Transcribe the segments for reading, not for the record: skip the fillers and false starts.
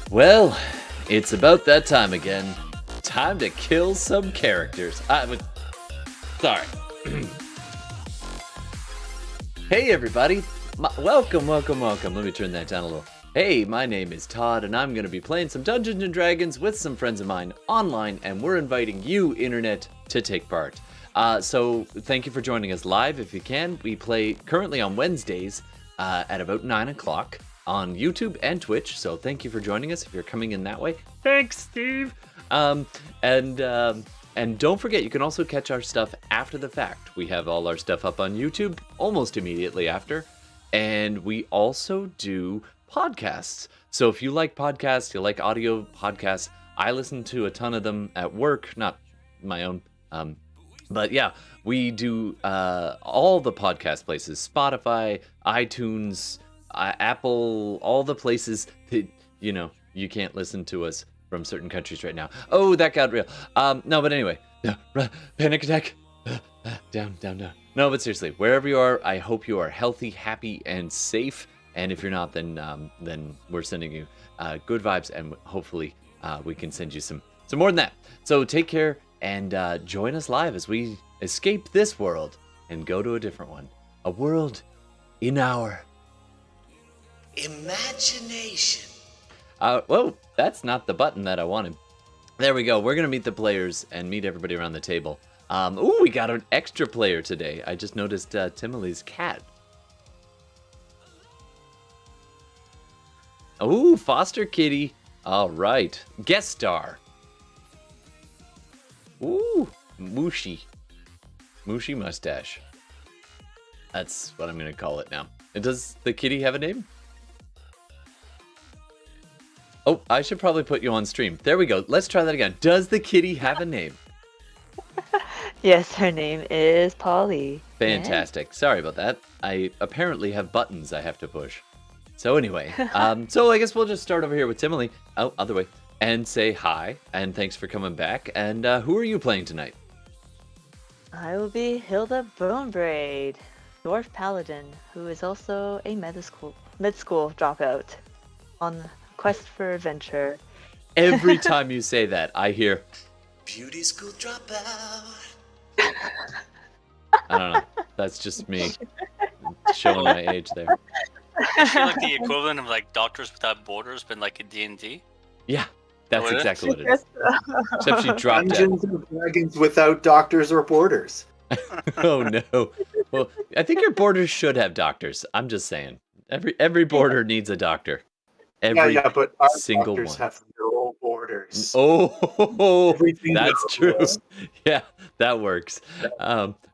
Well, it's about that time again. Time to kill some characters. Sorry. Hey everybody. Welcome. Let me turn that down a little. Hey, my name is Todd, and I'm going to be playing some Dungeons & Dragons with some friends of mine online, and we're inviting you, Internet, to take part. So thank you for joining us live if you can. We play currently on Wednesdays at about 9 o'clock on YouTube and Twitch, so thank you for joining us if you're coming in that way. Thanks, Steve! And don't forget, you can also catch our stuff after the fact. We have all our stuff up on YouTube almost immediately after, and we also do podcasts. So if you like podcasts, you like audio podcasts, I listen to a ton of them at work, not my own, but yeah, we do all the podcast places, Spotify, iTunes, Apple, all the places that, you can't listen to us from certain countries right now. Oh, that got real. No, but anyway, panic attack, down. No, but seriously, wherever you are, I hope you are healthy, happy, and safe. And if you're not, then we're sending you good vibes, and hopefully we can send you some more than that. So take care and join us live as we escape this world and go to a different one. A world in our imagination. Whoa, that's not the button that I wanted. There we go. We're going to meet the players and meet everybody around the table. Ooh, we got an extra player today. I just noticed Tihmily's cat. Ooh, foster kitty. All right. Guest star. Ooh, Mushy. Mushy mustache. That's what I'm going to call it now. And does the kitty have a name? Oh, I should probably put you on stream. There we go. Let's try that again. Does the kitty have a name? Yes, her name is Polly. Fantastic. Yeah. Sorry about that. I apparently have buttons I have to push. So anyway, so I guess we'll just start over here with Tihmily. Oh, other way. And say hi, and thanks for coming back. And who are you playing tonight? I will be Hilda Bonebraid, Dwarf Paladin, who is also a mid-school dropout on the quest for adventure. Every time you say that, I hear, beauty school dropout. I don't know. That's just me showing my age there. Is she like the equivalent of like Doctors Without Borders, but like a D&D? Yeah, that's exactly what it is. Except she dropped Dungeons and Dragons without doctors or borders. Oh no. Well, I think your borders should have doctors. I'm just saying. Every border needs a doctor. Every but our single doctors one. have no borders. Oh, that's true. Yeah, that works.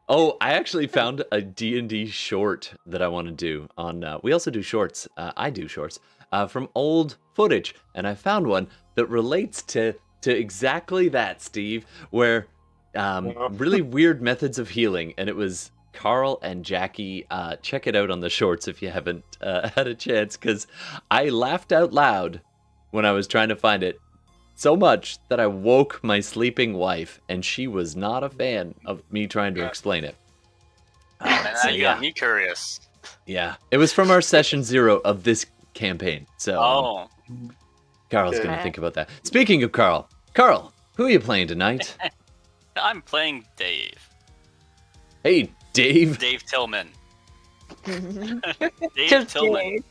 Oh, I actually found a D&D short that I want to do on. We also do shorts. I do shorts from old footage, and I found one that relates to exactly that, Steve, where really weird methods of healing, and it was Carl and Jackie. Check it out on the shorts if you haven't had a chance, because I laughed out loud when I was trying to find it. So much that I woke my sleeping wife, and she was not a fan of me trying to explain it. Now you got me curious. Yeah, it was from our session 0 of this campaign. So Carl's going to think about that. Speaking of Carl, who are you playing tonight? I'm playing Dave. Hey, Dave. Dave Tillman. Dave Tillman.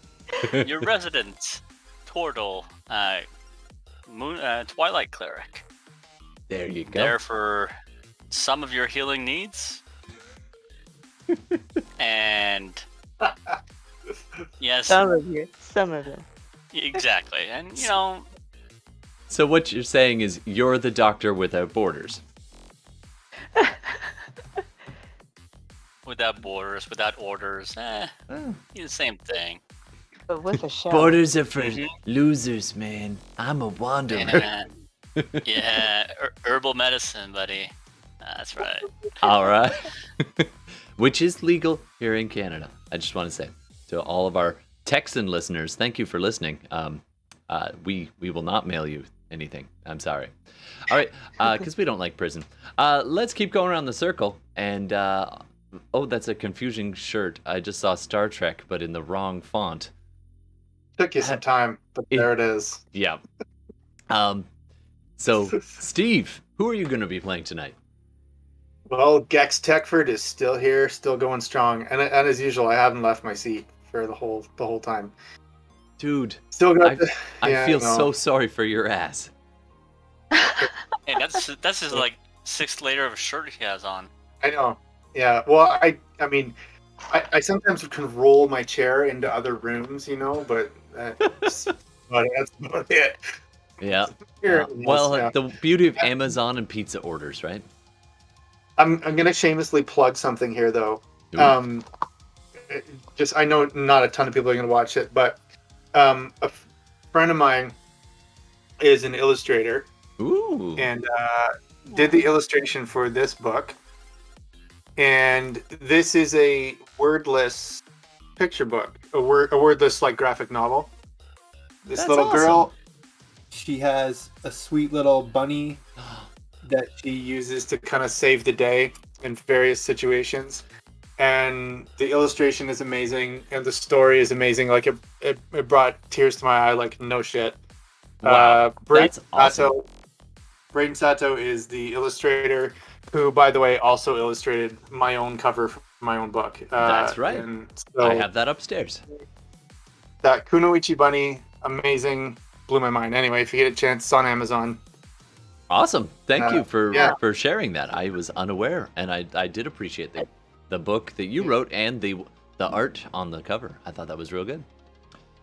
Your resident Tortle. Twilight Cleric. There you go. There for some of your healing needs. And yes, Some of them. Exactly. And So what you're saying is you're the doctor without borders. Without borders, without orders, the same thing. But with a shell. Borders are for losers, man. I'm a wanderer. Yeah, herbal medicine, buddy. That's right. All right. Which is legal here in Canada. I just want to say to all of our Texan listeners, thank you for listening. We will not mail you anything. I'm sorry. All right, because we don't like prison. Let's keep going around the circle. And, oh, that's a confusing shirt. I just saw Star Trek, but in the wrong font. Took you some time, but there it is. Yeah. So, Steve, who are you going to be playing tonight? Well, Gex Techford is still here, still going strong, and as usual, I haven't left my seat for the whole time. Dude, Still got. I feel so sorry for your ass. And that's his like 6th layer of a shirt he has on. I know. Yeah. Well, I mean, I sometimes can roll my chair into other rooms, but that's about it. Yeah. Here, Well, yeah. the beauty of Amazon and pizza orders, right? I'm gonna shamelessly plug something here, though. Ooh. Just I know not a ton of people are gonna watch it, but a friend of mine is an illustrator. Ooh. And did the illustration for this book. And this is a wordless picture book, a wordless like graphic novel. This That's little awesome. girl, she has a sweet little bunny that she uses to kind of save the day in various situations. And the illustration is amazing, and the story is amazing. Like it brought tears to my eye, like no shit. Wow, that's awesome. Braden Sato is the illustrator, who, by the way, also illustrated my own cover for my own book. That's right. And so I have that upstairs. that Kunoichi bunny, amazing, blew my mind. Anyway, if you get a chance, it's on Amazon. Awesome. Thank you yeah. for sharing that. I was unaware, and I did appreciate the book that you wrote and the art on the cover. I thought that was real good.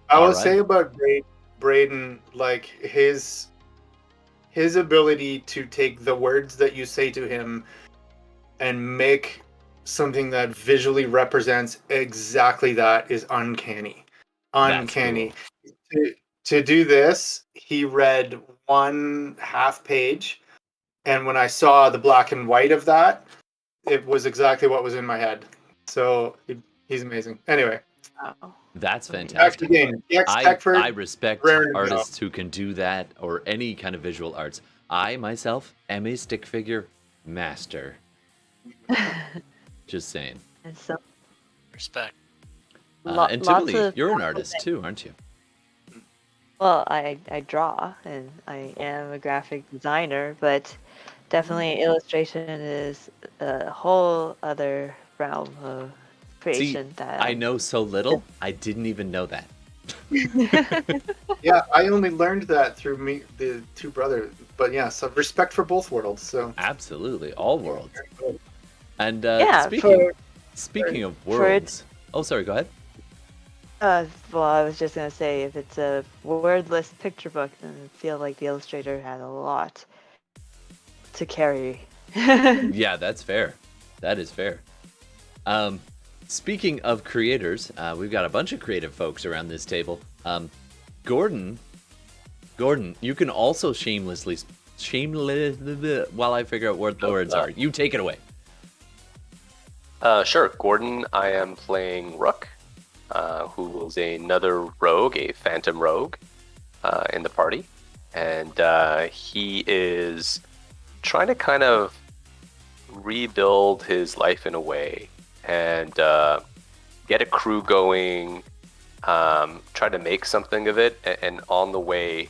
I will All right. say about Braden, like his ability to take the words that you say to him and make something that visually represents exactly that is uncanny. Uncanny. To do this, he read 1/2 page, and when I saw the black and white of that, it was exactly what was in my head. So he's amazing. Anyway, Oh. That's back to fantastic. the game. Gex I Techford, respect rare to artists who can do that or any kind of visual arts. I myself am a stick figure master. Just saying. And so Respect. And lots Tihmily, of you're an artist too, aren't you? Well, I draw and I am a graphic designer, but definitely illustration is a whole other realm of creation that I know so little, I didn't even know that. Yeah, I only learned that through the two brothers. But yeah, so respect for both worlds. So Absolutely, all worlds. And Yeah, speaking of for it- worlds, oh sorry, go ahead. well, I was just gonna say if it's a wordless picture book, then I feel like the illustrator had a lot to carry. Yeah, that's fair. That is fair. Speaking of creators, we've got a bunch of creative folks around this table. Gordon, you can also shameless while I figure out what the words are. You take it away. Sure, Gordon. I am playing Rook, who is another rogue, a phantom rogue, in the party, and he is trying to kind of rebuild his life in a way and get a crew going, try to make something of it, and on the way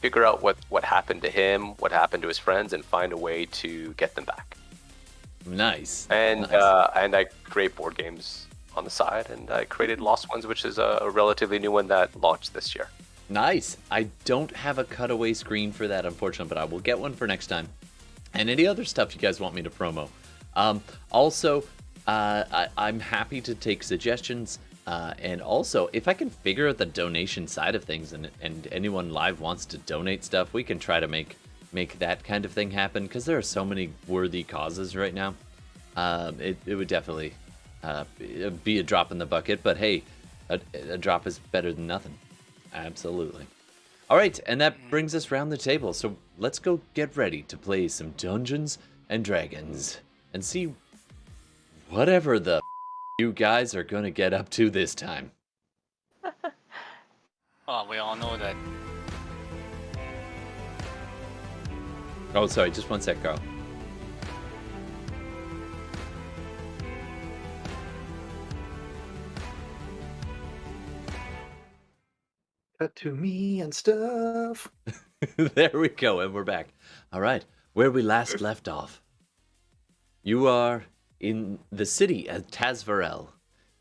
figure out what happened to him, what happened to his friends, and find a way to get them back. Nice. And Nice. and I create board games on the side, and I created Lost Ones, which is a relatively new one that launched this year. Nice. I don't have a cutaway screen for that, unfortunately, but I will get one for next time. And any other stuff you guys want me to promo. Also, I'm happy to take suggestions. And also, if I can figure out the donation side of things and anyone live wants to donate stuff, we can try to make that kind of thing happen, because there are so many worthy causes right now. It would definitely be a drop in the bucket, but hey, a drop is better than nothing. Absolutely. All right, and that brings us around the table. So let's go get ready to play some Dungeons and Dragons and see whatever the you guys are gonna get up to this time. Oh, we all know that. Oh, sorry, just one sec, Carl. cut to me and stuff. There we go, and we're back. All right, where we last left off. You are in the city of Tazvarel.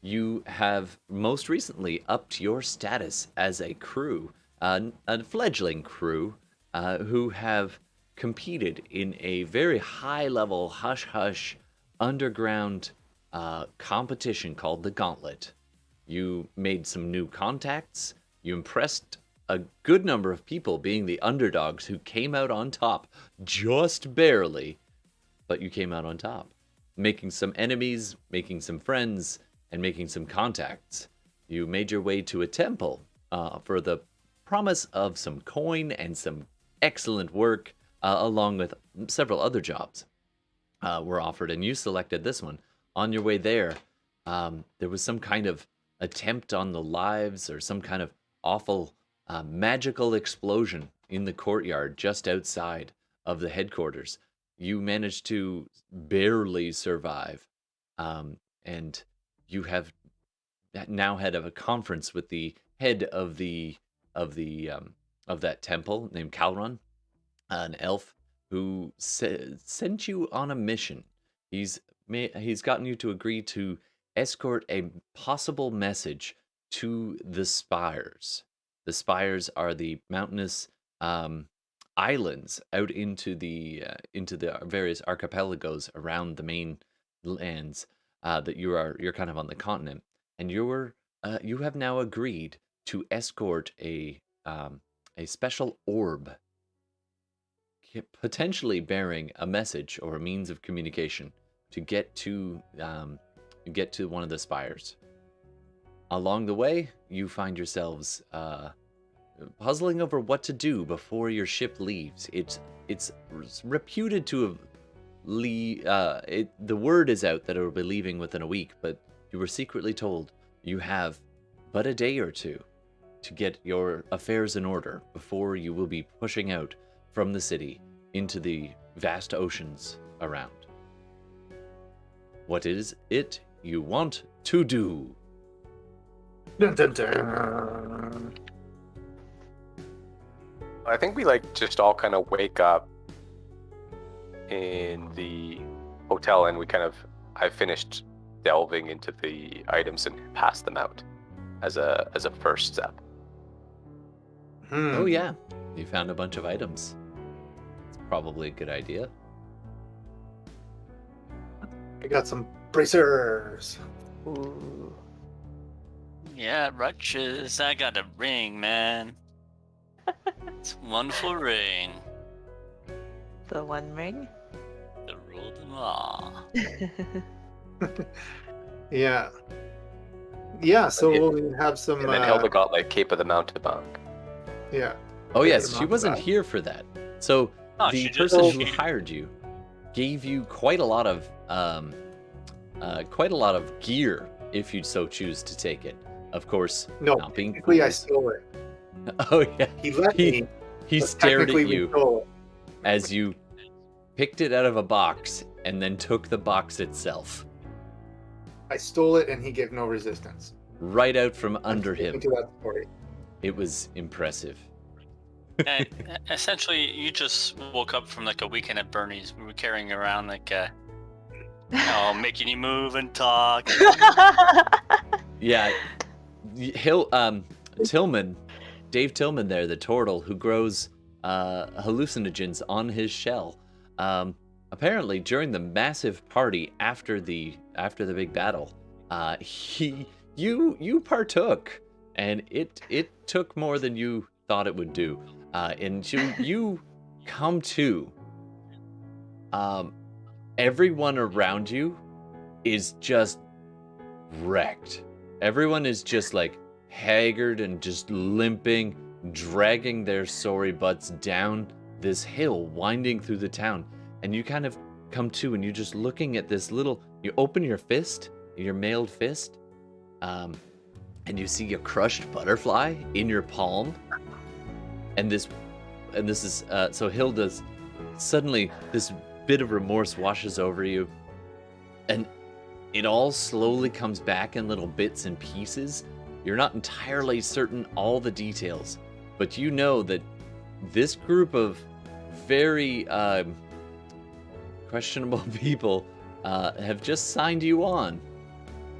You have most recently upped your status as a crew, a fledgling crew, who have competed in a very high-level, hush-hush, underground competition called the Gauntlet. You made some new contacts. You impressed a good number of people, being the underdogs who came out on top just barely, but you came out on top, making some enemies, making some friends, and making some contacts. You made your way to a temple for the promise of some coin and some excellent work, along with several other jobs were offered, and you selected this one. On your way there, there was some kind of attempt on the lives, or some kind of awful magical explosion in the courtyard just outside of the headquarters. You managed to barely survive, and you have now had a conference with the head of that temple named Calron, an elf who sent you on a mission. He's gotten you to agree to escort a possible message to the Spires. The Spires are the mountainous islands out into the various archipelagos around the main lands that you're kind of on the continent, and you have now agreed to escort a special orb, potentially bearing a message or a means of communication to get to one of the spires. Along the way, you find yourselves puzzling over what to do before your ship leaves. It's reputed to have the word is out that it will be leaving within a week, but you were secretly told you have but a day or two to get your affairs in order before you will be pushing out from the city into the vast oceans around. What is it you want to do? Dun, dun, dun. I think we just all kind of wake up in the hotel, and I finished delving into the items and passed them out as a first step. Oh yeah, you found a bunch of items. It's probably a good idea. I got some bracers. Ooh. Yeah, Rutches, I got a ring, man. It's a wonderful ring. The One Ring? The rule of law. Yeah. Yeah, so we'll have some... And then Hilda got Cape of the Mountebank. Yeah. Oh yes, she wasn't here for that. So No, the she just- person who she- hired you gave you quite a lot of gear if you so choose to take it. Of course, No, not being technically I fools. stole it. Oh yeah, He let me, he but stared at technically we you stole it. as you picked it out of a box and then took the box itself I stole it and he gave no resistance. right out from under him. Into that story. It was impressive. And essentially, you just woke up from a weekend at Bernie's. We were carrying around making you move and talk. Yeah, Tillman, Dave Tillman there, the Tortle, who grows hallucinogens on his shell. Apparently, during the massive party after the big battle, you partook, and it took more than you thought it would do. And you come to. Everyone around you is just wrecked. Everyone is just haggard and just limping, dragging their sorry butts down this hill, winding through the town. And you kind of come to, and you're just looking at this little. You open your fist, your mailed fist, and you see a crushed butterfly in your palm. And this is so Hilda's. Suddenly, this bit of remorse washes over you, and it all slowly comes back in little bits and pieces, You're not entirely certain all the details, but you know that this group of very questionable people have just signed you on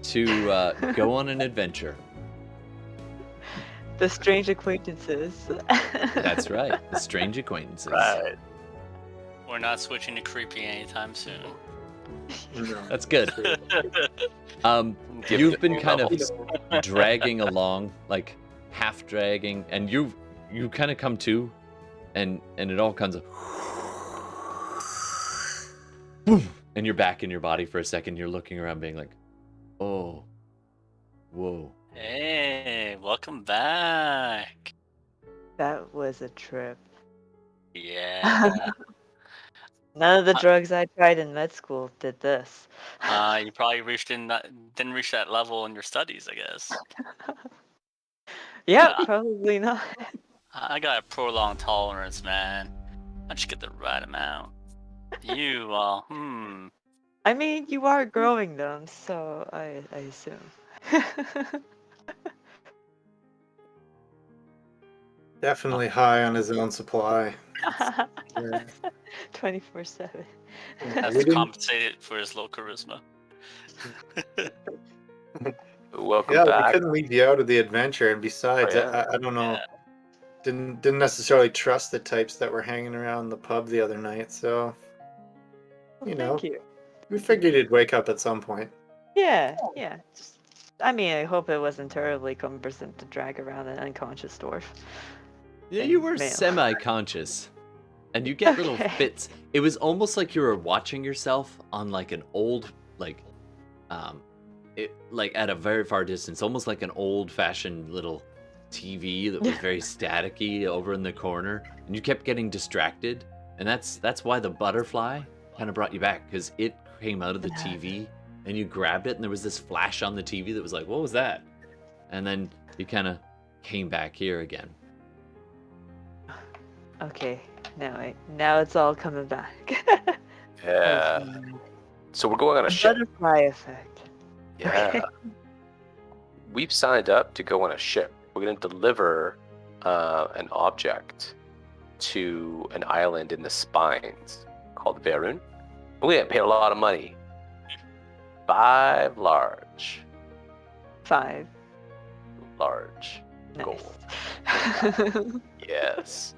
to go on an adventure. The strange acquaintances. That's right, the strange acquaintances. Right. We're not switching to creepy anytime soon. No. That's good. Give You've it been a kind of level. dragging along, like half dragging, and you kind of come to, and it all comes, boom, and you're back in your body for a second. You're looking around, being like, "Oh, whoa." Hey, welcome back. That was a trip. Yeah. None of the drugs I tried in med school did this. You probably didn't reach that level in your studies, I guess. Yeah, Yeah. probably not. I got a prolonged tolerance, man. I just get the right amount. You, I mean, you are growing them, so I assume. Definitely high on his own supply. Yeah. 24/7. has We to didn't- compensate for his low charisma. Welcome Yeah, we back. couldn't leave you out of the adventure, and besides, Oh, yeah. I don't know, Yeah. didn't necessarily trust the types that were hanging around the pub the other night. So Well, You know. thank you. we figured he'd wake up at some point. Yeah. Just, I mean, I hope it wasn't terribly cumbersome to drag around an unconscious dwarf. Yeah, you were Male. semi-conscious, and you get little Okay. fits. It was almost like you were watching yourself on like an old, like at a very far distance, almost like an old-fashioned little TV that was very staticky over in the corner, and you kept getting distracted, and that's why the butterfly kind of brought you back, because it came out of the TV, and you grabbed it, and there was this flash on the TV that was like, what was that? And then you kind of came back here again. Okay. Now it's all coming back. Yeah. So we're going on a The ship. butterfly effect. Yeah. We've signed up to go on a ship. We're going to deliver an object to an island in the Spines called Verun. We didn't pay a lot of money. 5 large. 5. Large. Nice. Gold. Yes.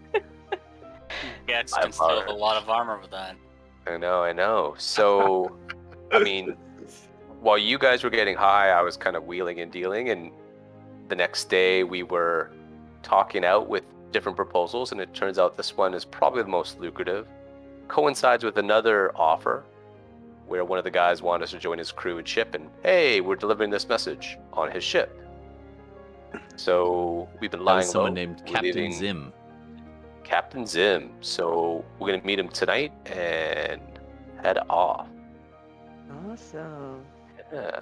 Gats By can still have a large. lot of armor with that. I know. So, I mean, while you guys were getting high, I was kind of wheeling and dealing, and the next day we were talking out with different proposals, and it turns out this one is probably the most lucrative. Coincides with another offer where one of the guys wanted us to join his crew and ship, and hey, we're delivering this message on his ship. So we've been That lying was someone low. named We're Captain leaving Zim. Captain Zim. So we're gonna meet him tonight and head off. Awesome. Yeah.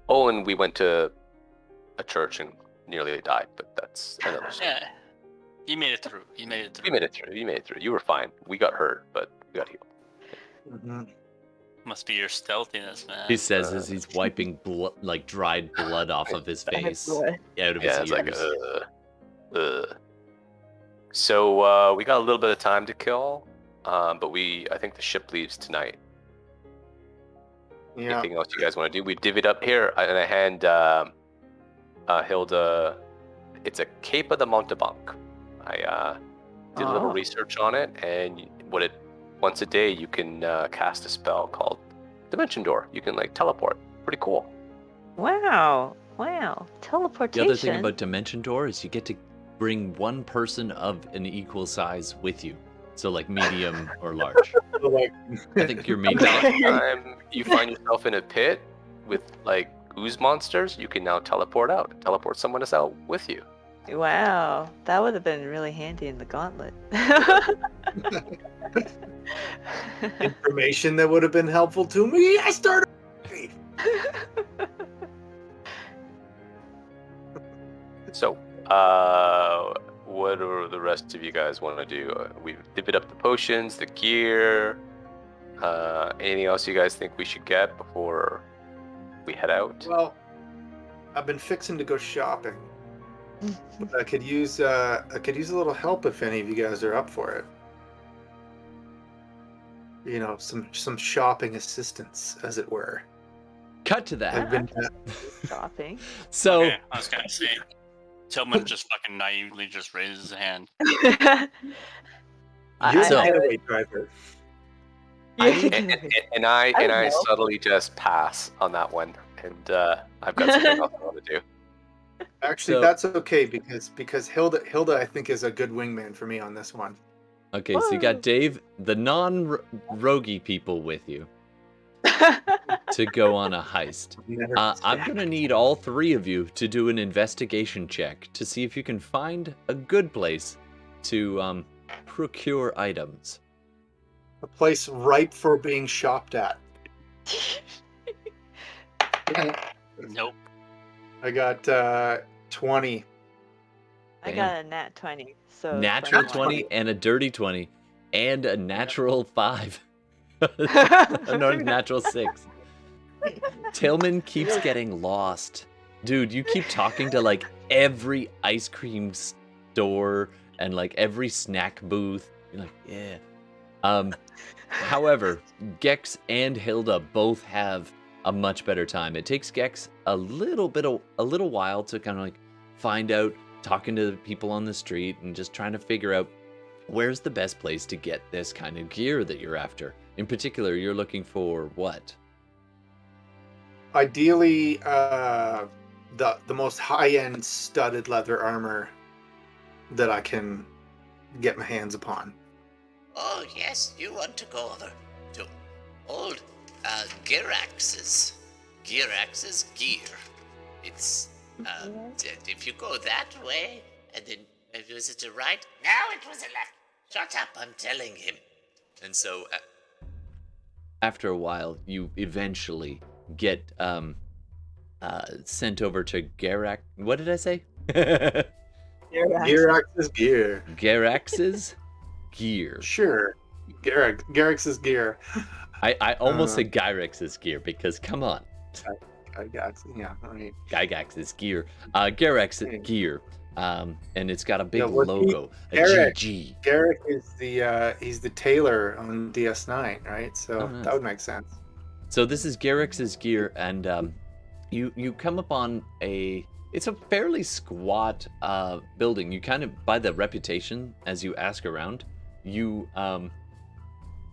Oh, and we went to a church and nearly died, but that's another story. Yeah. You made it through. You made it through. You made it through. You were fine. We got hurt, but we got healed. Mhm. Must be your stealthiness, man. He says as he's wiping blood, like dried blood off of his face, Blood. out of Yeah, his it's like, ears. So we got a little bit of time to kill, but I think the ship leaves tonight. Yeah. Anything else you guys want to do? We divvied up here, and I hand Hilda. It's a Cape of the Montebank. I did a little Oh. research on it, and once a day you can cast a spell called Dimension Door. You can like teleport. Pretty cool. Wow. The Teleportation. other thing about Dimension Door is you get to bring one person of an equal size with you. So like medium or large. So, like, I think you're medium. Next time you find yourself in a pit with like ooze monsters, you can now teleport out. Teleport someone else out with you. Wow. That would have been really handy in the gauntlet. information that would have been helpful to me. I started. So, what do the rest of you guys want to do? We've divvied up the potions, the gear. Anything else you guys think we should get before we head out? Well, I've been fixing to go shopping. But I could use a little help if any of you guys are up for it. You know, some shopping assistance, as it were. Cut to that. I've been Shopping. So, Okay, I was gonna say, Tillman just fucking naively just raises his hand. you're I- the I- getaway driver. And I I don't know. subtly just pass on that one, and I've got something else I want to do. Actually, So- that's okay because Hilda I think is a good wingman for me on this one. okay, so you got Dave, the non-roguey people with you to go on a heist. I'm going to need all three of you to do an investigation check to see if you can find a good place to procure items. A place ripe for being shopped at. Nope. I got 20. I got a nat 20. So Natural from 20 and a dirty 20 and a natural 5. one. No, natural 6. Tillman keeps getting lost. Dude, you keep talking to like every ice cream store and like every snack booth. You're like, yeah. However, Gex and Hilda both have a much better time. It takes Gex a little while to kind of like find out, talking to people on the street and just trying to figure out where's the best place to get this kind of gear that you're after. In particular, you're looking for what? Ideally, the most high-end studded leather armor that I can get my hands upon. Oh, yes, you want to go over to old Girax's gear. It's, if you go that way, and then, was it a right? No, it was a left. Shut up, I'm telling him. And so, After a while, you eventually get sent over to Garak. What did I say? Girax's gear. Garax's gear. Sure. Girax's gear. I almost said Gyrax's gear because come on. I got yeah, right. Gygax's gear. Garax's gear. And it's got a big Yeah, what's he- logo. A Garrick. GG. Garrick is he's the tailor on DS9, right? So Oh, nice. that would make sense. So this is Garax's gear, and you come upon it's a fairly squat building. You kind of, by the reputation as you ask around, you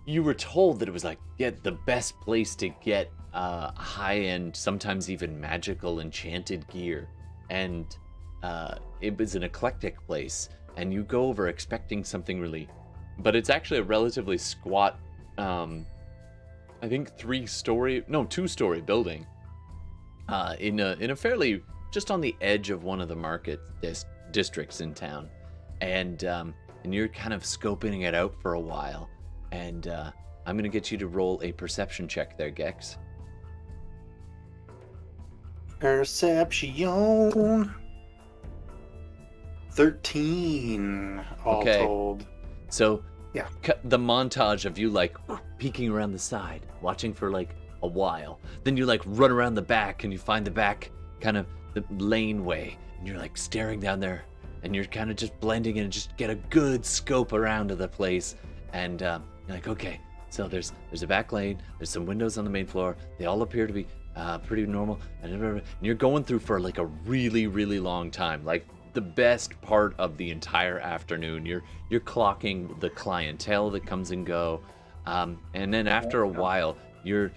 were told that it was like the best place to get high-end, sometimes even magical enchanted gear, and it was an eclectic place. And you go over expecting something really, but it's actually a relatively squat, I think 2-story building, in a fairly just on the edge of one of the market districts in town, and you're kind of scoping it out for a while, and I'm gonna get you to roll a perception check there, Gex. Perception. 13 all Okay. told. So Yeah. the montage of you like peeking around the side, watching for like a while. Then you like run around the back and you find the back kind of the laneway, and you're like staring down there, and you're kind of just blending in and just get a good scope around of the place. And you're like, okay, so there's a back lane, there's some windows on the main floor. They all appear to be pretty normal, and you're going through for like a really, really long time, like the best part of the entire afternoon. You're clocking the clientele that comes and go, and then after a while, you're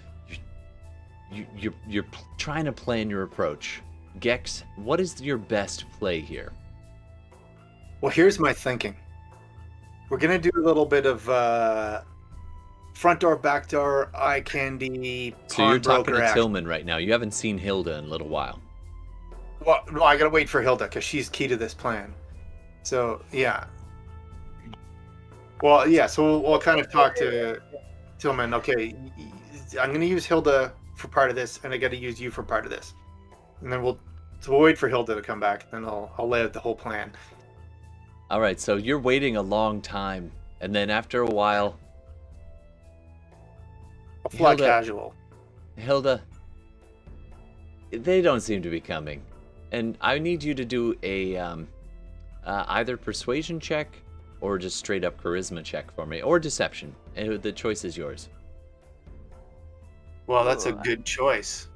trying to plan your approach. Gex, what is your best play here? Well, here's my thinking. We're gonna do a little bit of front door, back door, eye candy. So you're talking pawnbroker to act. Tillman right now. You haven't seen Hilda in a little while. Well, no, I gotta wait for Hilda because she's key to this plan. So yeah. Well, yeah. So we'll kind of talk to Tillman. Okay, I'm gonna use Hilda for part of this, and I got to use you for part of this, and then we'll wait for Hilda to come back. Then I'll lay out the whole plan. All right, so you're waiting a long time, and then after a while, I'll fly Hilda- casual. Hilda, they don't seem to be coming. And I need you to do a either persuasion check or just straight up charisma check for me, or deception. The choice is yours. Well, that's a Ooh. good choice.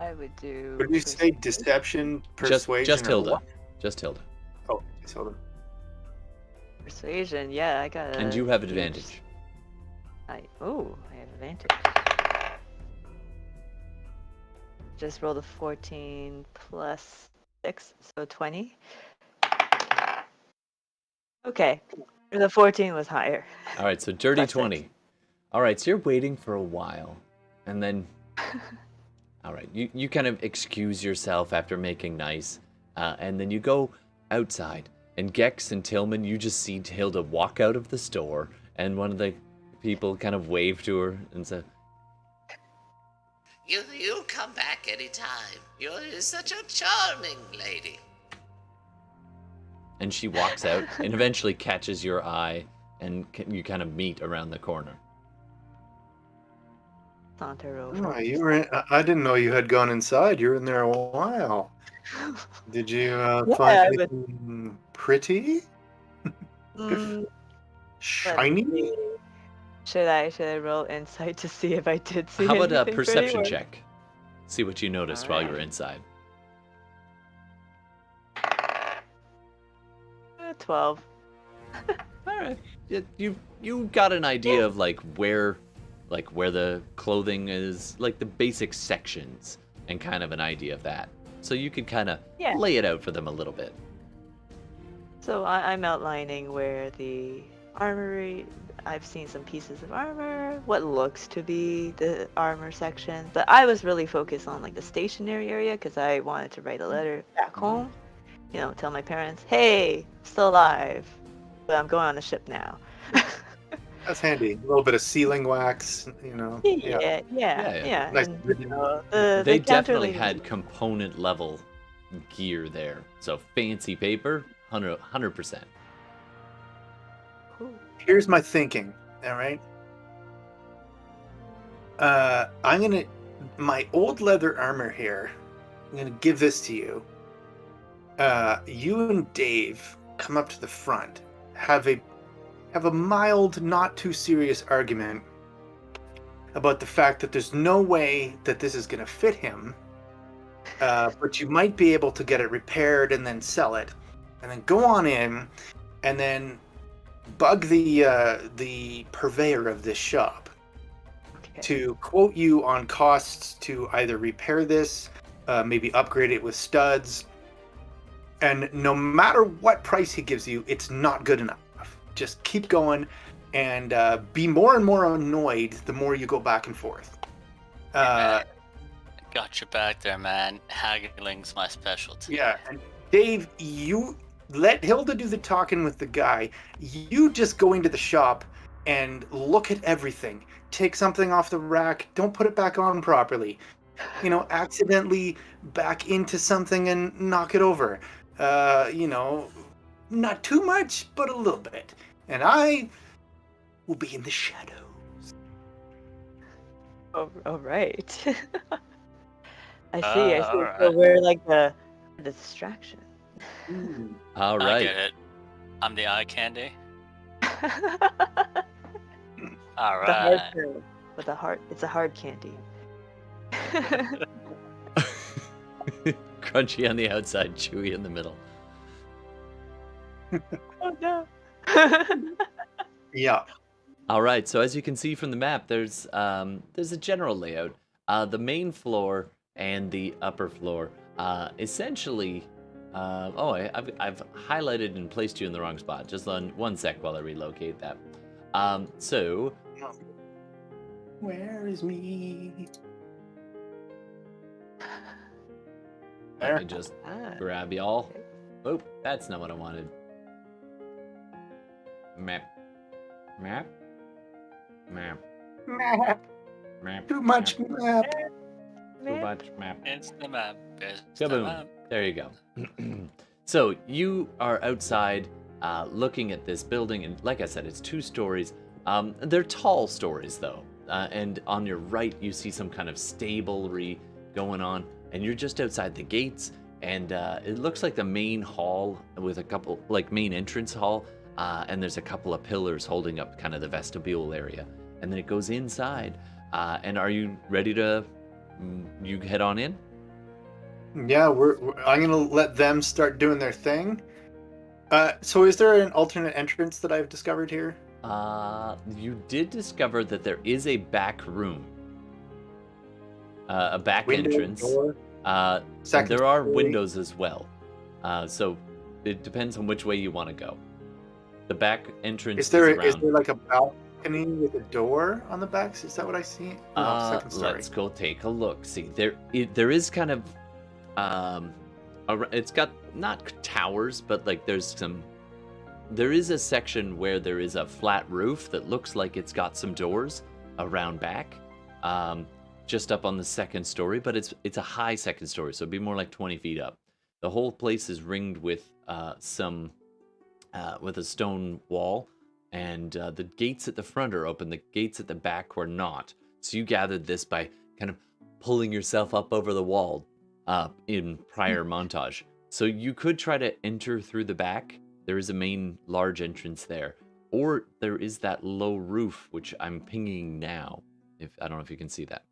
I would do. Would you say deception, persuasion, Just or Hilda. what? Just Hilda. Oh, just Hilda. Persuasion? Yeah, I got. And you have advantage. I have advantage. Just rolled a 14 plus 6, so 20. Okay, the 14 was higher. All right, so dirty Plus 20. six. All right, so you're waiting for a while, and then, all right, you kind of excuse yourself after making nice, and then you go outside, and Gex and Tillman, you just see Hilda walk out of the store, and one of the people kind of wave to her and say, You'll come back anytime. You're such a charming lady. and she walks out, and eventually catches your eye, and you kind of meet around the corner. Saunter over. Oh, you were in, I didn't know you had gone inside. You were in there a while. Did you find I would- anything pretty? Mm, let's Shiny? see. Should I roll insight to see if I did see How about a anything pretty, perception or- check? See what you noticed while you were Alright. inside. 12. All right. You got an idea of like where the clothing is, like the basic sections, and kind of an idea of that. So you could kind of Yeah. lay it out for them a little bit. So I'm outlining where the armory. I've seen some pieces of armor, what looks to be the armor section, but I was really focused on like the stationery area because I wanted to write a letter back home. You know, tell my parents, "Hey, still alive, but I'm going on the ship now." That's handy. A little bit of sealing wax, you know. Yeah. Nice. And, They They definitely counterlink- had component level gear there. So fancy paper, 100%. Here's my thinking. All right. My old leather armor here. I'm gonna give this to you. You and Dave come up to the front. Have a mild, not too serious argument about the fact that there's no way that this is gonna fit him. But you might be able to get it repaired and then sell it, and then go on in, and then bug the purveyor of this shop Okay. to quote you on costs to either repair this, maybe upgrade it with studs, and no matter what price he gives you, it's not good enough. Just keep going, and be more and more annoyed the more you go back and forth. Got your back there, man. Haggling's my specialty. Yeah, and Dave, you let Hilda do the talking with the guy. You just go into the shop and look at everything. Take something off the rack. Don't put it back on properly. You know, accidentally back into something and knock it over. You know, not too much, but a little bit. And I will be in the shadows. Oh, right. I see. So alright. we're like the distraction. All I right. get it. I'm the eye candy. The All hard right. pill. With a hard, it's a hard candy. Crunchy on the outside, chewy in the middle. Oh no. Yeah. All right, so as you can see from the map, there's a general layout. The main floor and the upper floor, essentially. I've highlighted and placed you in the wrong spot. Just one sec while I relocate that. So Where is me? let me just Ah, grab y'all. Oh, that's not what I wanted. Map. Map. Too Too much map. Too much map. It's the map. It's the Kaboom. map. There you go. So you are outside looking at this building, and like I said, it's 2 stories. They're tall stories, though. And on your right, you see some kind of stablery going on, and you're just outside the gates, and it looks like the main hall with a couple, like main entrance hall, and there's a couple of pillars holding up kind of the vestibule area, and then it goes inside. And are you ready to you head on in? Yeah, I'm gonna let them start doing their thing. So is there an alternate entrance that I've discovered here? You did discover that there is a back room, a back Window, entrance. door? And Second there are story? windows as well. So it depends on which way you want to go. The back entrance Is there around. like a balcony with a door on the back? Is that what I see? No, second story. Let's go take a look. See, there is kind of, it's got not towers, but like there is a section where there is a flat roof that looks like it's got some doors around back, just up on the second story, but it's a high second story, so it'd be more like 20 feet up. The whole place is ringed with with a stone wall, and the gates at the front are open. The gates at the back were not. So you gathered this by kind of pulling yourself up over the wall in prior montage. So you could try to enter through the back. There is a main large entrance there. Or there is that low roof, which I'm pinging now. I don't know if you can see that.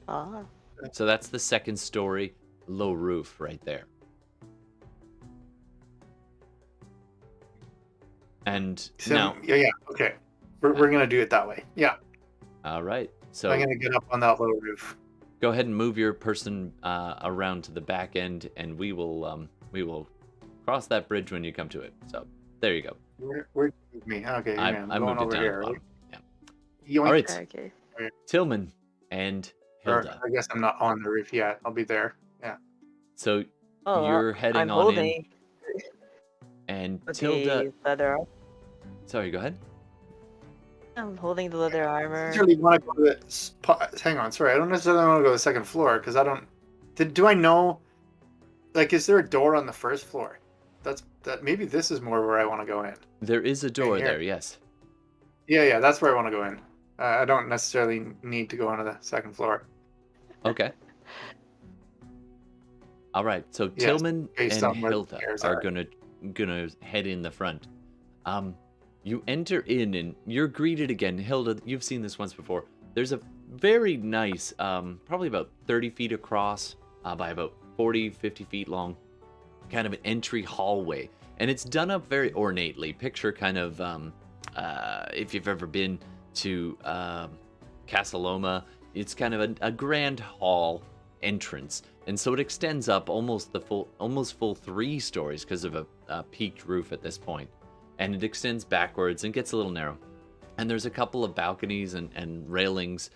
Ah. So that's the second story low roof right there. And So, now, yeah, okay. We're gonna do it that way. Yeah, all right. So I'm gonna get up on that low roof. go ahead and move your person around to the back end, and we will cross that bridge when you come to it. So there you go. Where me? Okay, I going moved it over down. here. To the Right? bottom. Yeah. Yoink. All right, Okay. Tillman and Or, Hilda. I guess I'm not on the roof yet. I'll be there. Yeah. So Oh, you're heading I'm on holding in, and the Tilda. leather. Sorry, go ahead. I'm holding the leather I armor. necessarily want to go to the spot. Hang on, sorry. I don't necessarily want to go to the second floor because I don't. Do I know? Like, is there a door on the first floor? That. Maybe this is more where I want to go in. There is a door here. there. Yes. Yeah, that's where I want to go in. I don't necessarily need to go onto the second floor. Okay. All right. So Yes, Tillman based and on where the Hilda stairs are are. gonna head in the front. You enter in and you're greeted again. Hilda, you've seen this once before. There's a very nice, probably about 30 feet across, by about 40, 50 feet long, kind of an entry hallway. And it's done up very ornately. Picture kind of, if you've ever been to Casaloma, it's kind of a grand hall entrance. And so it extends up almost full 3 stories because of a peaked roof at this point. And it extends backwards and gets a little narrow. And there's a couple of balconies and railings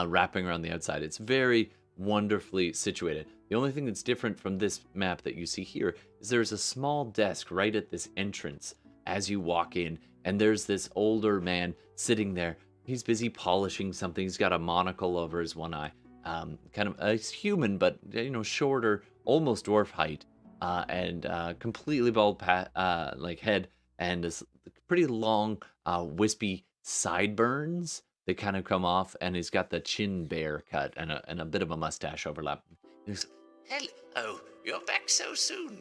wrapping around the outside. It's very wonderfully situated. The only thing that's different from this map that you see here is there's a small desk right at this entrance as you walk in. And there's this older man sitting there. He's busy polishing something. He's got a monocle over his one eye. Kind of a human, but shorter, almost dwarf height, and completely bald head, and this pretty long, wispy sideburns that kind of come off, and he's got the chin bear cut and a bit of a mustache overlap. He's, Hello, you're back so soon.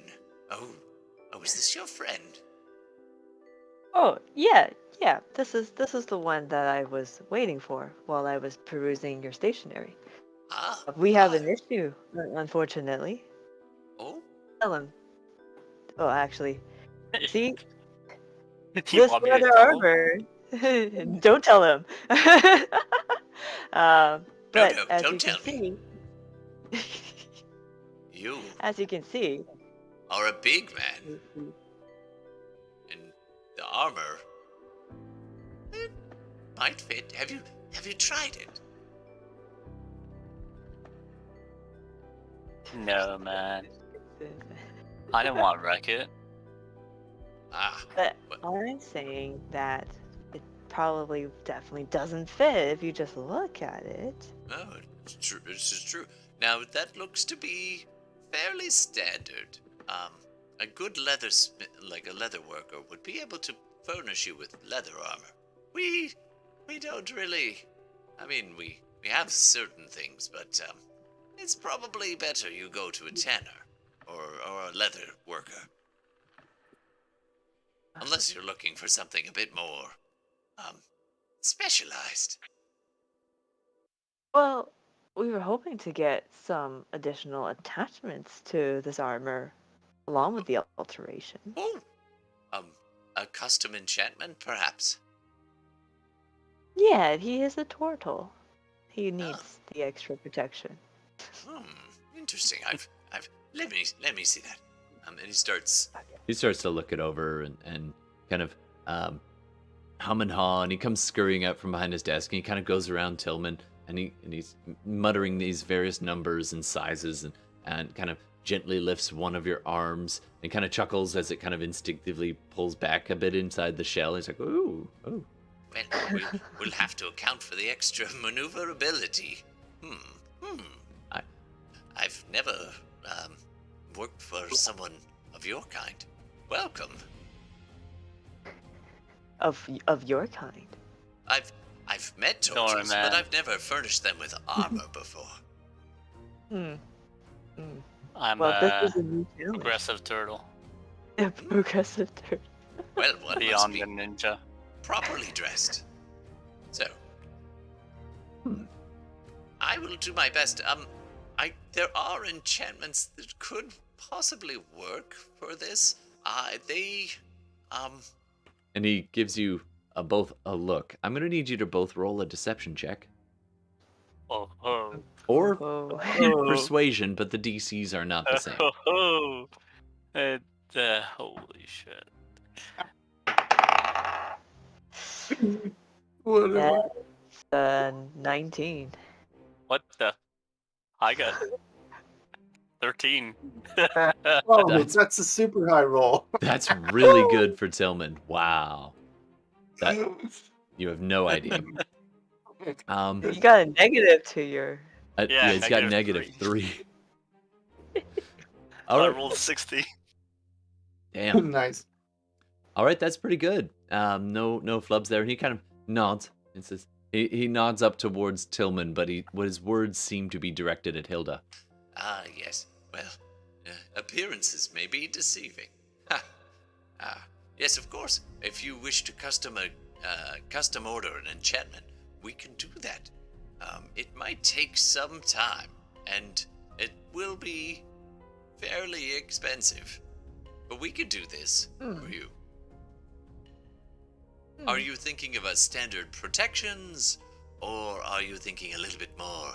Oh, is this your friend? Oh, yeah. This is the one that I was waiting for while I was perusing your stationery. Ah, We have an issue, unfortunately. Oh, Tell him. Oh, actually, see You this want me to leather tell him? armor. Don't tell him. But no, as don't you can tell me. see, you as you can see, are a big man, and the armor it might fit. Have you tried it? No, man. I didn't want to wreck it. Ah, but well, I'm saying that it probably definitely doesn't fit if you just look at it. no, it's true. This is true. Now that looks to be fairly standard. A good like a leather worker, would be able to furnish you with leather armor. We don't really. I mean, we have certain things, but it's probably better you go to a tanner or a leather worker. Unless you're looking for something a bit more, specialized. Well, we were hoping to get some additional attachments to this armor along with the alteration. Oh, a custom enchantment, perhaps? Yeah, he is a Tortle. He needs the extra protection. Interesting. Let me see that. And he starts to look it over and kind of hum and haw, and he comes scurrying out from behind his desk, and he kind of goes around Tillman, and he's muttering these various numbers and sizes, and kind of gently lifts one of your arms and kind of chuckles as it kind of instinctively pulls back a bit inside the shell. He's like, ooh. Well, we'll have to account for the extra maneuverability. I've never worked for someone of your kind. Welcome. Of your kind. I've met Don't worry, torches, man. but I've never furnished them with armor before. I'm Well, this a is a new challenge. progressive turtle. A progressive turn. Well, one must Beyond be the ninja. properly dressed. So, I will do my best. There are enchantments that could possibly work for this. And he gives you both a look. I'm going to need you to both roll a deception check. Oh. Or Oh. persuasion, but the DCs are not the same. Holy shit. That's 19. What the? I got 13. Oh, that's a super high roll. That's really good for Tillman. Wow. You have no idea. You got a negative to your. Yeah, it's got negative -3. 3. I All right. rolled 60. Damn. Nice. All right, that's pretty good. No flubs there. He kind of nods and says he nods up towards Tillman, but his words seem to be directed at Hilda. Yes. Well, appearances may be deceiving. Yes, of course. If you wish to custom order an enchantment, we can do that. It might take some time, and it will be fairly expensive. But we could do this for you. Are you thinking of a standard protections, or are you thinking a little bit more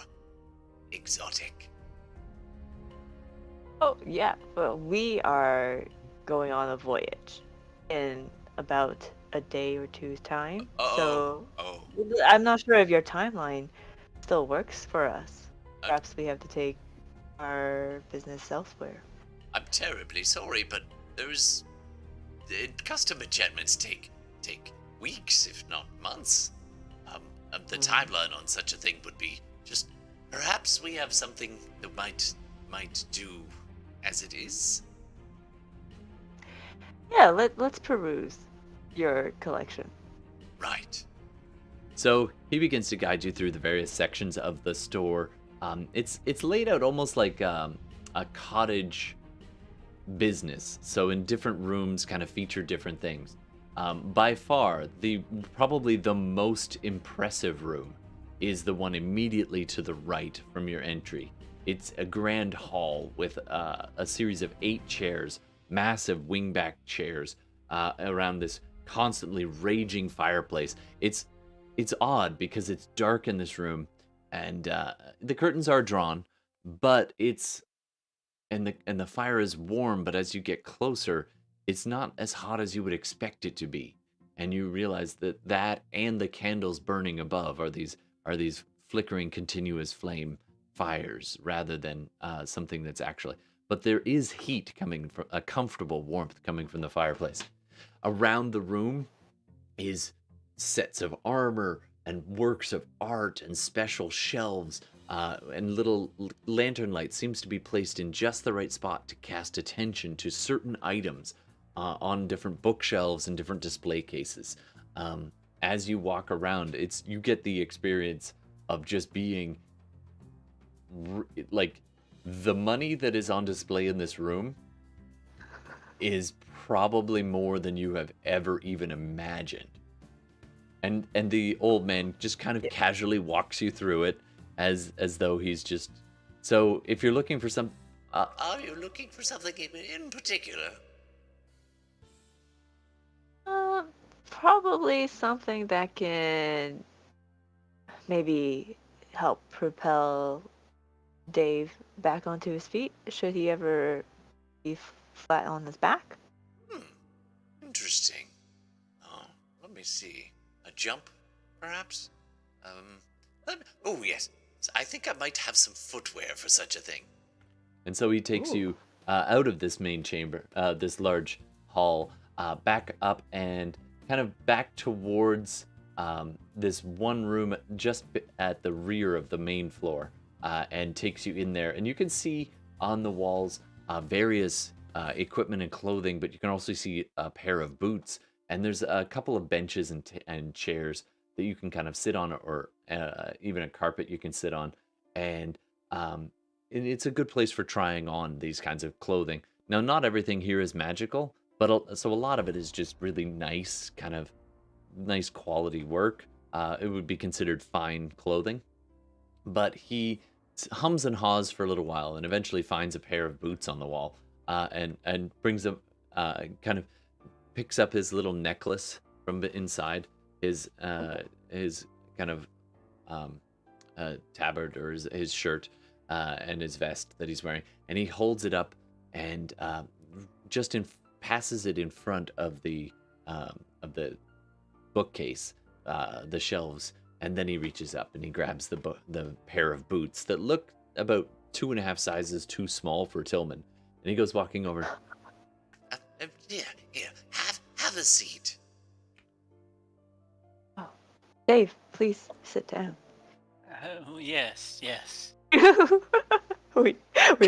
exotic? Oh, yeah. Well, we are going on a voyage in about a day or two's time. So I'm not sure if your timeline still works for us. Perhaps we have to take our business elsewhere. I'm terribly sorry, but custom enchantments take weeks, if not months. The timeline on such a thing would be just perhaps we have something that might do as it is. Yeah, let's peruse your collection. Right. So he begins to guide you through the various sections of the store. It's laid out almost like a cottage business. So in different rooms, kind of feature different things. By far, probably the most impressive room is the one immediately to the right from your entry. It's a grand hall with a series of 8 chairs, massive wingback chairs around this constantly raging fireplace. It's odd because it's dark in this room, and the curtains are drawn, but and the fire is warm. But as you get closer, it's not as hot as you would expect it to be, and you realize that and the candles burning above are these flickering continuous flame fires rather than something that's actually. But there is heat coming from a comfortable warmth coming from the fireplace. Around the room is sets of armor and works of art and special shelves and little lantern lights seems to be placed in just the right spot to cast attention to certain items on different bookshelves and different display cases. As you walk around, you get the experience of just being like the money that is on display in this room is probably more than you have ever even imagined. And the old man just kind of casually walks you through it as though he's just. So if you're looking for some, Are you looking for something in particular? Probably something that can maybe help propel Dave back onto his feet should he ever be flat on his back. Interesting. Oh, let me see. A jump, perhaps? Oh, yes. I think I might have some footwear for such a thing. and so he takes you out of this main chamber, this large hall, back up and kind of back towards this one room just at the rear of the main floor, and takes you in there. And you can see on the walls various equipment and clothing, but you can also see a pair of boots. And there's a couple of benches and chairs that you can kind of sit on, or even a carpet you can sit on. And it's a good place for trying on these kinds of clothing. Now, not everything here is magical, but so a lot of it is just really nice, kind of nice quality work. It would be considered fine clothing. But he hums and haws for a little while and eventually finds a pair of boots on the wall, and brings them, kind of picks up his little necklace from the inside his kind of tabard, or his shirt, and his vest that he's wearing, and he holds it up and just passes it in front of the bookcase, the shelves, and then he reaches up and he grabs the pair of boots that look about 2.5 sizes too small for Tillman, and he goes walking over. Here, have a seat. Oh, Dave, please sit down. Oh, yes. we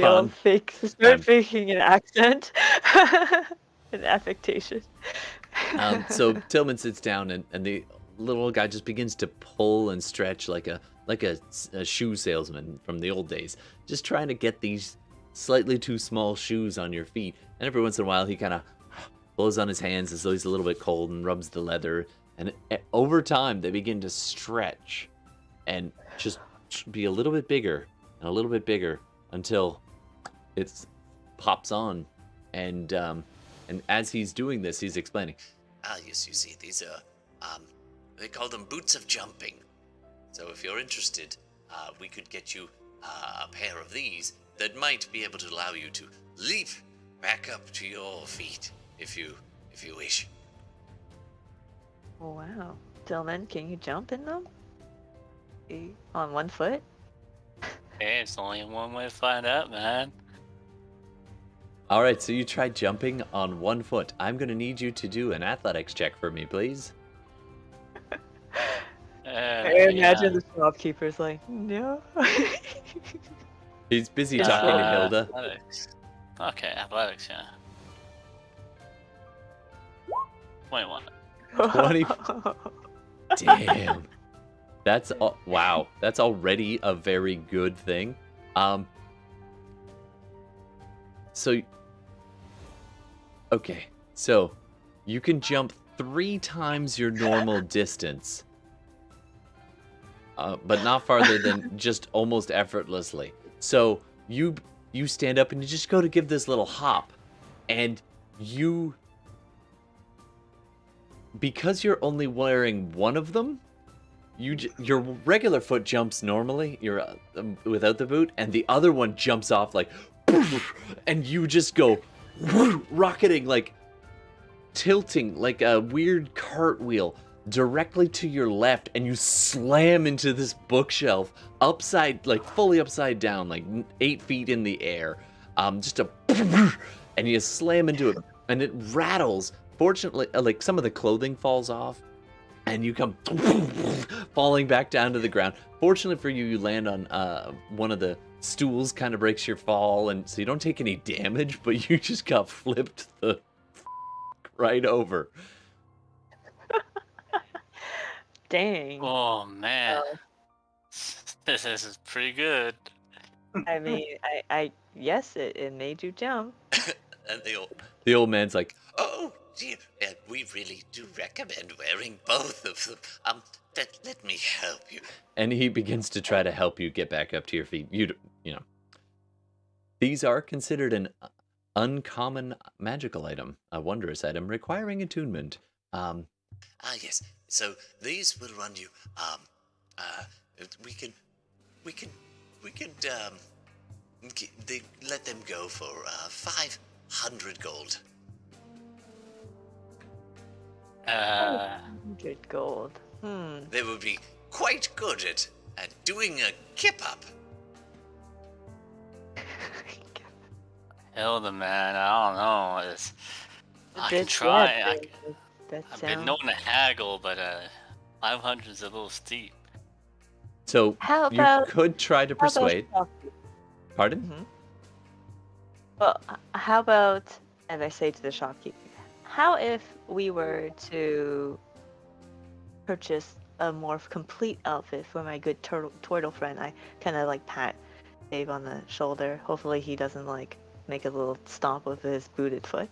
all Fun. start faking an accent, an affectation. So Tillman sits down, and the little guy just begins to pull and stretch like a shoe salesman from the old days, just trying to get these slightly too small shoes on your feet. And every once in a while, he kind of blows on his hands as though he's a little bit cold and rubs the leather. And over time, they begin to stretch and just be a little bit bigger and a little bit bigger until it pops on. And as he's doing this, he's explaining. Ah, yes, you see, these are, they call them boots of jumping. So if you're interested, we could get you a pair of these that might be able to allow you to leap back up to your feet, if you wish. Oh, wow. Tillman, can you jump in them? On one foot? Hey, it's only one way to find out, man. All right, so you try jumping on 1 foot. I'm going to need you to do an athletics check for me, please. I imagine the shopkeeper's like, no. He's busy talking to Hilda. Athletics. Okay, athletics, yeah. 21. 20. Damn. That's wow. That's already a very good thing. So okay. So you can jump 3 times your normal distance. But not farther than just almost effortlessly. So you stand up and you just go to give this little hop, and because you're only wearing one of them, your regular foot jumps normally. You're without the boot, and the other one jumps off like, and you just go rocketing, like tilting like a weird cartwheel directly to your left, and you slam into this bookshelf fully upside down, like 8 feet in the air. And you slam into it, and it rattles. Fortunately, like some of the clothing falls off, and you come falling back down to the ground. Fortunately for you, you land on one of the stools, kind of breaks your fall, and so you don't take any damage, but you just got flipped the right over. Dang. Oh, man. This is pretty good. I mean, I yes, it made you jump. And The old man's like, oh dear, we really do recommend wearing both of them. Let me help you. and he begins to try to help you get back up to your feet. You know, these are considered an uncommon magical item, a wondrous item requiring attunement. Yes. So these will run you. Uh, we can, we can, we could let them go for 500 gold. 100 gold. They would be quite good at doing a kip up. Hilda, man, I don't know. I can Bit- try. yeah, I've that been sounds. known to haggle, but 500 is a little steep. So How you about- could try to How about persuade. shopkeep? Pardon? Mhm. Well, how about, as I say to the shopkeep, how if we were to purchase a more complete outfit for my good turtle friend? I kind of like pat Dave on the shoulder. Hopefully he doesn't like make a little stomp with his booted foot.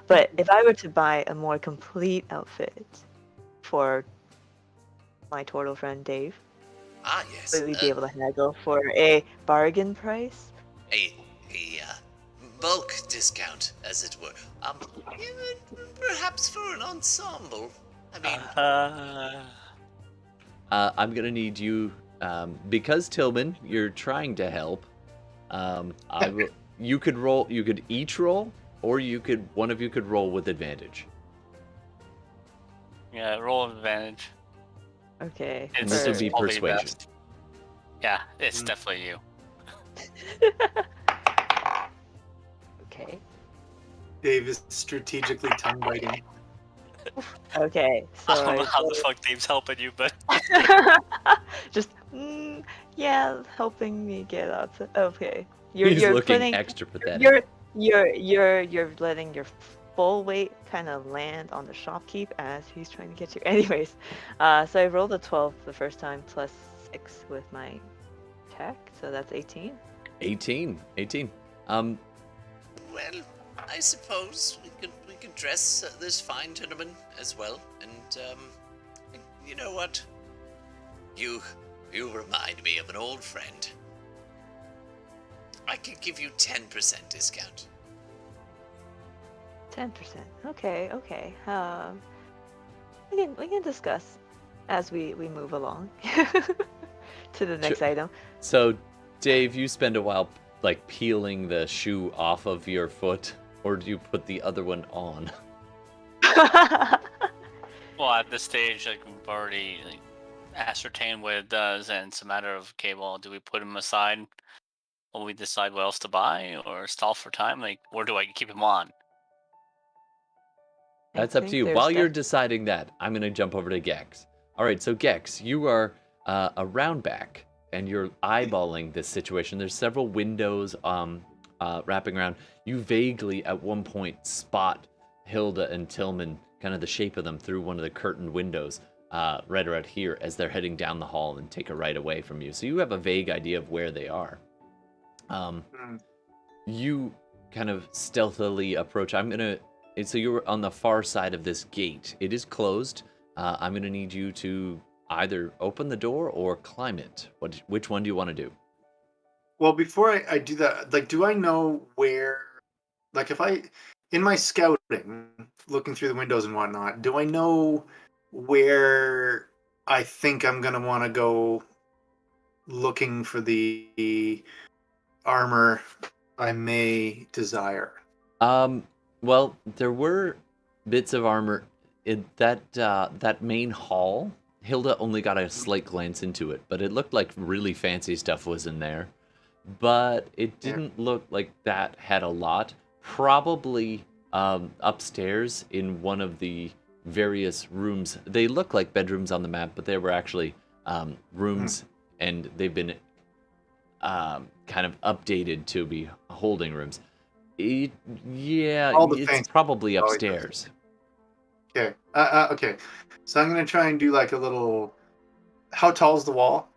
But if I were to buy a more complete outfit for my turtle friend Dave, Yes. would we be able to haggle for a bargain price? A bulk discount, as it were. Perhaps for an ensemble. I mean, I'm gonna need you, because Tillman, you're trying to help. I will. You could roll. You could each roll, or one of you could roll with advantage. Yeah, roll advantage. Okay. And this would be probably persuasion. best. Yeah, it's definitely you. Okay. Dave is strategically tongue biting. Okay. So I don't know I how the fuck Dave's helping you, but just yeah, helping me get out. Okay. He's You're looking putting extra pathetic. you're letting your full weight kind of land on the shopkeep as he's trying to get you. Anyways, so I rolled a 12 the first time plus 6 with my tech, so that's 18. 18. well, I suppose we could dress this fine gentleman as well. And you know what? You remind me of an old friend. I could give you 10% discount. 10%. Okay. We can discuss as we move along to the next item. So, Dave, you spend a while like peeling the shoe off of your foot, or do you put the other one on? well, at this stage, like we've already ascertained what it does, and it's a matter of okay, well, do we put him aside while we decide what else to buy, or stall for time? Like, or do I keep him on? That's up to you. While you're deciding that, I'm going to jump over to Gex. All right, so Gex, you are around back, and you're eyeballing this situation. There's several windows wrapping around. You vaguely, at one point, spot Hilda and Tillman, kind of the shape of them through one of the curtained windows right around here as they're heading down the hall and take a right away from you. So you have a vague idea of where they are. You kind of stealthily approach. So you're on the far side of this gate. It is closed. I'm going to need you to either open the door or climb it. Which one do you want to do? Well, before I do that, like, do I know where, like, if I, in my scouting, looking through the windows and whatnot, do I know where I think I'm going to want to go looking for the armor I may desire? Well, there were bits of armor in that main hall. Hilda only got a slight glance into it, but it looked like really fancy stuff was in there. But it didn't look like that had a lot. Probably upstairs in one of the various rooms. They look like bedrooms on the map, but they were actually rooms, and they've been kind of updated to be holding rooms. It's probably upstairs. Okay. Okay. So I'm gonna try and do like a little. How tall is the wall?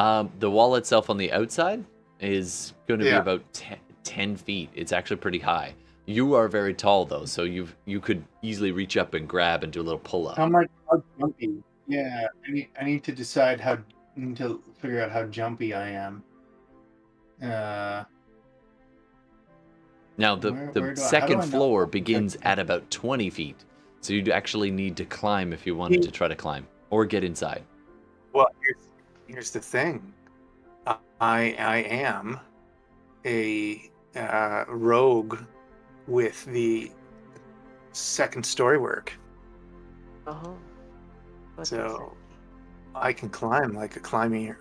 The wall itself on the outside is going to be Yeah. about 10 feet. It's actually pretty high. You are very tall, though, so you could easily reach up and grab and do a little pull-up. How jumpy? Yeah, I need to decide need to figure out how jumpy I am. Now, Where do the I- how do second I know? floor begins at about 20 feet, so you'd actually need to climb if you wanted to try to climb, or get inside. Well, here's the thing. I am a rogue with the second story work, Oh. What's so I can climb like a climber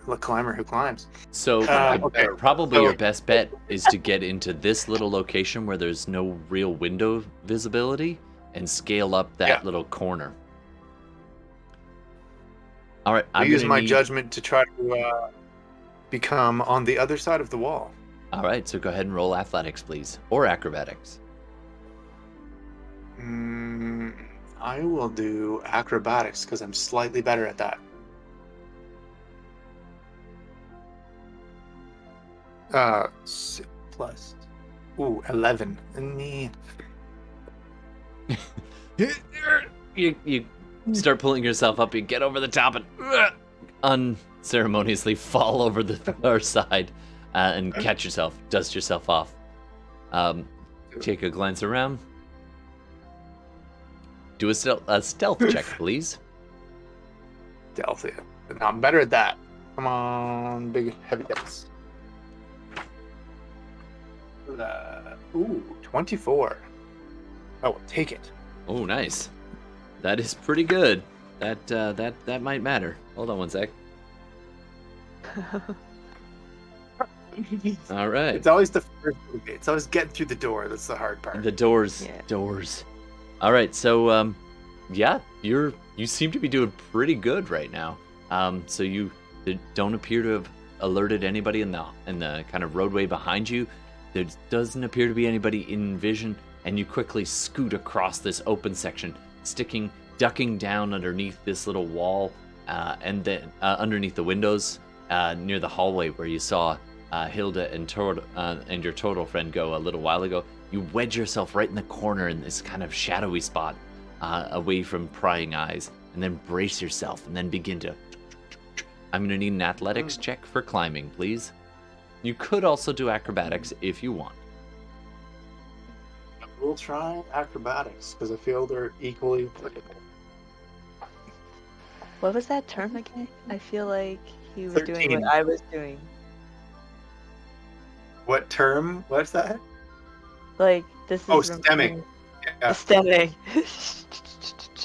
who climbs. So Okay. probably So- your best bet is to get into this little location where there's no real window visibility and scale up that Yeah. little corner. All right, I I'm use gonna my need- judgment to try to become on the other side of the wall. All right, so go ahead and roll athletics, please, or acrobatics. I will do acrobatics because I'm slightly better at that. Plus, 11. You start pulling yourself up. You get over the top and unceremoniously fall over the far side and catch yourself, dust yourself off. Take a glance around. Do a stealth check, please. Stealth. I'm better at that. Come on, big heavy dice. 24. Oh, take it. Oh, nice. That is pretty good. That might matter. Hold on one sec. All right. It's always the first. It's always getting through the door. That's the hard part. The doors. Yeah. Doors. All right. So, yeah, you seem to be doing pretty good right now. So you don't appear to have alerted anybody in the kind of roadway behind you. There doesn't appear to be anybody in vision, and you quickly scoot across this open section, ducking down underneath this little wall, and then underneath the windows near the hallway where you saw Hilda and and your Tortle friend go a little while ago. You wedge yourself right in the corner in this kind of shadowy spot, away from prying eyes, and then brace yourself, and then begin to. I'm gonna need an athletics check for climbing, please. You could also do acrobatics if you want. We'll try acrobatics because I feel they're equally applicable. What was that term again? I feel like you were doing 13. what I was doing. What term? What's that? Like this is. Oh, stemming. Yeah. Stemming.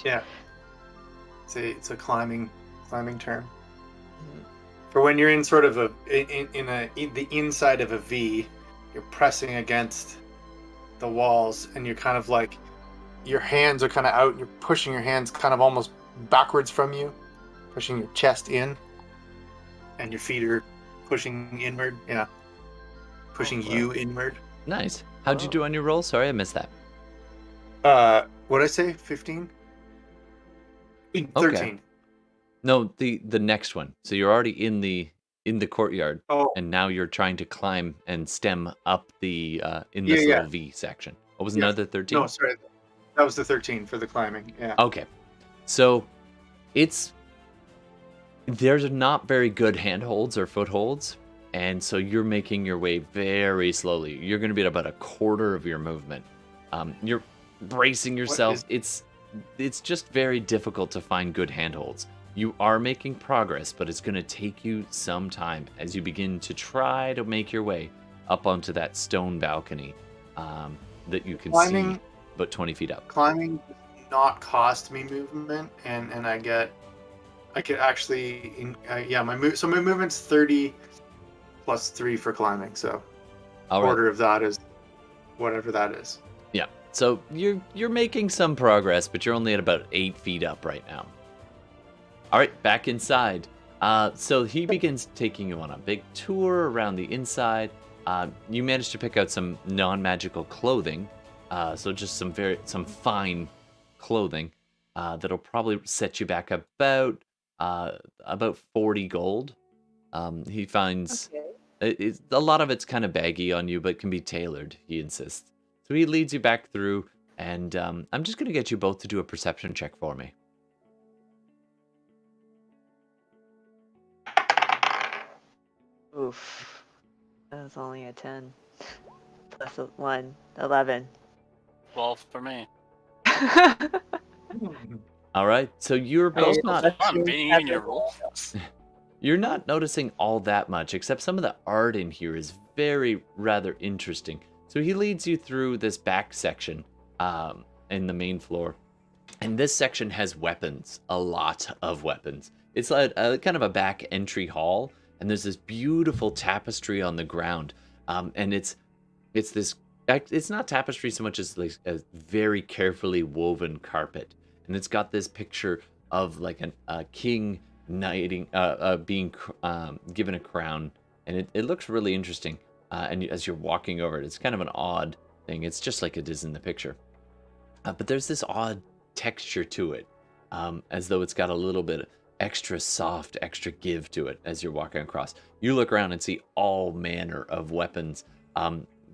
Yeah. It's a climbing term. For when you're in sort of the inside of a V, you're pressing against the walls, and you're kind of like your hands are kind of out. You're pushing your hands kind of almost backwards from you, pushing your chest in, and your feet are pushing inward. Yeah, pushing you inward. Nice. How'd you do on your roll? Sorry, I missed that. What did I say? 15? 13. Okay. No, the next one. So you're already in the courtyard, Oh, and now you're trying to climb and stem up the in Yeah, this yeah. little V section. What was Yeah. another 13? no, sorry. That was the 13 for the climbing. Yeah. Okay. So there's not very good handholds or footholds, and so you're making your way very slowly. You're going to be at about a quarter of your movement. You're bracing yourself. It's just very difficult to find good handholds. You are making progress, but it's going to take you some time as you begin to try to make your way up onto that stone balcony that you can see about 20 feet up. Climbing does not cost me movement, and I could actually my movement's 30 plus 3 for climbing, so All right. order of that is whatever that is. Yeah. So you're making some progress, but you're only at about 8 feet up right now. All right, back inside. So he begins taking you on a big tour around the inside. You managed to pick out some non-magical clothing, so just some fine clothing that'll probably set you back about 40 gold. He finds Okay. a lot of it's kind of baggy on you, but can be tailored, he insists. So he leads you back through, and I'm just going to get you both to do a perception check for me. Oof. That was only a 10. Plus 1. 11. 12 for me. All right, so you're both Hey, not... let's I'm see beating you in your how rolls. You're not noticing all that much, except some of the art in here is very rather interesting. So he leads you through this back section in the main floor. And this section has weapons, a lot of weapons. It's like a kind of a back entry hall, and there's this beautiful tapestry on the ground. And it's not tapestry so much as like a very carefully woven carpet. And it's got this picture of like a king knighting, being given a crown, and it looks really interesting. And as you're walking over it, it's kind of an odd thing. It's just like it is in the picture, but there's this odd texture to it, as though it's got a little bit extra soft, extra give to it. As you're walking across, you look around and see all manner of weapons,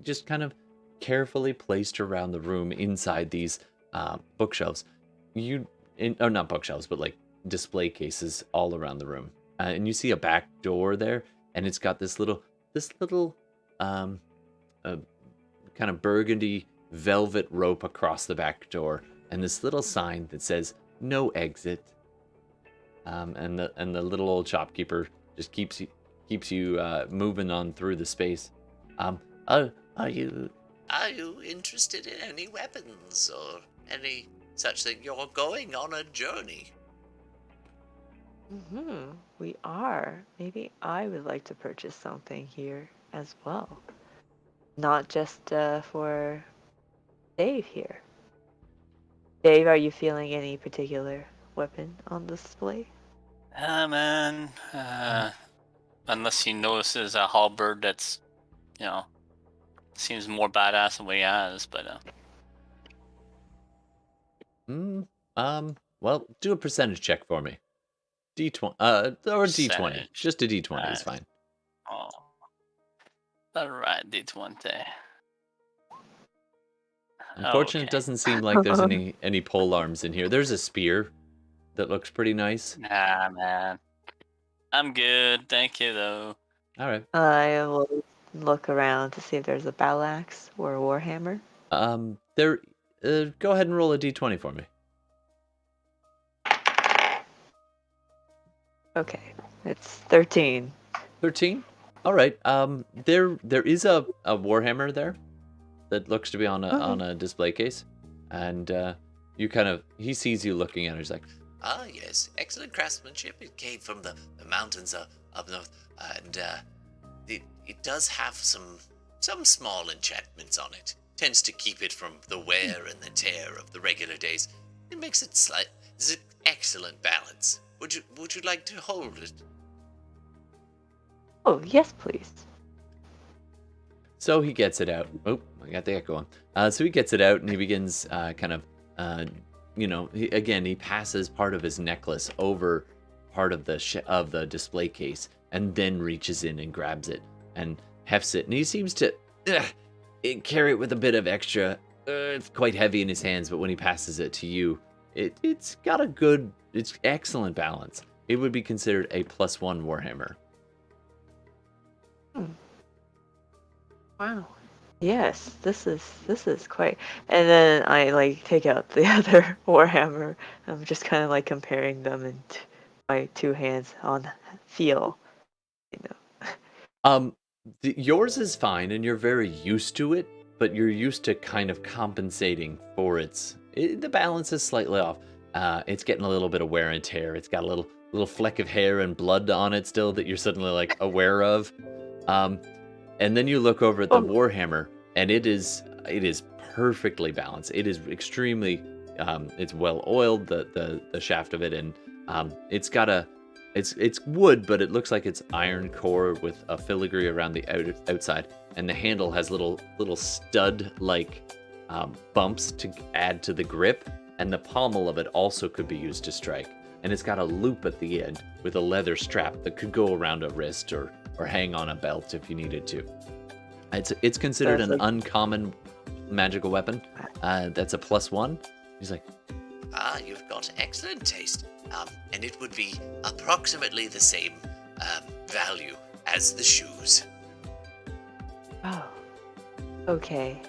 just kind of carefully placed around the room inside these bookshelves. Or not bookshelves, but like display cases all around the room, and you see a back door there, and it's got this little kind of burgundy velvet rope across the back door, and this little sign that says "No exit." And the little old shopkeeper just keeps you moving on through the space. Are you? Are you interested in any weapons or any such thing? You're going on a journey. We are. Maybe I would like to purchase something here as well. Not just for Dave here. Dave, are you feeling any particular weapon on display? Man. Unless he notices a halberd that's, seems more badass than what he has, but Well, do a percentage check for me. D20, or D20. Percentage. Just a D20 is fine. oh. Alright, D20. Unfortunately, it doesn't seem like there's any pole arms in here. There's a spear that looks pretty nice. Nah, man. I'm good, thank you, though. All right. I will look around to see if there's a battle axe or a warhammer. Go ahead and roll a D20 for me. Okay, it's 13. 13. All right. There is a warhammer there that looks to be on a display case, and he sees you looking at it. He's like, Ah, yes, excellent craftsmanship. It came from the mountains of north, and it does have some small enchantments on it. Tends to keep it from the wear and the tear of the regular days. It makes it it's an excellent balance. Would you like to hold it? Oh, yes, please. So he gets it out. Oh, I got the echo on. So he gets it out and he begins he passes part of his necklace over part of the display case, and then reaches in and grabs it and hefts it. And he seems to carry it with a bit of extra. It's quite heavy in his hands, but when he passes it to you, it's got it's excellent balance. It would be considered a +1 warhammer. Wow. Yes, this is quite. And then I take out the other warhammer. I'm just kind of comparing them in my two hands on feel. Yours is fine, and you're very used to it, but you're used to kind of compensating for the balance is slightly off. It's getting a little bit of wear and tear. It's got a little fleck of hair and blood on it still that you're suddenly aware of. And then you look over at the warhammer, and it is perfectly balanced. It is extremely it's well oiled, the shaft of it, and it's wood, but it looks like it's iron core with a filigree around the outside, and the handle has little stud bumps to add to the grip, and the pommel of it also could be used to strike. and it's got a loop at the end with a leather strap that could go around a wrist or hang on a belt if you needed to. It's considered That's an like- uncommon magical weapon. That's a +1. He's like, You've got excellent taste. And it would be approximately the same value as the shoes. Oh, okay.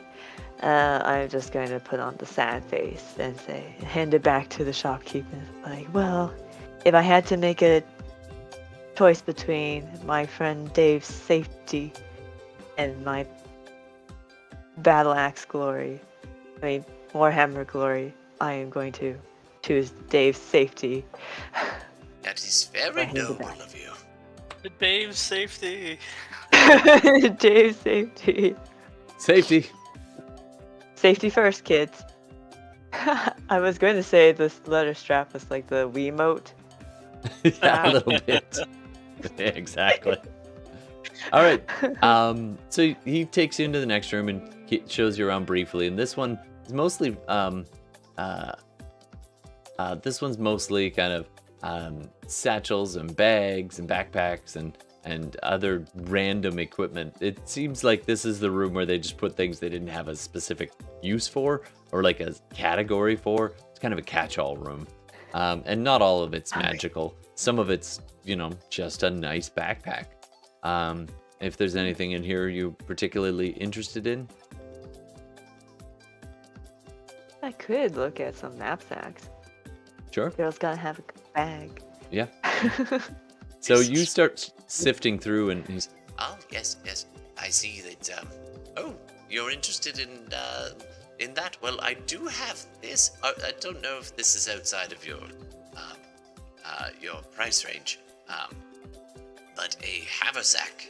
I'm just going to put on the sad face and hand it back to the shopkeeper. Like, well, if I had to make a choice between my friend Dave's safety and my battle axe glory, Warhammer glory, I am going to choose Dave's safety. That is very hand it noble back. of you. The Dave's safety. Dave's safety. safety. Safety first, kids. I was going to say this leather strap was like the Wiimote. Yeah, a little bit. Yeah, exactly. All right. So he takes you into the next room and shows you around briefly. And this one is mostly this one's mostly kind of satchels and bags and backpacks and other random equipment. It seems like this is the room where they just put things they didn't have a specific use for or like a category for. It's kind of a catch-all room. And not all of it's magical. Some of it's, just a nice backpack. If there's anything in here you're particularly interested in. I could look at some knapsacks. Sure. Girl's gotta have a good bag. Yeah. So you start sifting through and he's, Oh, yes. I see that, you're interested in that? Well, I do have this. I don't know if this is outside of your price range, but a haversack.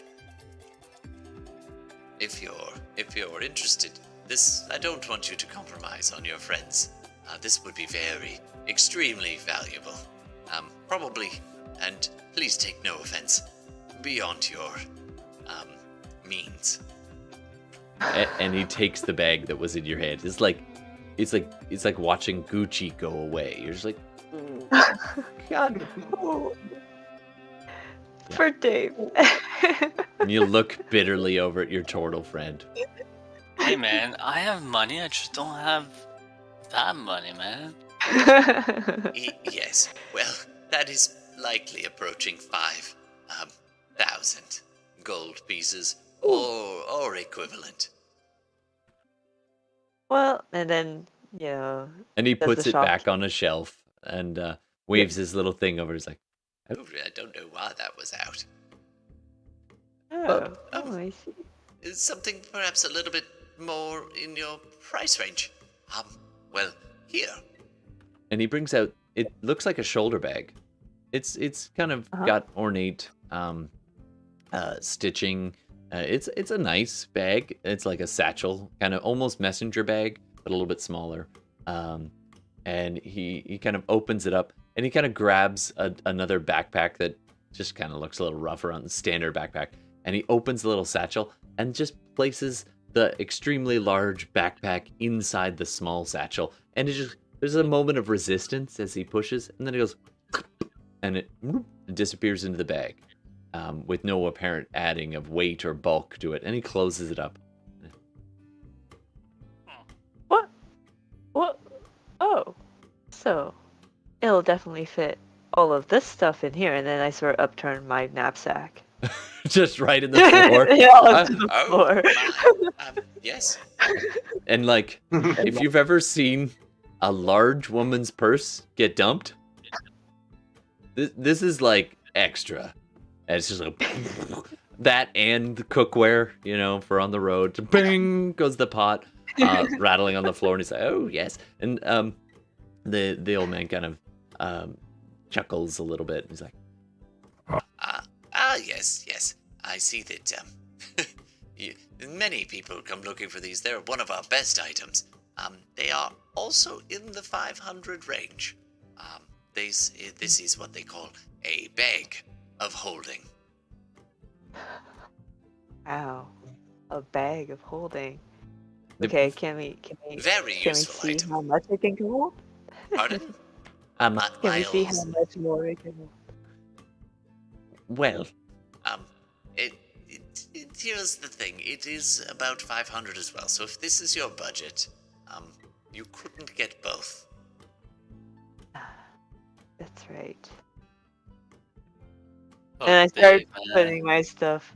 If you're interested, this, I don't want you to compromise on your friends. This would be extremely valuable. Probably, and please take no offense, beyond your, means. and he takes the bag that was in your hand. It's like watching Gucci go away. You're just like, God. For Dave. And you look bitterly over at your Tortle friend. Hey man, I have money. I just don't have that money, man. Yes, well, that is likely approaching 5,000 gold pieces or equivalent. Well, and then, And he Does puts the it shop- back on a shelf and waves his little thing over. He's like, I don't know why that was out. oh, I see. Is something perhaps a little bit more in your price range? Well, here. and he brings out, it looks like a shoulder bag. It's kind of got ornate stitching. It's a nice bag. It's like a satchel, kind of almost messenger bag, but a little bit smaller. And he kind of opens it up and he kind of grabs another backpack that just kind of looks a little rougher on the standard backpack. And he opens the little satchel and just places the extremely large backpack inside the small satchel. And there's a moment of resistance as he pushes, and then it goes, and it disappears into the bag with no apparent adding of weight or bulk to it. And he closes it up. What? Oh. So, it'll definitely fit all of this stuff in here, and then I sort of upturn my knapsack. Just right in the floor. Yeah, onto the Oh, floor. my. Yes. And like, if you've ever seen a large woman's purse get dumped, this is like extra. And it's just like that and the cookware, for on the road. Bing goes the pot, rattling on the floor, and he's like, "Oh yes." And the old man kind of chuckles a little bit. He's like, Yes. I see that, many people come looking for these. They're one of our best items. They are also in the 500 range. This is what they call a bag of holding. Wow. A bag of holding. The- Okay, can we Very can we useful see item. how much it can hold? Pardon? Can we I see how also, much more we can? Well, it, here's the thing. It is about 500 as well. So if this is your budget, you couldn't get both. That's right. Oh, And I start babe, putting my stuff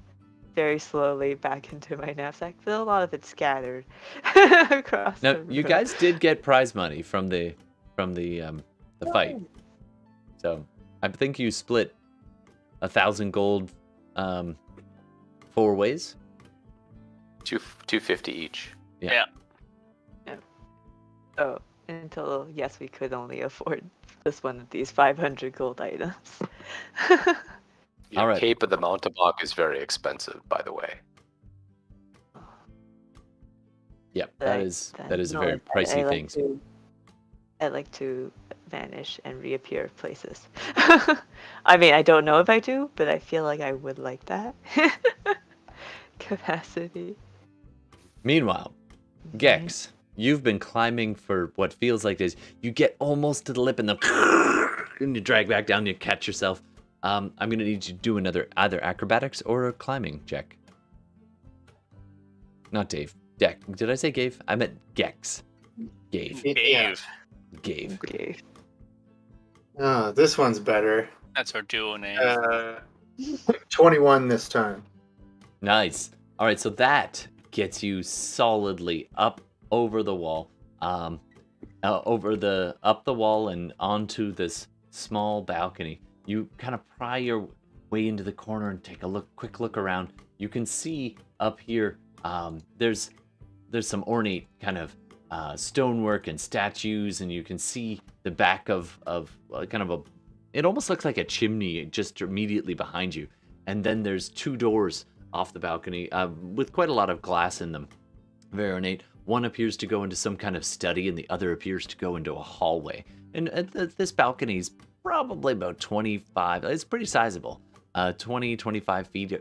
very slowly back into my knapsack. But a lot of it's scattered across now the you room. guys did get prize money from the fight. So I think you split 1,000 gold 4 ways. 250 each. Yeah. Oh, until yes, we could only afford just one of these 500 gold items. Your All right. Cape of the Mountebank is very expensive, by the way. Yep, But that is a no, very I pricey like thing. I like to vanish and reappear places. I mean, I don't know if I do, but I feel like I would like that capacity. Meanwhile, Gex, you've been climbing for what feels like days. You get almost to the lip and then and you drag back down. You catch yourself. I'm gonna need you to do another either acrobatics or a climbing check. Not Dave. Deck. Did I say Gave? I meant Gex. Gave. Yeah. Gave. Okay. Oh, this one's better. That's our duo name. 21 this time. Nice. All right, so that gets you solidly up over the wall, up the wall and onto this small balcony. You kind of pry your way into the corner and take a quick look around. You can see up here, there's some ornate kind of stonework and statues, and you can see the back of kind of it almost looks like a chimney just immediately behind you. And then there's 2 doors off the balcony with quite a lot of glass in them. Very ornate. One appears to go into some kind of study, and the other appears to go into a hallway. And this balcony is probably about 25. It's pretty sizable. 25 feet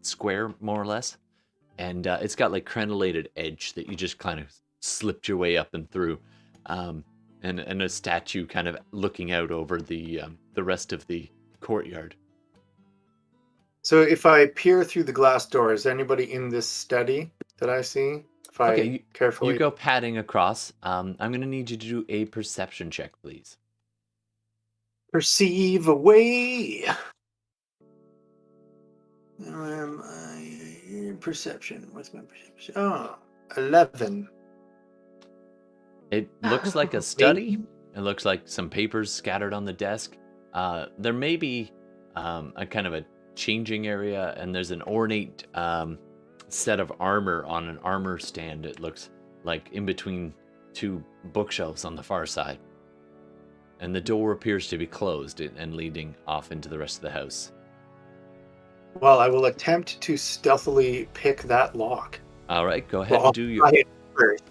square, more or less. And it's got like crenellated edge that you just kind of slipped your way up and through. And a statue kind of looking out over the rest of the courtyard. So if I peer through the glass door, is there anybody in this study that I see? If I carefully... You go padding across. I'm going to need you to do a perception check, please. Perceive away. Perception. What's my perception? Oh, 11. It looks like a study. It looks like some papers scattered on the desk. There may be a kind of a changing area, and there's an ornate set of armor on an armor stand. It looks like in between 2 bookshelves on the far side. And the door appears to be closed and leading off into the rest of the house. Well, I will attempt to stealthily pick that lock. All right, go ahead and do your... Try it first.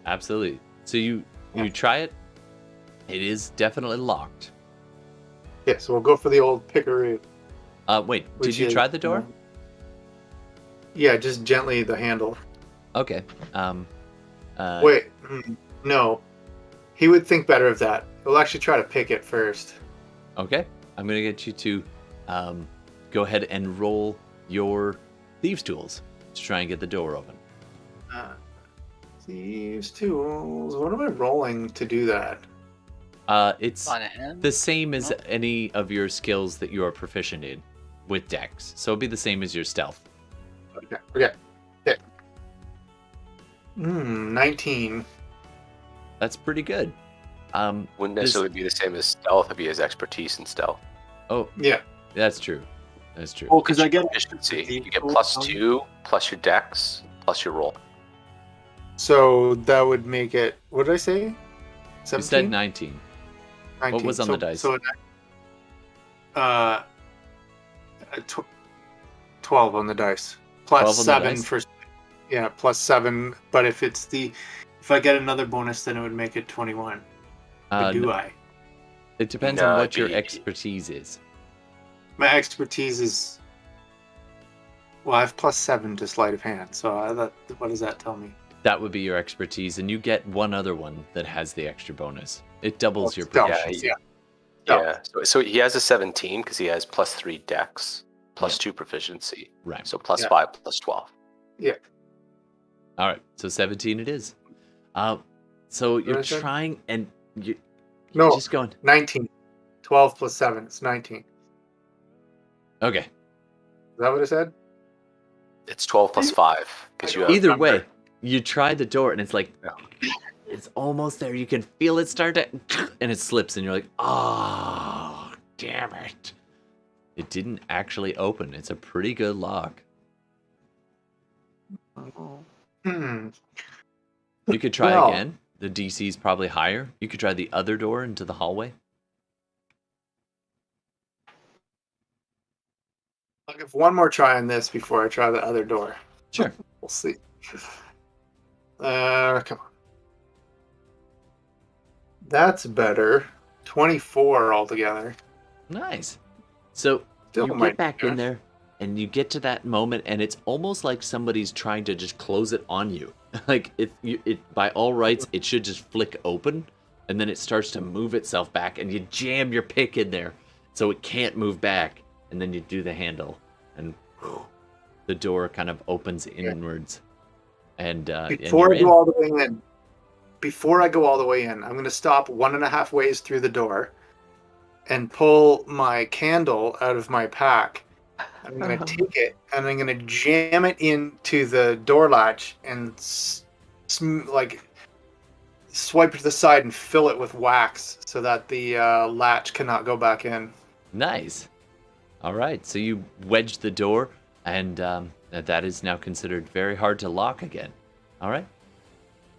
Absolutely. So you try it. It is definitely locked. Yeah, so we'll go for the old pickaroo. Wait, did you try the door? Yeah, just gently the handle. Okay. Wait, no. He would think better of that. He'll actually try to pick it first. Okay. I'm going to get you to go ahead and roll your thieves' tools to try and get the door open. Thieves' tools. What am I rolling to do that? It's the same as any of your skills that you are proficient in with Dex. So it'll be the same as your stealth. Okay. 19. That's pretty good. Wouldn't necessarily be the same as stealth if he has expertise in stealth. Oh, yeah. That's true. That's true. Well, because I get efficiency. You get +2 plus your Dex plus your roll. So that would make it. What did I say? 17? You said 19. 19. What was on the dice? So, 12 on the dice. Plus 7 for. Yeah, plus 7. But if I get another bonus, then it would make it 21. Do I? It depends on what your expertise is. My expertise is. Well, I have plus 7 to sleight of hand. So what does that tell me? That would be your expertise, and you get one other one that has the extra bonus. It doubles your Stealth. proficiency. Yeah. So he has a 17 because he has +3 dex, plus Yeah. 2 proficiency. Right. So +5, +12. All right. So 17 it is. So you're What is it? trying, and you're No, just going. 19. 12 plus 7. It's 19. Is Okay. that what it said? It's 12 plus 5 because you have. Either number. way, you try the door, and it's like, it's almost there. You can feel it start to, and it slips, and you're like, oh, damn it. It didn't actually open. It's a pretty good lock. Oh. Hmm. You could try Well. again. The DC is probably higher. You could try the other door into the hallway. I'll give one more try on this before I try the other door. Sure. We'll see. Come on. That's better. 24 altogether. Nice. So Still you might get back be in good. there, and you get to that moment, and it's almost like somebody's trying to just close it on you. Like it by all rights, it should just flick open, and then it starts to move itself back, and you jam your pick in there, so it can't move back, and then you do the handle, and the door kind of opens inwards, and Before I you're go in. all the way in, I'm going to stop 1.5 ways through the door and pull my candle out of my pack. I'm going to take it and I'm going to jam it into the door latch and like swipe it to the side and fill it with wax so that the latch cannot go back in. Nice. All right, so you wedge the door, and that is now considered very hard to lock again. All right.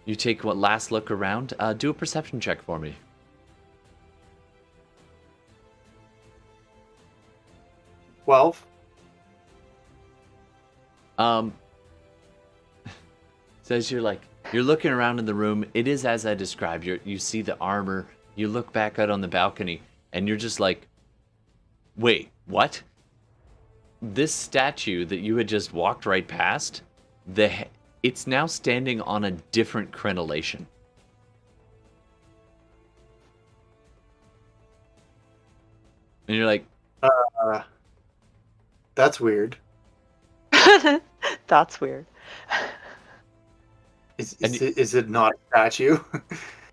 You take one last look around. Do a perception check for me. Twelve. Says you're looking around in the room. It is as I described. You see the armor. You look back out on the balcony, and you're just like, wait, what? This statue that you had just walked right past, it's now standing on a different crenellation. And you're like, That's weird. That's weird. Is it not a statue?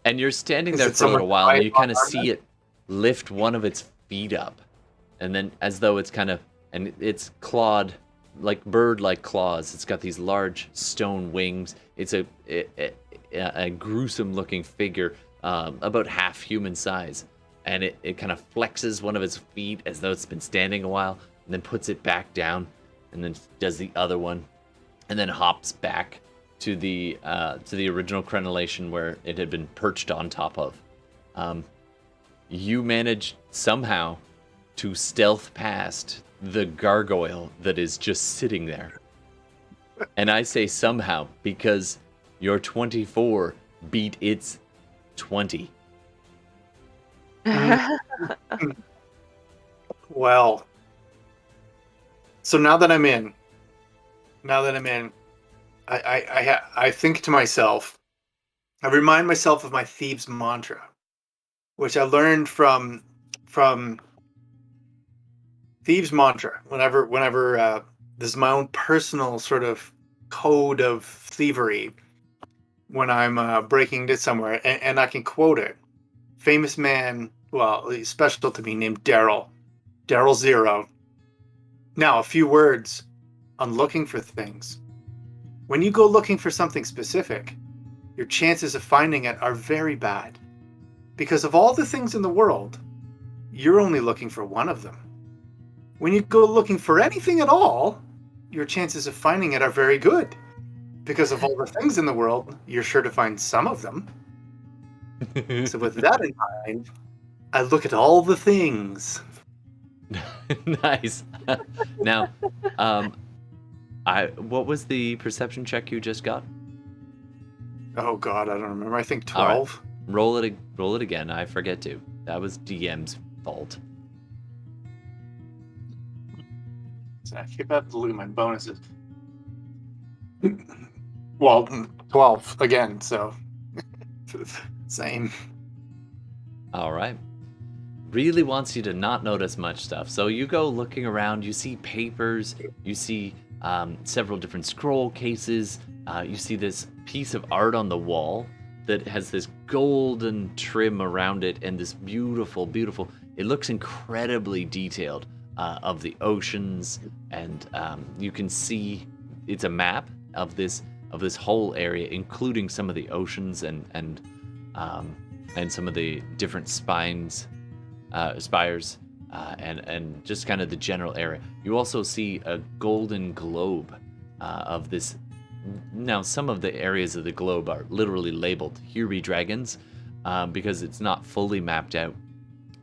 and you're standing Is there it for a little someone while, and trying you kind of on see it lift one of its feet up, and then as though it's kind of, and it's clawed, like bird-like claws. It's got these large stone wings. It's a gruesome-looking figure, about half human size, and it kind of flexes one of its feet as though it's been standing a while, and then puts it back down, and then does the other one, and then hops back to the original crenellation where it had been perched on top of. You manage somehow to stealth past the gargoyle that is just sitting there. And I say somehow because your 24 beat its 20. Well, so now that I'm in, I think to myself, I remind myself of my thieves mantra, which I learned from thieves mantra. Whenever this is my own personal sort of code of thievery when I'm breaking into somewhere, and I can quote it. Famous man, well, he's special to me, named Daryl Zero. Now, a few words on looking for things. When you go looking for something specific, your chances of finding it are very bad. Because of all the things in the world, you're only looking for one of them. When you go looking for anything at all, your chances of finding it are very good. Because of all the things in the world, you're sure to find some of them. So with that in mind, I look at all the things. Nice. Now, what was the perception check you just got? Oh God, I don't remember. I think All right. 12. Roll it again. I forget to. That was DM's fault. So I keep up the loot my bonuses. Well, 12 again, so same. All right. Really wants you to not notice much stuff. So you go looking around, you see papers, you see several different scroll cases, you see this piece of art on the wall that has this golden trim around it and this beautiful, beautiful, it looks incredibly detailed of the oceans, and you can see it's a map of this whole area, including some of the oceans and some of the different spires, and just kind of the general area. You also see a golden globe of this. Now, some of the areas of the globe are literally labeled "Here be dragons," because it's not fully mapped out,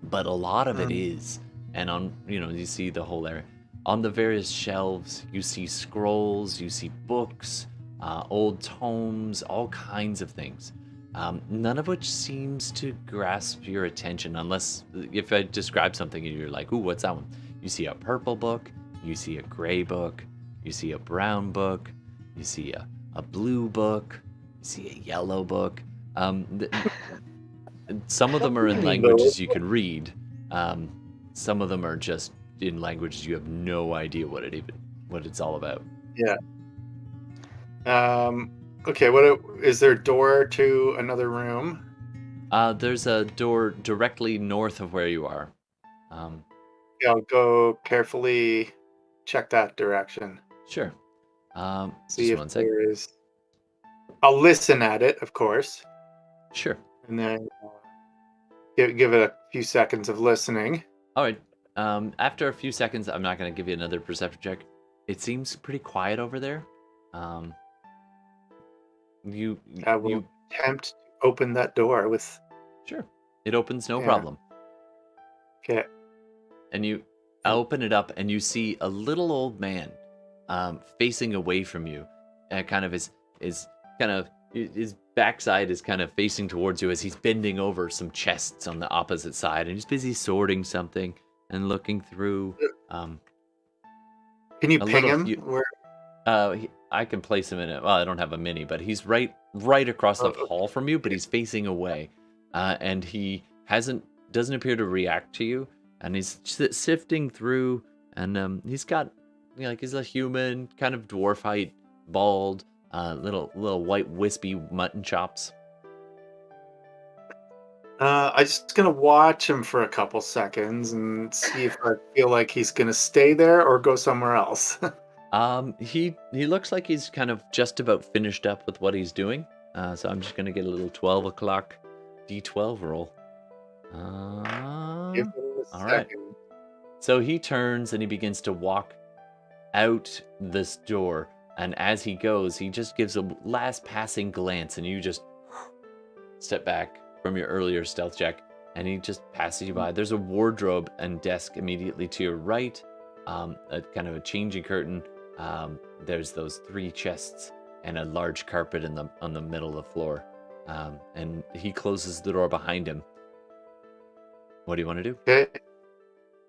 but a lot of it is. And you see the whole area. On the various shelves, you see scrolls, you see books, old tomes, all kinds of things. None of which seems to grasp your attention, unless if I describe something and you're like, ooh, what's that one? You see a purple book, you see a gray book, you see a brown book, you see a blue book, you see a yellow book. Some of them are in languages you can read. Some of them are just in languages you have no idea what it's all about. Yeah. Okay, is there a door to another room? There's a door directly north of where you are. Yeah, I'll go carefully check that direction. Sure. See just if one sec. there is. I'll listen at it, of course, Sure. and then give it a few seconds of listening. All right. After a few seconds, I'm not going to give you another perception check. It seems pretty quiet over there. I will attempt to open that door with. Sure. It opens no Yeah. problem. Okay. And you open it up, and you see a little old man facing away from you. And kind of his backside is kind of facing towards you as he's bending over some chests on the opposite side, and he's busy sorting something and looking through. Can you ping him? Where? I can place him in it. Well, I don't have a mini, but he's right across the hall from you, but he's facing away, and he doesn't appear to react to you, and he's sifting through, and he's got, he's a human, kind of dwarf height, bald, little white wispy mutton chops. I'm just gonna watch him for a couple seconds and see if I feel like he's gonna stay there or go somewhere else. He looks like he's kind of just about finished up with what he's doing. So I'm just gonna get a little 12 o'clock D12 roll. Give him a all right. second. So he turns and he begins to walk out this door, and as he goes, he just gives a last passing glance, and you just step back from your earlier stealth check, and he just passes you by. There's a wardrobe and desk immediately to your right, a kind of a changing curtain. There's those 3 chests and a large carpet on the middle of the floor. And he closes the door behind him. What do you want to do? Okay.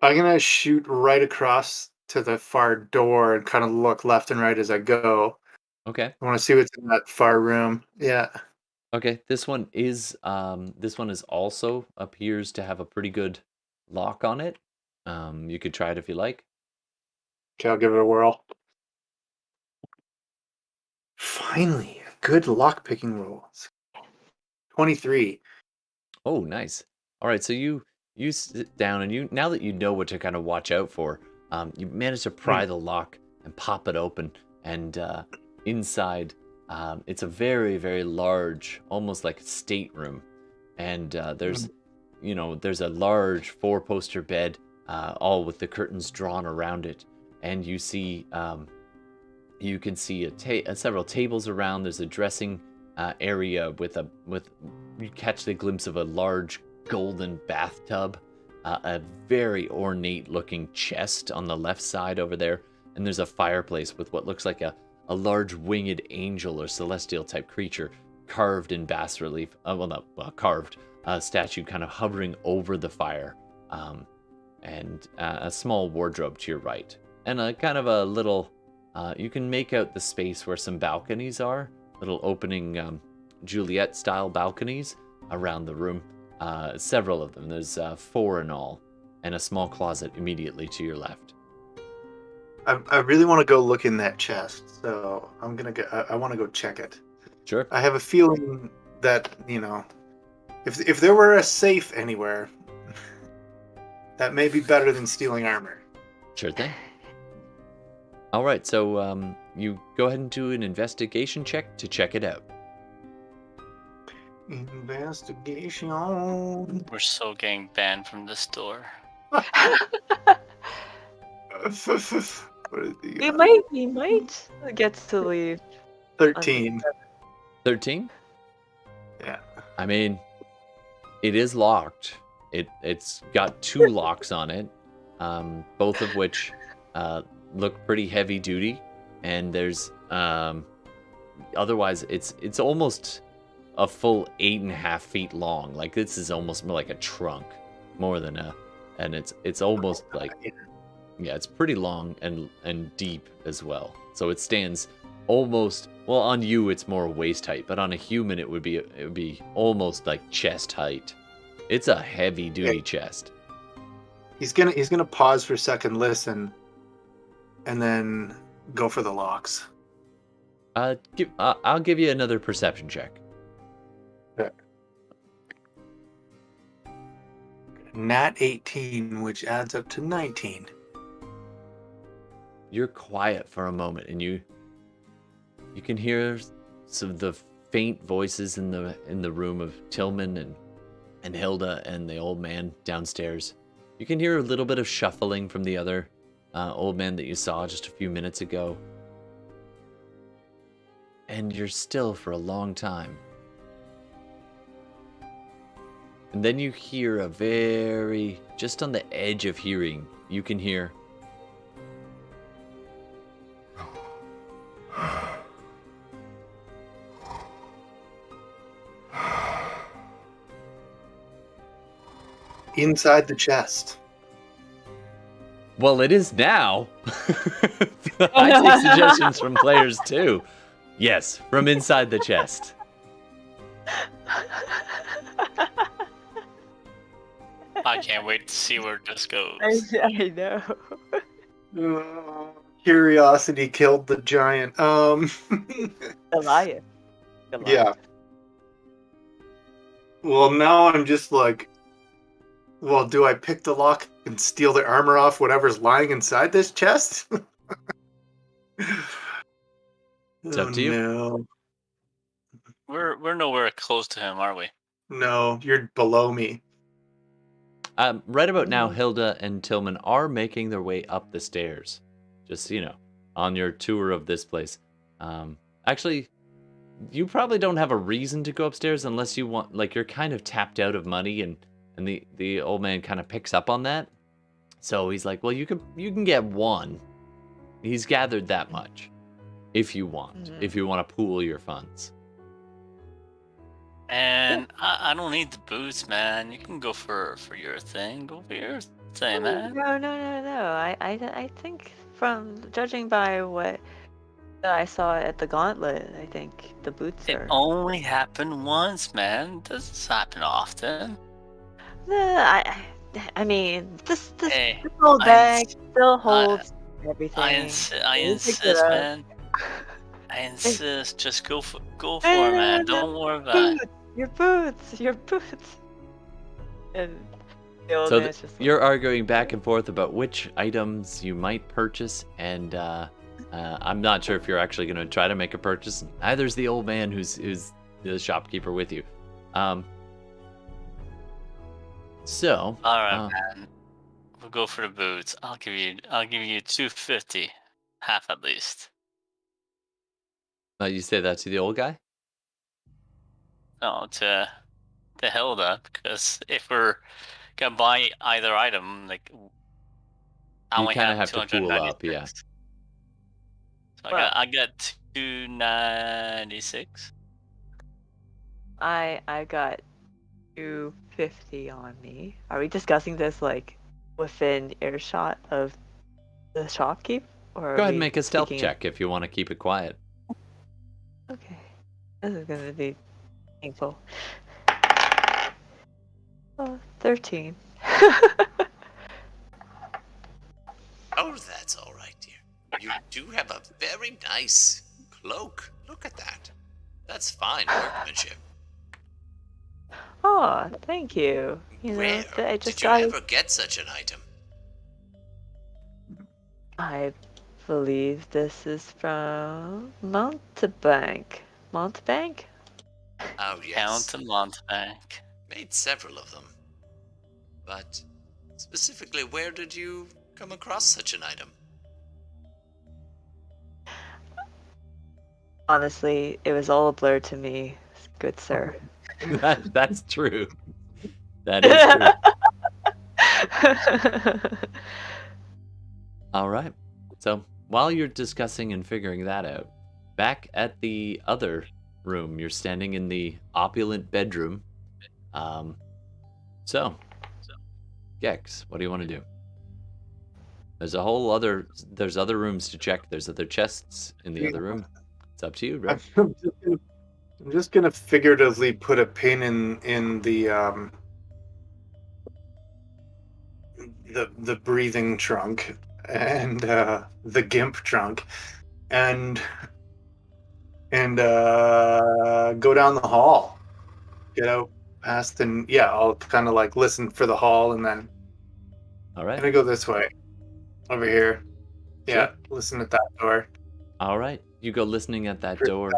I'm gonna shoot right across to the far door and kind of look left and right as I go. Okay. I want to see what's in that far room. Yeah. Okay. This one is also appears to have a pretty good lock on it. You could try it if you like. Okay, I'll give it a whirl. Finally, a good lock-picking roll. 23. Oh, nice. All right, so you sit down, and now that you know what to kind of watch out for, you manage to pry the lock and pop it open, and inside, it's a very, very large, almost like a stateroom, and there's a large 4-poster bed, all with the curtains drawn around it, and you see, you can see several tables around. There's a dressing area with you catch the glimpse of a large golden bathtub, a very ornate looking chest on the left side over there, and there's a fireplace with what looks like a large winged angel or celestial type creature carved in bas relief. Carved statue kind of hovering over the fire, and a small wardrobe to your right, and a kind of a little. You can make out the space where some balconies are, little opening Juliet-style balconies around the room. Several of them. There's 4 in all, and a small closet immediately to your left. I really want to go look in that chest, so I'm gonna go. I want to go check it. Sure. I have a feeling that if there were a safe anywhere, that may be better than stealing armor. Sure thing. All right, so you go ahead and do an investigation check to check it out. Investigation. We're so getting banned from the store. We might get to leave. 13. 13? Yeah. I mean, it is locked. It's got 2 locks on it, both of which look pretty heavy duty, and there's otherwise it's almost a full 8.5 feet long. Like, this is almost more like a trunk, more than and it's almost like, yeah, it's pretty long and deep as well. So it stands almost, well, on you it's more waist height, but on a human it would be almost like chest height. It's a heavy duty chest. He's gonna pause for a second, listen, and then go for the locks. I'll give you another perception check. Nat 18, which adds up to 19. You're quiet for a moment, and you can hear some of the faint voices in the room of Tillman and Hilda and the old man downstairs. You can hear a little bit of shuffling from the other old man that you saw just a few minutes ago. And you're still for a long time. And then you hear just on the edge of hearing, you can hear, inside the chest. well, it is now. I take suggestions from players too. Yes, from inside the chest. I can't wait to see where this goes. I know. Curiosity killed the giant. Goliath. Yeah. Well, now I'm just like, well, do I pick the lock and steal the armor off whatever's lying inside this chest? It's up to you. No. We're nowhere close to him, are we? No, you're below me. Right about now, Hilda and Tillman are making their way up the stairs. Just, on your tour of this place. Actually, you probably don't have a reason to go upstairs unless you want, like, you're kind of tapped out of money, and the old man kind of picks up on that. So he's like, well, you can get 1. He's gathered that much, if you want to pool your funds. And I don't need the boots, man. You can go for your thing. Go for your thing, man. No. I think, from judging by what I saw at the gauntlet, I think the boots It are. only happened once, man. It doesn't happen often. I mean, this Hey, old I bag ins- still holds everything. I You picked insist, it up. man. I insist. Just go for No, it, man. no, Don't worry about it. Your boots. And the old So man's just like, you're arguing back and forth about which items you might purchase, and I'm not sure if you're actually going to try to make a purchase. Neither's the old man who's the shopkeeper with you. So. All right, man. We'll go for the boots. I'll give you 250, half at least. You say that to the old guy? No, to Hilda, because if we're gonna buy either item, like I You only kinda have have to pool up, 296. yeah. So I got 296. I got 250 on me. Are we discussing this like within earshot of the shopkeep? Or Go ahead and make a stealth check if you want to keep it quiet. Okay. This is gonna be painful. 13. Oh, that's all right, dear. You do have a very nice cloak. Look at that. That's fine workmanship. Oh, thank you. You know, Where I just did you got ever get such an item? I believe this is from Mountebank. Mountebank? Oh, yes. Count and Mountebank. Made several of them. But specifically, where did you come across such an item? Honestly, it was all a blur to me, good sir. That's true. That is true. All right. So while you're discussing and figuring that out, back at the other room, you're standing in the opulent bedroom. So, Gex, what do you want to do? There's other rooms to check. There's other chests in the other room. It's up to you, right? I'm just gonna figuratively put a pin in the breathing trunk and the gimp trunk, and go down the hall, get out past, and I'll kind of like listen for the hall, and then All right. gonna go this way, over here. Yeah, Sure. listen at that door. All right. You go listening at that door.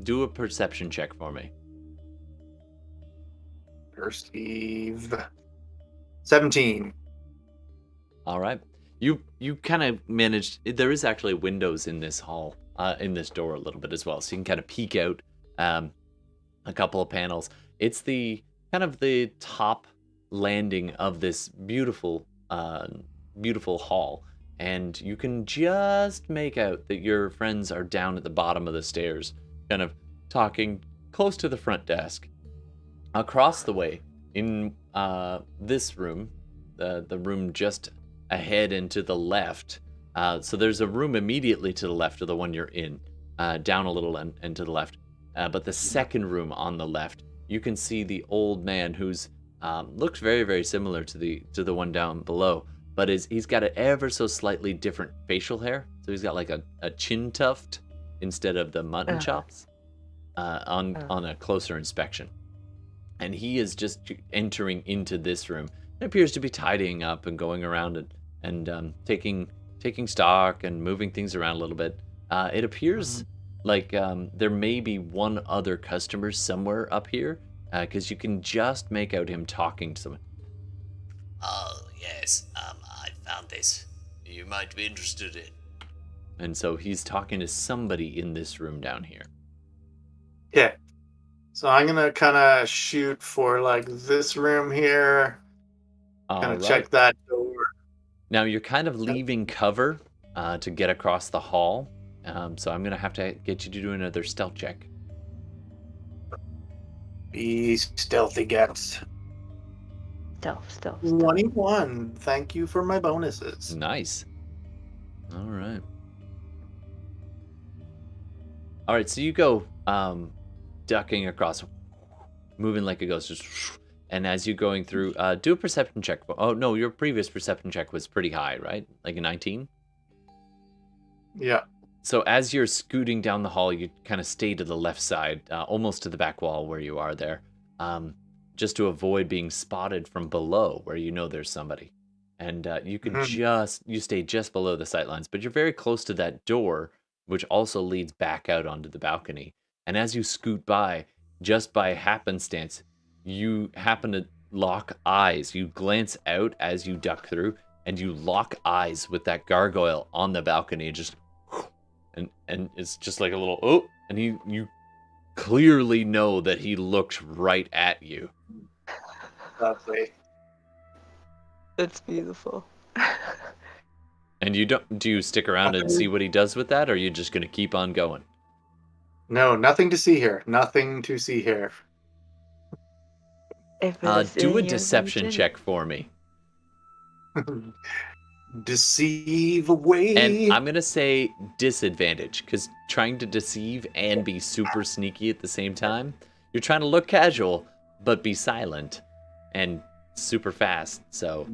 Do a perception check for me. Perceive. 17. All right. You kind of managed. There is actually windows in this hall, in this door a little bit as well, so you can kind of peek out a couple of panels. It's the kind of the top landing of this beautiful hall, and you can just make out that your friends are down at the bottom of the stairs, kind of talking close to the front desk. Across the way, in this room, the room just ahead and to the left. So there's a room immediately to the left of the one you're in, down a little and to the left. But the second room on the left, you can see the old man who's looks very, very similar to the one down below, but he's got an ever so slightly different facial hair. So he's got like a chin tuft instead of the mutton chops on a closer inspection. And he is just entering into this room. It appears to be tidying up and going around and taking stock and moving things around a little bit. It appears like there may be one other customer somewhere up here, because you can just make out him talking to someone. Oh, yes. I found this. You might be interested in. And so he's talking to somebody in this room down here. Yeah. So I'm gonna kind of shoot for like this room here. Kind of check that door. Now you're kind of leaving cover to get across the hall. So I'm gonna have to get you to do another stealth check. Be stealthy, Gex. Stealth. 21. Thank you for my bonuses. Nice. All right. So you go ducking across, moving like a ghost, just, and as you're going through, do a perception check. Oh no, your previous perception check was pretty high, right? Like a 19. Yeah. So as you're scooting down the hall, you kind of stay to the left side, almost to the back wall where you are there, just to avoid being spotted from below where you know there's somebody. And you can you stay just below the sightlines, but you're very close to that door, which also leads back out onto the balcony. And as you scoot by, just by happenstance, you happen to lock eyes. You glance out as you duck through, and you lock eyes with that gargoyle on the balcony. Just and it's just like a little and you clearly know that he looked right at you. Lovely. It's beautiful. And do you stick around and see what he does with that, or are you just gonna keep on going? No, nothing to see here. Nothing to see here. If it is Do a in your deception region- check for me. deceive away. And I'm going to say disadvantage, because trying to deceive and be super sneaky at the same time, you're trying to look casual, but be silent and super fast, so...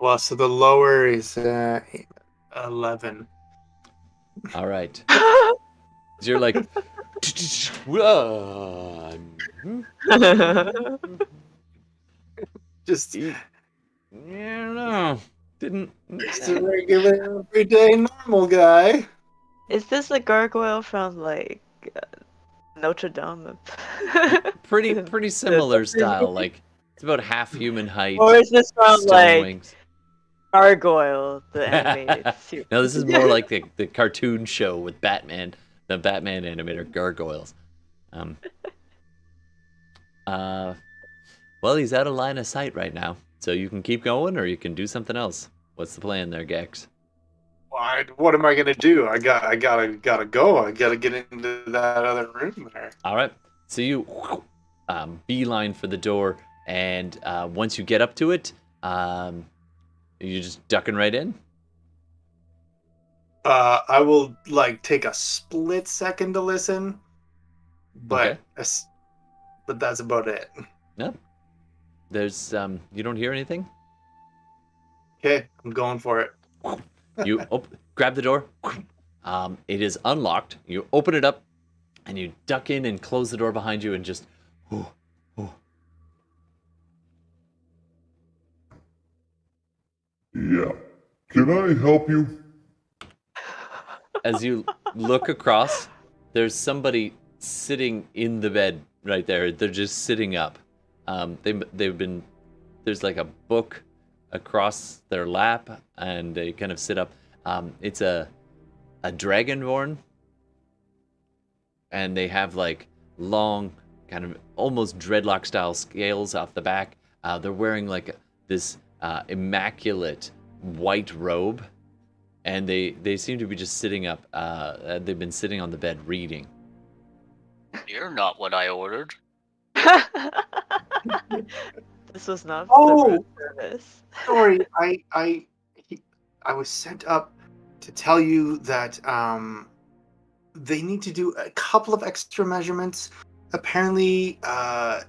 Well, so the lower is 11. All right. So you're like... Just I don't know. Didn't... just a regular, everyday, normal guy. Is this a gargoyle from like Notre Dame? Pretty similar style. Like, it's about half human height. Or is this from stone like wings. Gargoyle, the animated series? No, this is more like the cartoon show with Batman, the Batman animator Gargoyles. Well, he's out of line of sight right now, so you can keep going or you can do something else. What's the plan there, Gex? What am I gonna do? I gotta go. I gotta get into that other room there. All right, so you beeline for the door, and once you get up to it, you're just ducking right in. I will like take a split second to listen, but but that's about it. No, there's you don't hear anything. Okay, I'm going for it. You grab the door. It is unlocked. You open it up, and you duck in and close the door behind you, and just. Yeah. Can I help you? As you look across, there's somebody sitting in the bed right there. They're just sitting up. They've been. There's like a book across their lap, and they kind of sit up. It's a dragonborn, and they have like long, kind of almost dreadlock style scales off the back. They're wearing like this immaculate white robe, and they seem to be just sitting up. They've been sitting on the bed reading. You're not what I ordered. This was not Oh! the room service. Sorry, I was sent up to tell you that they need to do a couple of extra measurements. Apparently,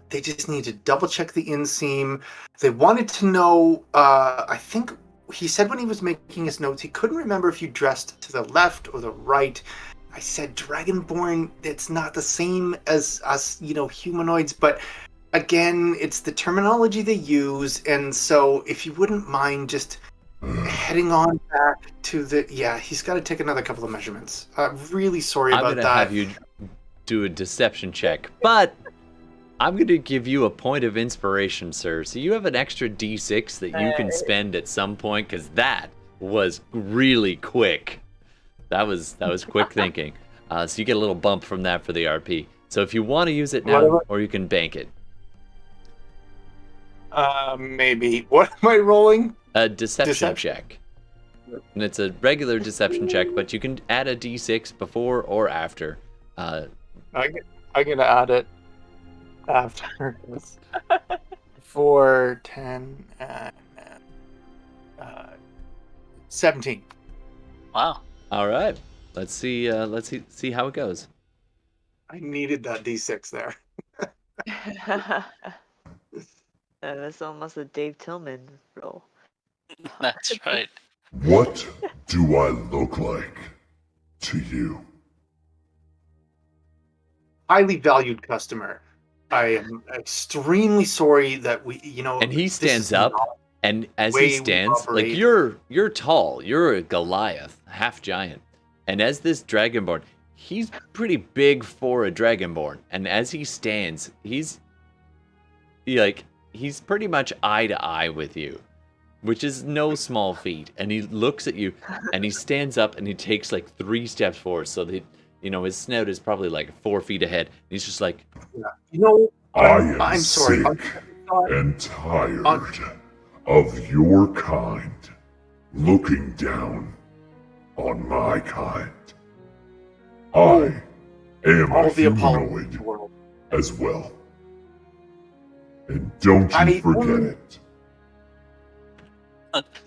they just need to double check the inseam. They wanted to know, I think he said when he was making his notes, he couldn't remember if you dressed to the left or the right. I said Dragonborn, it's not the same as us, humanoids, but again, it's the terminology they use, and so if you wouldn't mind just heading on back to the... Yeah, he's got to take another couple of measurements. Really sorry about that. I'm going to have you do a deception check, but I'm going to give you a point of inspiration, sir. So you have an extra D6 that you can spend at some point, because that was really quick. That was quick thinking. So you get a little bump from that for the RP. So if you want to use it now, or you can bank it. Maybe. What am I rolling? A deception check. And it's a regular deception check, but you can add a D6 before or after. I'm gonna add it after. 4, 10, and 17. Wow. All right. Let's see how it goes. I needed that D6 there. That's almost a Dave Tillman role. That's right. What do I look like to you? Highly valued customer. I am extremely sorry that we, And he this stands is up, not and as the way he we stands, like operate. you're tall, you're a Goliath, half giant, and as this Dragonborn, he's pretty big for a Dragonborn, and as he stands, he's pretty much eye to eye with you, which is no small feat. And he looks at you, and he stands up, and he takes like 3 steps forward, so that his snout is probably like 4 feet ahead. And he's just like, I'm sorry. sick and tired of your kind looking down on my kind. I am all a the apologies in the humanoid world. as well. And don't you forget it.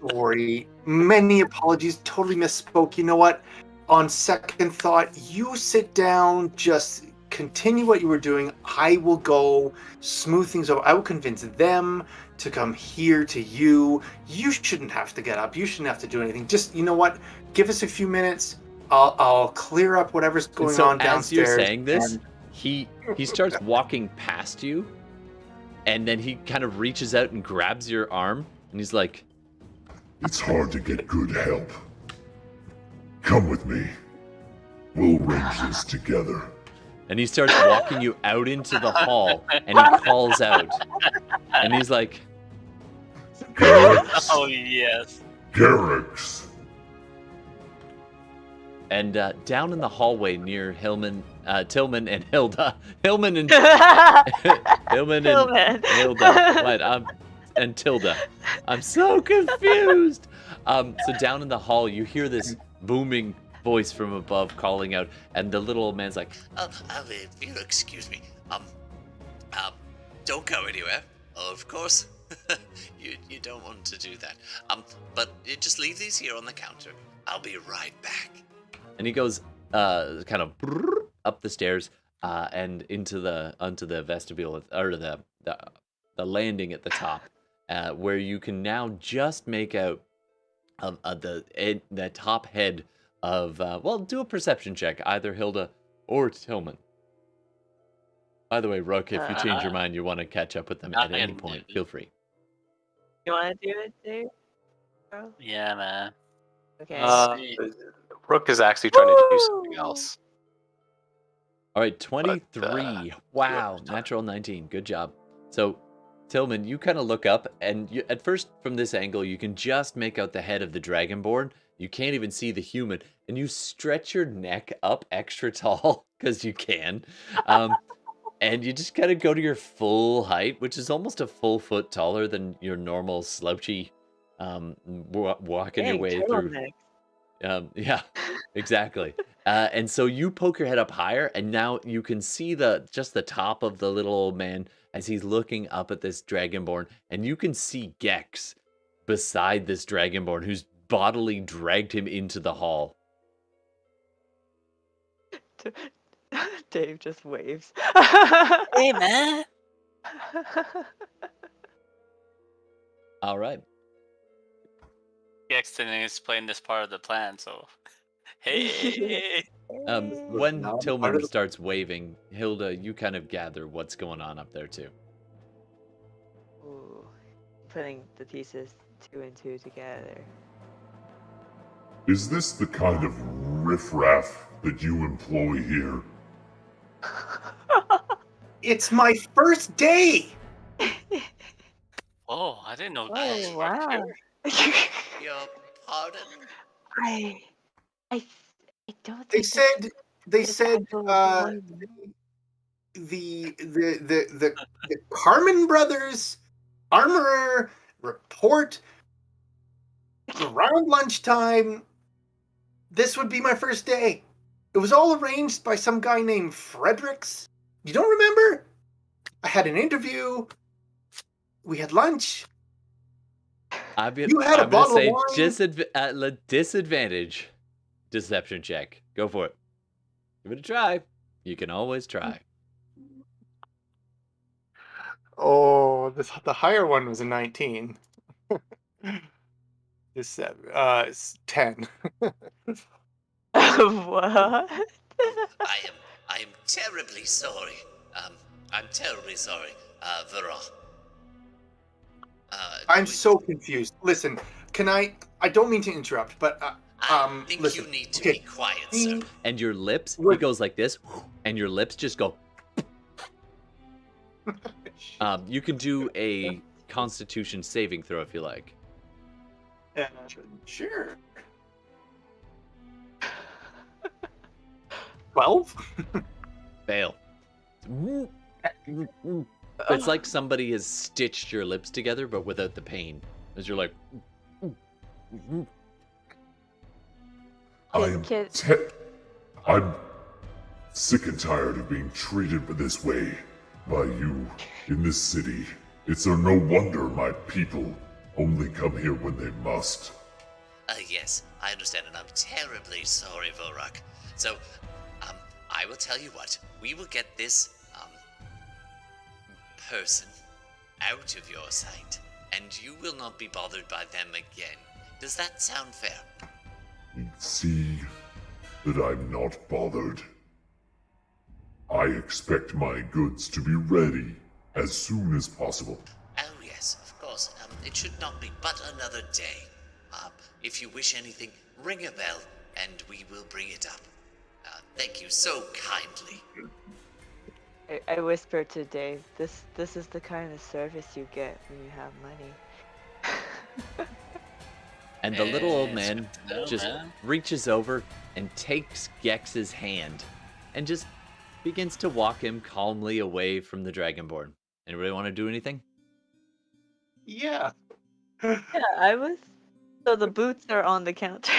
Sorry. Many apologies. Totally misspoke. You know what? On second thought, you sit down, just continue what you were doing. I will go smooth things over. I will convince them to come here to you. You shouldn't have to get up. You shouldn't have to do anything. Just, you know what? Give us a few minutes. I'll clear up whatever's going on downstairs. As you're saying this, he starts walking past you, and then he kind of reaches out and grabs your arm, and he's like, It's hard to get good help. Come with me. We'll arrange this together. and he starts walking you out into the hall, and he calls out, and he's like, Garrix. Oh, yes. Garrix. and down in the hallway near Tillman and Hilda, Tillman and Tillman. Hilda, what? And Tilda. I'm so confused. So down in the hall, you hear this booming voice from above calling out, and the little old man's like, if you'll excuse me, don't go anywhere. Of course, you don't want to do that. But you just leave these here on the counter. I'll be right back. and he goes kind of up the stairs and onto the vestibule, or the landing at the top, where you can now just make out the top head of do a perception check, either Hilda or Tillman. By the way, Rook, if you change your mind, you want to catch up with them at any point, feel free. You want to do it, Dave? Bro? Yeah, man. Okay. Rook is actually trying to do something else. All right, 23. But, Wow, yeah, natural 19. Good job. So, Tillman, you kind of look up, and at first, from this angle, you can just make out the head of the Dragonborn. You can't even see the human, and you stretch your neck up extra tall, because you can. And you just kind of go to your full height, which is almost a full foot taller than your normal slouchy walking your Dang, way through. turtleneck. Yeah, exactly. And so you poke your head up higher, and now you can see just the top of the little old man as he's looking up at this Dragonborn, and you can see Gex beside this Dragonborn who's bodily dragged him into the hall. Dave just waves. Hey, man. All right. Gexton is playing this part of the plan, so. Hey. When Now, Tillman part of the- starts waving, Hilda, you kind of gather what's going on up there too. Ooh, putting the pieces 2 and 2 together. Is this the kind of riffraff that you employ here? It's my first day. Oh, I didn't know. Oh wow! Your pardon? I don't. They think said that's the Carmen brothers armorer report around lunchtime. This would be my first day. It was all arranged by some guy named Fredericks. You don't remember? I had an interview. We had lunch. You had a I'm gonna bottle say of wine. disadvantage deception check. Go for it. Give it a try. You can always try. Oh, the higher one was a 19. This it's 10. What? I am terribly sorry. I'm terribly sorry, Vera. I'm so confused. Listen, can I don't mean to interrupt, but I think listen. you need to Okay. be quiet, sir. And your lips, he What- goes like this, and your lips just go. You can do a Constitution saving throw if you like. Sure. 12? Fail. It's like somebody has stitched your lips together, but without the pain. As you're like. I'm Kid- I'm sick and tired of being treated this way by you in this city. It's no wonder my people only come here when they must. Yes, I understand, and I'm terribly sorry, Vorak. So, I will tell you what. We will get this, person out of your sight, and you will not be bothered by them again. Does that sound fair? See that I'm not bothered. I expect my goods to be ready as soon as possible. Oh, yes, of course. It should not be but another day. If you wish anything, ring a bell, and we will bring it up. Thank you so kindly. I whisper to Dave, this is the kind of service you get when you have money. And the little old It's man good to know, just man. reaches over and takes Gex's hand and just begins to walk him calmly away from the Dragonborn. Anybody want to do anything? Yeah. Yeah, I was. So the boots are on the counter.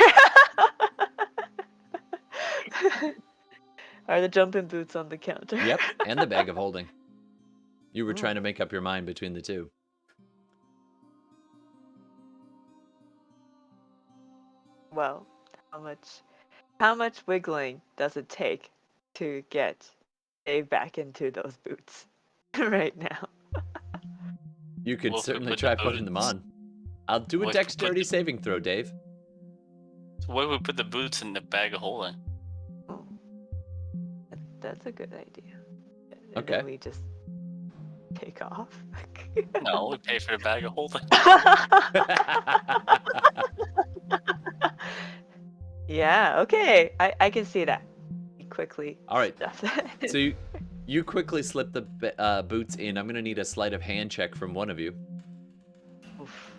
Are the jumping boots on the counter? Yep, and the bag of holding. You were trying to make up your mind between the two. Well, how much wiggling does it take to get Dave back into those boots right now? You could Well, if we certainly put the try putting them boots- on. I'll do a What if we put dexterity the- saving throw, Dave. So what if we put the boots in the bag of holding? Oh, that's a good idea. And Okay. then we just take off. No, we pay for the bag of holding. Yeah, okay. I can see that. Quickly. All right. stuff that. So you quickly slip the boots in. I'm going to need a sleight of hand check from one of you. Oof.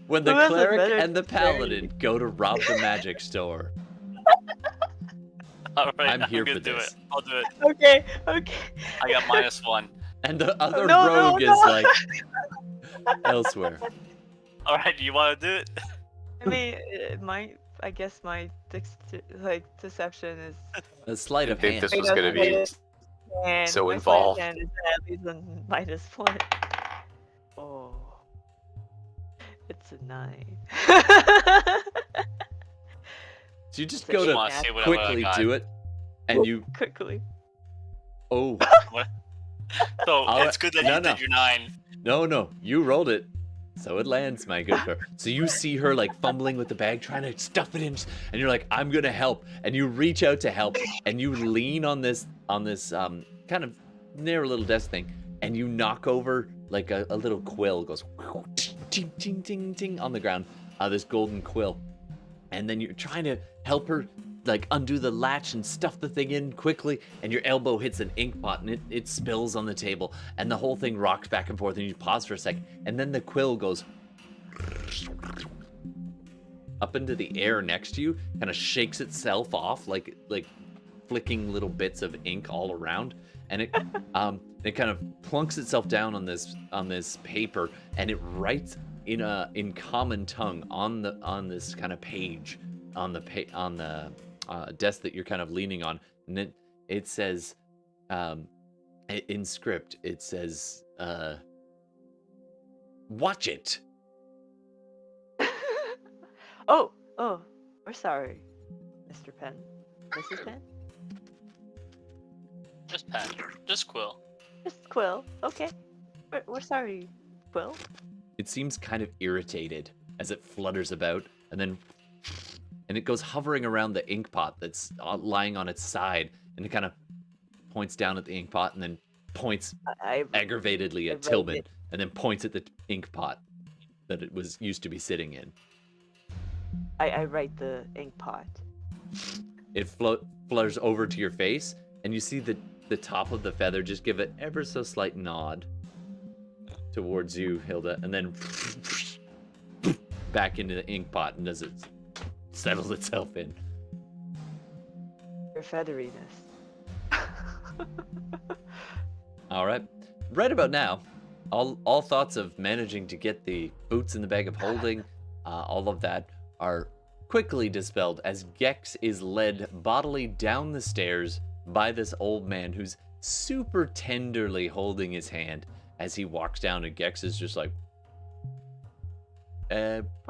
When the Who has a cleric better and the dexterity? paladin go to rob the magic store. All right, I'm here gonna for do this. it. I'll do it. Okay. I got -1. And the other No, rogue no, is no. like elsewhere. All right, you want to do it? I mean, I guess my deception is. A sleight I of think hand. this was going to be And so my involved. sleight of hand is at least a -1. Oh, it's a 9. So you just So go you to wanna see what I quickly got. do it, and you Quickly. oh So I'll- it's good that no, you no. did your 9. no you rolled it, so it lands, my good girl. So you see her like fumbling with the bag, trying to stuff it in, and you're like, I'm gonna help, and you reach out to help, and you lean on this kind of narrow little desk thing, and you knock over like a little quill goes ting ting ting ting on the ground, this golden quill, and then you're trying to help her like undo the latch and stuff the thing in quickly, and your elbow hits an ink pot and it spills on the table, and the whole thing rocks back and forth, and you pause for a second, and then the quill goes up into the air next to you, kind of shakes itself off like flicking little bits of ink all around, and it kind of plunks itself down on this paper, and it writes in common tongue on this kind of page on the desk that you're kind of leaning on, and then it says in script, it says watch it. Oh, we're sorry, Mr. Penn. Mrs. Penn? Just pen. Just quill. Just Quill. Okay. We're sorry, Quill. It seems kind of irritated as it flutters about, and it goes hovering around the ink pot that's lying on its side, and it kind of points down at the ink pot, and then points I aggravatedly I at write Tillman, it. and then points at the ink pot that it was used to be sitting in. I write the ink pot. It flutters over to your face, and you see the top of the feather just give it ever so slight nod towards you, Hilda, and then back into the ink pot, and as it settles itself in. Your featheriness. All right. Right about now, all thoughts of managing to get the boots in the bag of holding, all of that are quickly dispelled as Gex is led bodily down the stairs by this old man who's super tenderly holding his hand as he walks down, and Gex is just like,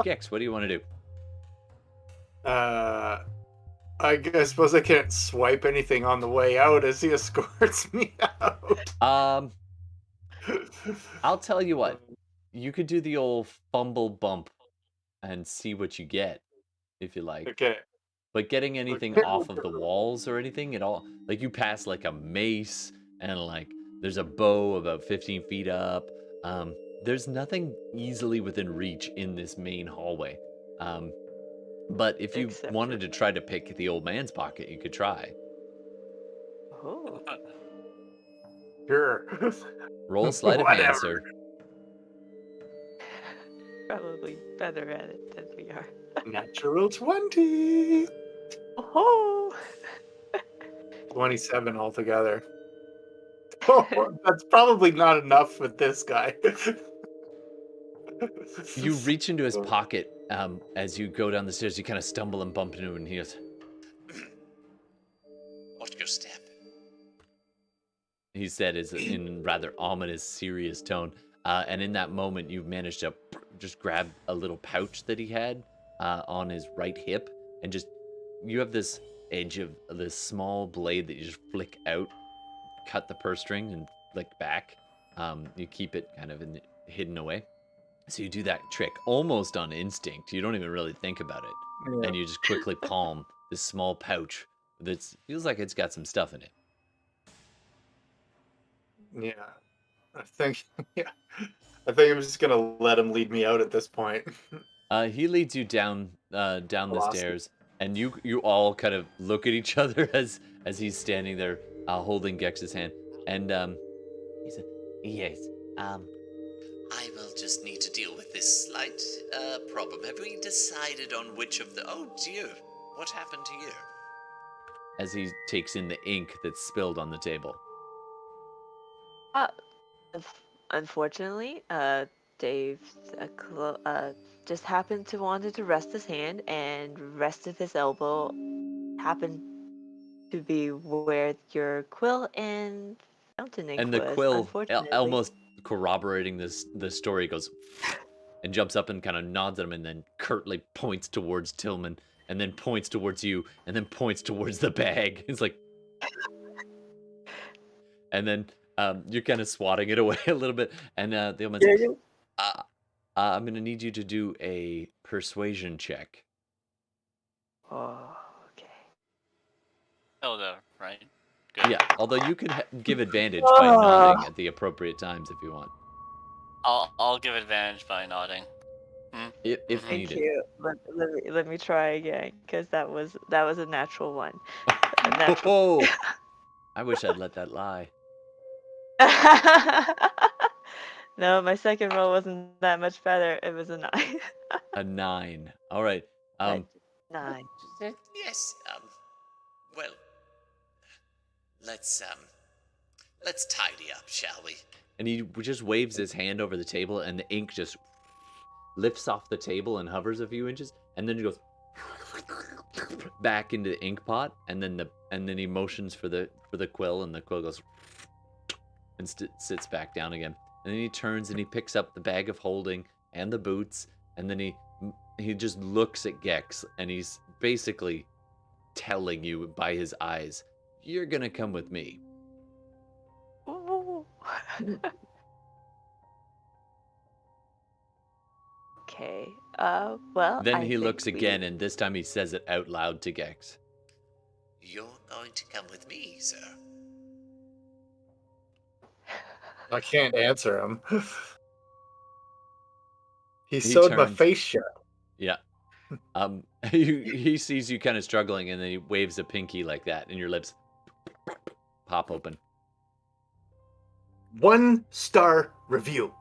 Gex, what do you want to do? I suppose I can't swipe anything on the way out as he escorts me out. I'll tell you what. You could do the old fumble bump and see what you get, if you like. Okay. But getting anything Okay. off of the walls or anything at all, like you pass like a mace and like there's a bow about 15 feet up. There's nothing easily within reach in this main hallway. But if you Except wanted to try to pick the old man's pocket, you could try. Oh. Sure. Roll sleight of hand, Whatever. sir. Probably better at it than we are. Natural 20. Oh. 27 altogether. Oh, that's probably not enough with this guy. You reach into his pocket as you go down the stairs. You kind of stumble and bump into him, and he goes, Watch your step. he said is in rather ominous, serious tone. And in that moment, you managed to just grab a little pouch that he had on his right hip, and just you have this edge of this small blade that you just flick out, cut the purse string, and flick back. You keep it kind of hidden away. So you do that trick almost on instinct. You don't even really think about it, and you just quickly palm this small pouch that feels like it's got some stuff in it. Yeah. I think I'm just gonna let him lead me out at this point. He leads you down the Awesome. stairs, and you all kind of look at each other as he's standing there holding Gex's hand, and he said, "Yes, I will just need to deal with this slight problem. Have we decided on which of the... Oh dear, what happened here? as he takes in the ink that's spilled on the table. Unfortunately, Dave just happened to wanted to rest his hand, and rested his elbow happened to be where your quill and fountain ink And the was. quill, Unfortunately, almost corroborating the story, goes and jumps up and kind of nods at him, and then curtly points towards Tillman, and then points towards you, and then points towards the bag. It's like, and then you're kind of swatting it away a little bit, and the old man's like, I'm gonna need you to do a persuasion check. Oh, okay. Hilda, right? Good. Yeah, although you could give advantage by nodding at the appropriate times if you want, I'll give advantage by nodding. if Thank needed. you. Let me try again, because that was a natural one. A natural. Oh, I wish I'd let that lie. No, my second roll wasn't that much better. It was a 9. A 9. All right. 9. Yes, well, let's tidy up, shall we? And he just waves his hand over the table, and the ink just lifts off the table and hovers a few inches, and then it goes back into the ink pot, and then he motions for the quill, and the quill goes and sits back down again. And then he turns and he picks up the bag of holding and the boots, and then he just looks at Gex, and he's basically telling you by his eyes, "You're gonna come with me." Ooh. Okay. Well. Then I he looks think again, and this time he says it out loud to Gex. You're going to come with me, sir. I can't answer him. He He sewed my turns. face shut. Yeah. He sees you kind of struggling, and then he waves a pinky like that, and your lips pop open. 1-star review.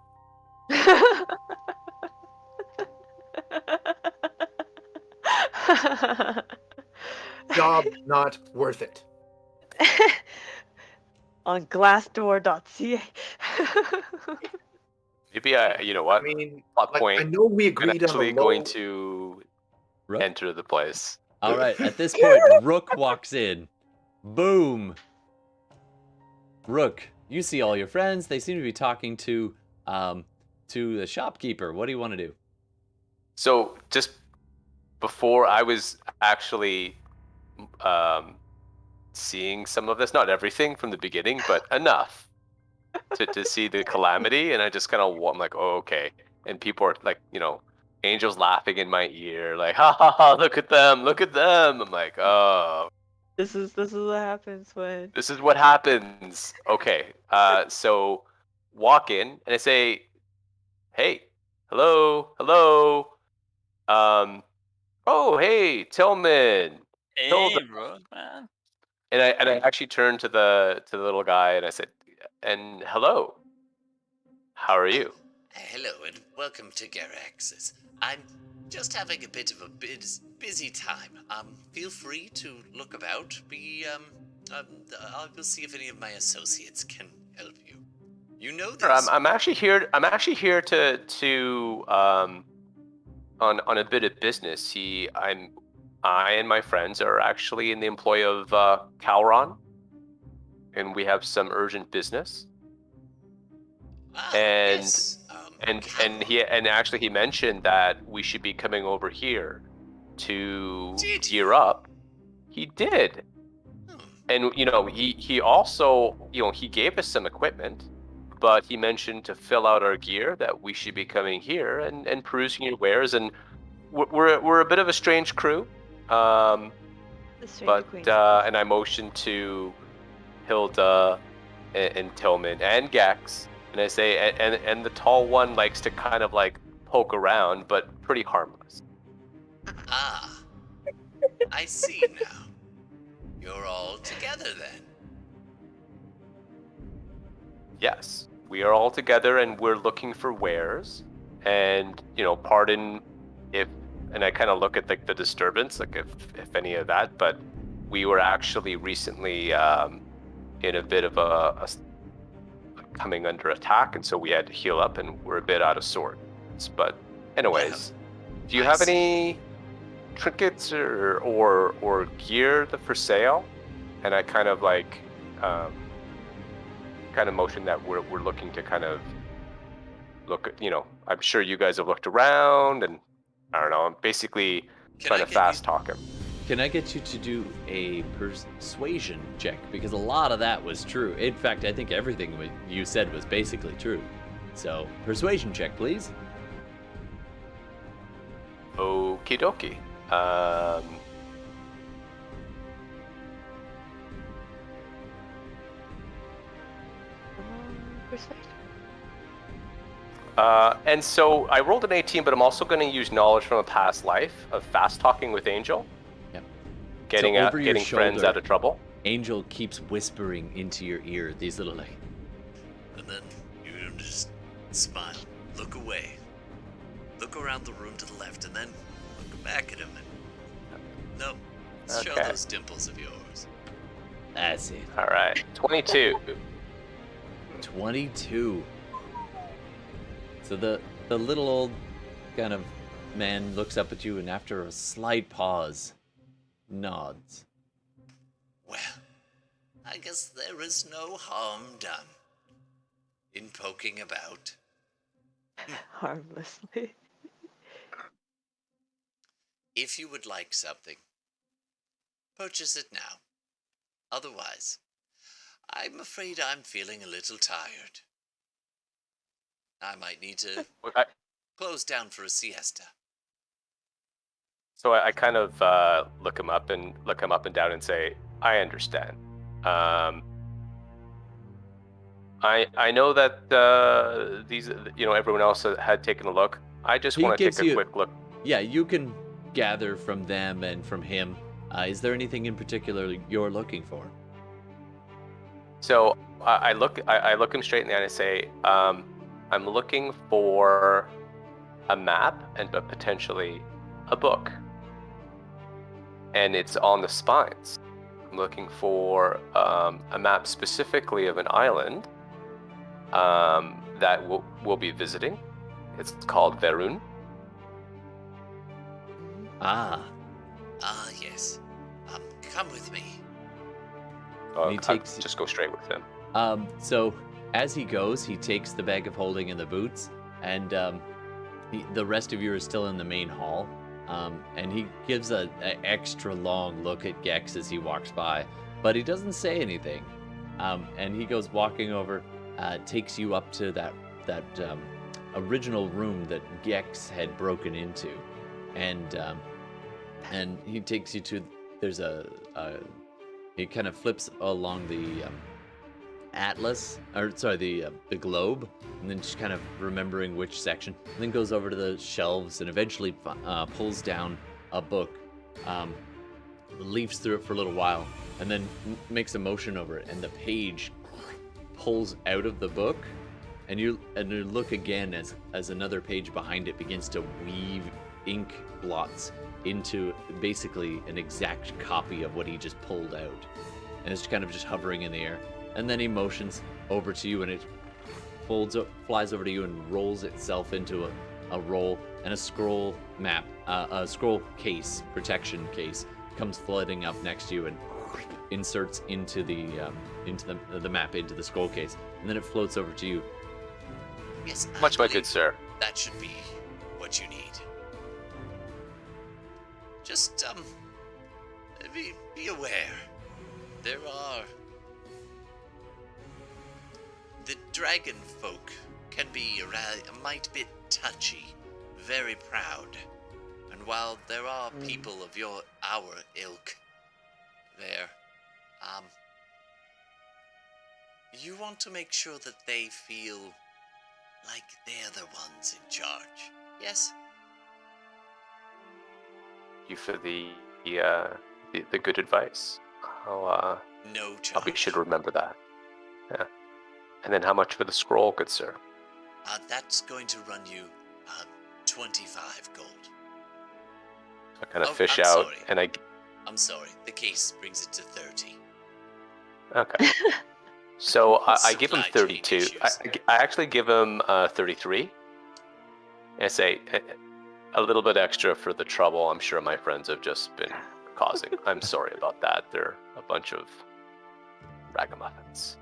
Job not worth it. On glassdoor.ca. Maybe you know what? I mean, Plot point. I know we I'm agreed on actually a low... going to Rook? enter the place. All right. At this point, Rook walks in. Boom. Rook, you see all your friends. They seem to be talking to the shopkeeper. What do you want to do? So just before I was actually seeing some of this, not everything from the beginning, but enough to see the calamity, and I just kind of, I'm like, oh, okay. And people are like, angels laughing in my ear, like, ha ha ha, look at them, look at them. I'm like, oh. This is what happens when. This is what happens. Okay, so walk in, and I say, hey, hello. Oh, hey, Tillman. Hey, Hilda. bro, man. And I actually turned to the little guy and I said, and hello, how are you? Hello and welcome to Garax's. I'm just having a bit of a busy time. Feel free to look about. I will see if any of my associates can help you. You know Sure, this. I'm actually here. I'm actually here to on a bit of business. I and my friends are actually in the employ of Calron, and we have some urgent business. And yes. and actually he mentioned that we should be coming over here to Did gear up. He did. And he also he gave us some equipment, but he mentioned to fill out our gear that we should be coming here and perusing your wares. And we're a bit of a strange crew, The strange but acquaintances. and I motioned to Hilda and Tillman and Gex, and I say, and the tall one likes to kind of like poke around, but pretty harmless. Ah, I see now. You're all together then. Yes, we are all together, and we're looking for wares. And pardon if, and I kind of look at like the disturbance, like if any of that, but we were actually recently in a bit of a coming under attack, and so we had to heal up, and we're a bit out of sorts. But anyways, do you have any trinkets or gear for sale? And I kind of like motion that we're looking to kind of look at, I'm sure you guys have looked around, and I don't know, I'm basically trying to fast talk him. Can I get you to do a persuasion check? Because a lot of that was true. In fact, I think everything you said was basically true. So, persuasion check, please. Okie dokie. Persuasion. And so I rolled an 18, but I'm also going to use knowledge from a past life of fast talking with Angel. Yep. Getting So over your getting friends shoulder, out of trouble. Angel keeps whispering into your ear these little like, And then you just smile, look away, look around the room to the left, and then look back at him. And no, show Okay. those dimples of yours. that's it. All right, 22. 22. So the little old kind of man looks up at you and after a slight pause, nods. Well, I guess there is no harm done in poking about. Harmlessly. If you would like something, purchase it now. Otherwise, I'm afraid I'm feeling a little tired. I might need to close down for a siesta. So I kind of look him up and down and say, I understand. I know that these, everyone else had taken a look. I just want to take a quick look. Yeah, you can gather from them and from him. Is there anything in particular you're looking for? So I look him straight in the eye and I say, I'm looking for a map and potentially a book. And it's on the spines. I'm looking for a map specifically of an island that we'll be visiting. It's called Verun. Ah, Ah, yes. Come with me. And he takes- Just go straight with him. So as he goes, he takes the bag of holding and the boots, and the rest of you are still in the main hall. And he gives a extra long look at Gex as he walks by, but he doesn't say anything. And he goes walking over, takes you up to that original room that Gex had broken into, and he takes you to. There's he kind of flips along the atlas, or sorry, the globe, and then just kind of remembering which section, and then goes over to the shelves and eventually pulls down a book, leafs through it for a little while, and then makes a motion over it, and the page pulls out of the book, and you look again as another page behind it begins to weave ink blots into basically an exact copy of what he just pulled out, and it's kind of just hovering in the air. And then he motions over to you, and it flies over to you and rolls itself into a roll, and a scroll map, a scroll case, protection case, comes flooding up next to you and inserts into the map, into the scroll case, and then it floats over to you. Yes, Much, my good sir. That should be what you need. Just, be aware. There are... The dragon folk can be a mite bit touchy, very proud. And while there are people of our ilk there, you want to make sure that they feel like they're the ones in charge. Yes? You for the good advice. No charge. Probably should remember that. Yeah. And then how much for the scroll, good sir? That's going to run you 25 gold. I kind of fish out, sorry. and I'm sorry. The case brings it to 30. Okay. So I give him Supply chain 32. issues. I actually give him 33. And I say a little bit extra for the trouble I'm sure my friends have just been causing. I'm sorry about that. They're a bunch of ragamuffins.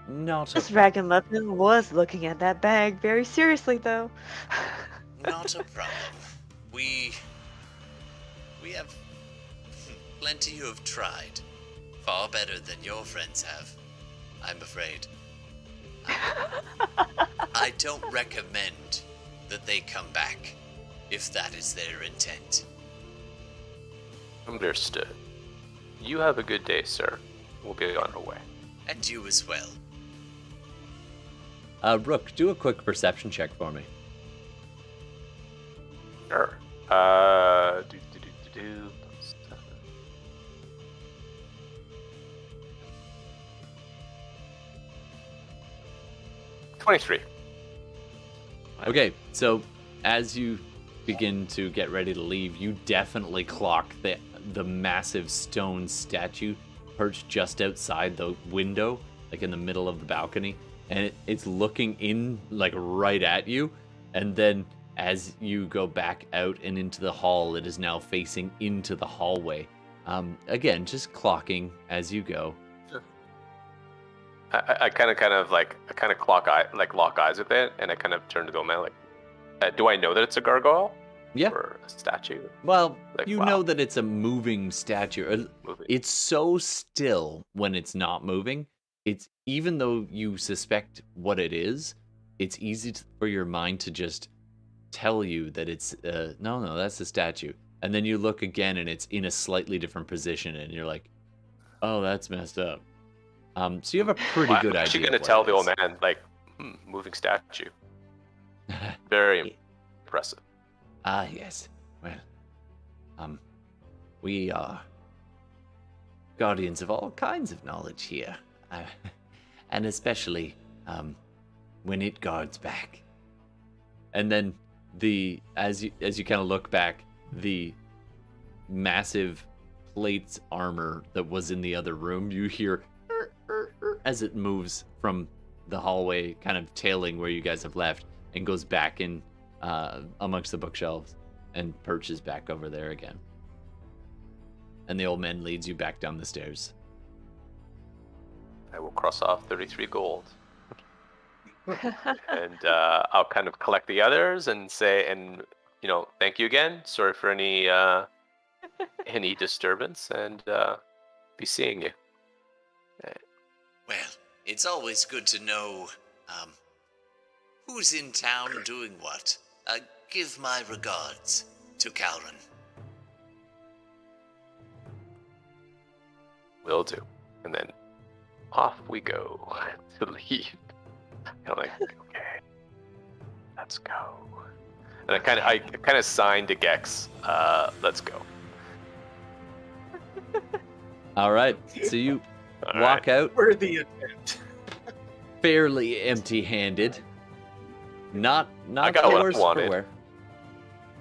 Not This ragamuffin was looking at that bag very seriously, though. Not a problem. We have plenty who have tried. Far better than your friends have, I'm afraid. I don't recommend that they come back, if that is their intent. Understood. You have a good day, sir. We'll be on our way. And you as well. Rook, do a quick perception check for me. Sure. 23. Okay, so as you begin to get ready to leave, you definitely clock the massive stone statue perched just outside the window, like in the middle of the balcony, and it's looking in like right at you. And then as you go back out and into the hall, it is now facing into the hallway. Again, just clocking as you go. I kind of lock eyes with it, and I kind of turn to the old man like, do I know that it's a gargoyle? Yeah. Or a statue? Well, Like, you wow. know that it's a moving statue. Moving. It's so still when it's not moving. It's even though you suspect what it is, it's easy for your mind to just tell you that it's no, that's a statue. And then you look again, and it's in a slightly different position, and you're like, oh, that's messed up. So you have a pretty good idea. I'm actually of going to what tell it the old is. man, like, moving statue. Very impressive. Ah, yes. Well, we are guardians of all kinds of knowledge here, and especially when it guards back. And then as you kind of look back, the massive plates armor that was in the other room, you hear as it moves from the hallway, kind of tailing where you guys have left, and goes back in amongst the bookshelves and perches back over there again. And the old man leads you back down the stairs. I will cross off 33 gold. And I'll kind of collect the others and say, thank you again. Sorry for any disturbance, and be seeing you. Well, it's always good to know who's in town doing what. Give my regards to Calvin. Will do. And then off we go to leave. I'm like, okay, let's go. And I kind of signed to Gex, let's go. All right, so you All walk out Worthy attempt. fairly empty-handed. Not I got the what I worst wanted. for wear.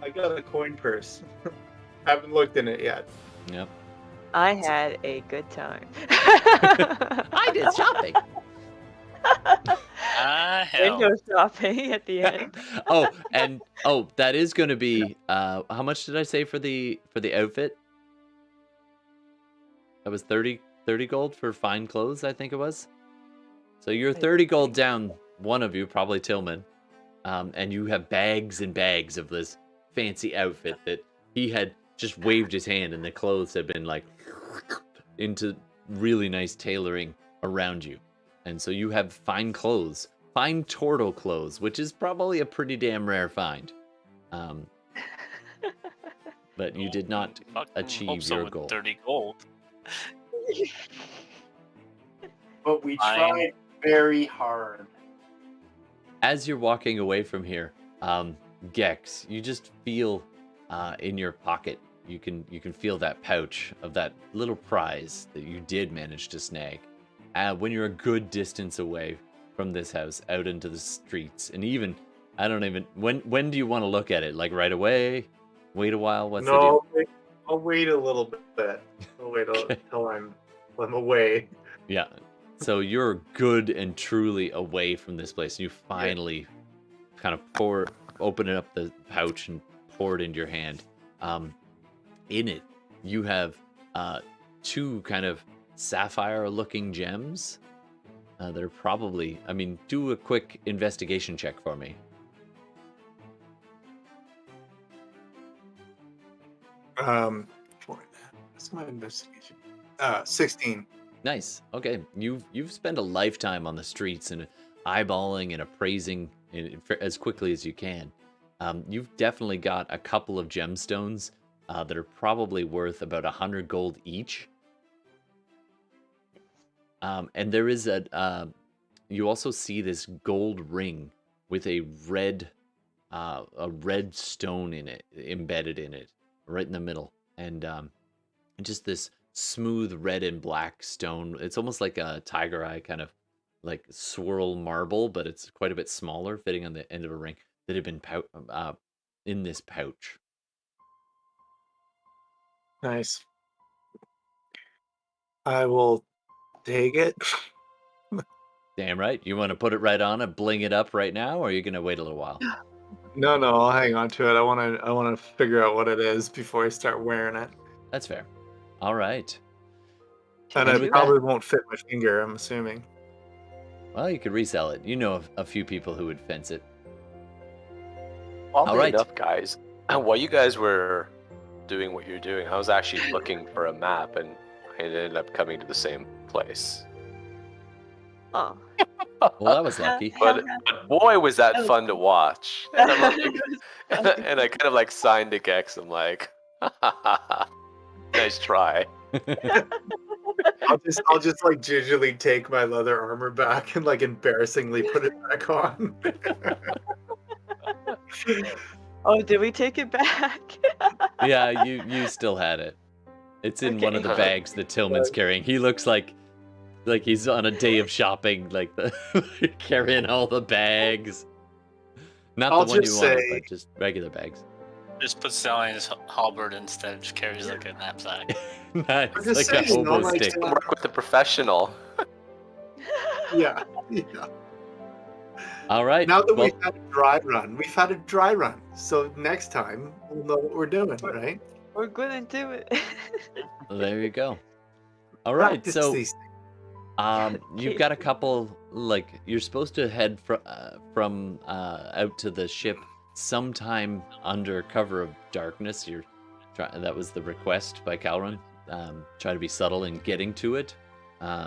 I got a coin purse. Haven't looked in it yet. Yep. I had a good time. I did shopping. Hell. Window shopping at the end. That is going to be how much did I say for the outfit? That was 30 gold for fine clothes, I think it was. So you're 30 gold down, one of you, probably Tillman. And you have bags and bags of this fancy outfit that he had just waved his hand and the clothes had been like into really nice tailoring around you. And so you have fine clothes, fine Tortle clothes, which is probably a pretty damn rare find. But you did not Fucking achieve hope so your with goal. 30 gold. But we Fine. tried very hard. As you're walking away from here, Gex, you just feel in your pocket. You can feel that pouch of that little prize that you did manage to snag. When you're a good distance away from this house, out into the streets, and even when do you want to look at it? Like right away? Wait a while? What's the deal? I'll wait a little bit. I'll wait till I'm away. Yeah. So you're good and truly away from this place. You finally kind of open it up the pouch and pour it into your hand. In it, you have two kind of sapphire-looking gems. They're probably, do a quick investigation check for me. What's my investigation? 16. Nice. Okay. You've spent a lifetime on the streets and eyeballing and appraising as quickly as you can. You've definitely got a couple of gemstones that are probably worth about 100 gold each. And there is you also see this gold ring with a red stone in it, embedded in it, right in the middle, and just this smooth red and black stone. It's almost like a tiger eye kind of like swirl marble, but it's quite a bit smaller, fitting on the end of a ring that had been in this pouch. Nice. I will take it. Damn right. You want to put it right on and bling it up right now, or are you gonna wait a little while? No, I'll hang on to it. I want to figure out what it is before I start wearing it. That's fair. All right. And And it with probably won't fit my finger, I'm assuming. Well, you could resell it. You know a few people who would fence it. Oddly right. enough, guys, while you guys were doing what you're doing, I was actually looking for a map, and I ended up coming to the same place. Oh. Well, that was lucky. But boy, was that fun to watch. And, and I kind of like signed to Gex. I'm like, nice try. I'll just like gingerly take my leather armor back and like embarrassingly put it back on. Oh, did we take it back? Yeah, you still had it. It's in one of the Okay. bags that Tillman's carrying. He looks like he's on a day of shopping, like carrying all the bags. Not I'll the one you just wanted, say- but just regular bags. Just put Sally in his halberd instead. Just carries like a knapsack. Nice, I'm just like a saying, hobo no, like, stick. Work with the professional. Yeah. All right. Now that well, we've had a dry run. So next time we'll know what we're doing, right? We're gonna do it. there you go. All right. Practice So these things. You've got a couple, like, you're supposed to head from out to the ship sometime under cover of darkness. That was the request by Calrun. Try to be subtle in getting to it.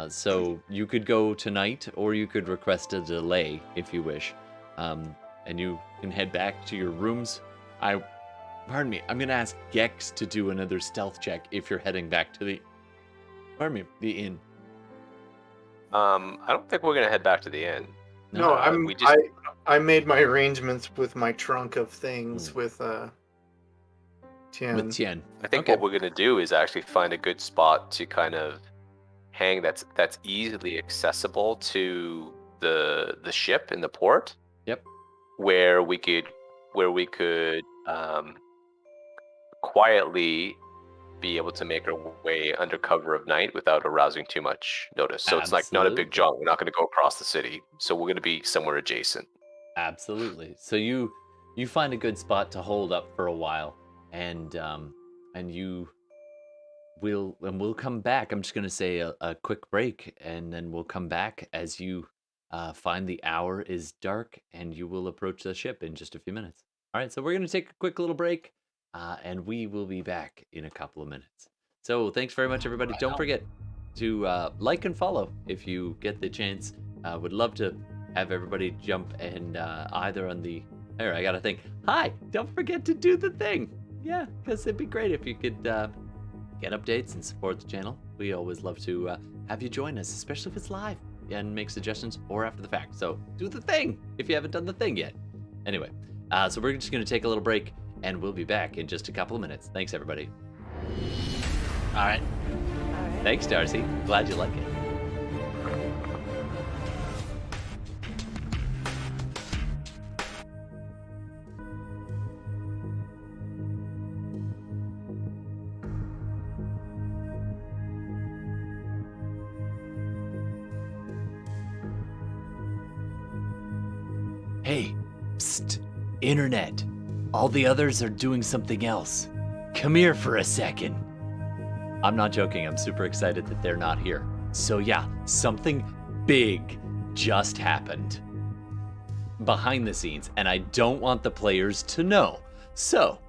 So you could go tonight, or you could request a delay if you wish. And you can head back to your rooms. Pardon me, I'm gonna ask Gex to do another stealth check if you're heading back to the inn. I don't think we're gonna head back to the inn. No, we just- I made my arrangements with my trunk of things with Tien. With Tien. I think Okay. what we're gonna do is actually find a good spot to kind of hang that's easily accessible to the ship in the port. Yep. Where we could quietly be able to make our way under cover of night without arousing too much notice. So it's like not a big Absolutely. jaunt. We're not going to go across the city. So we're going to be somewhere adjacent. Absolutely. So you find a good spot to hold up for a while, and we'll come back. I'm just gonna say a quick break, and then we'll come back as you find the hour is dark, and you will approach the ship in just a few minutes. All right. So we're gonna take a quick little break, and we will be back in a couple of minutes. So thanks very much, everybody. Don't forget to like and follow if you get the chance. Would love to have everybody jump and either on the... There, I gotta think. Hi, don't forget to do the thing. Yeah, because it'd be great if you could get updates and support the channel. We always love to have you join us, especially if it's live, and make suggestions or after the fact. So do the thing if you haven't done the thing yet. Anyway, so we're just gonna take a little break, and we'll be back in just a couple of minutes. Thanks, everybody. All right. All right. Thanks, Darcy. Glad you like it. Hey, psst, internet. All the others are doing something else. Come here for a second. I'm not joking, I'm super excited that they're not here. So yeah, something big just happened behind the scenes, and I don't want the players to know. So,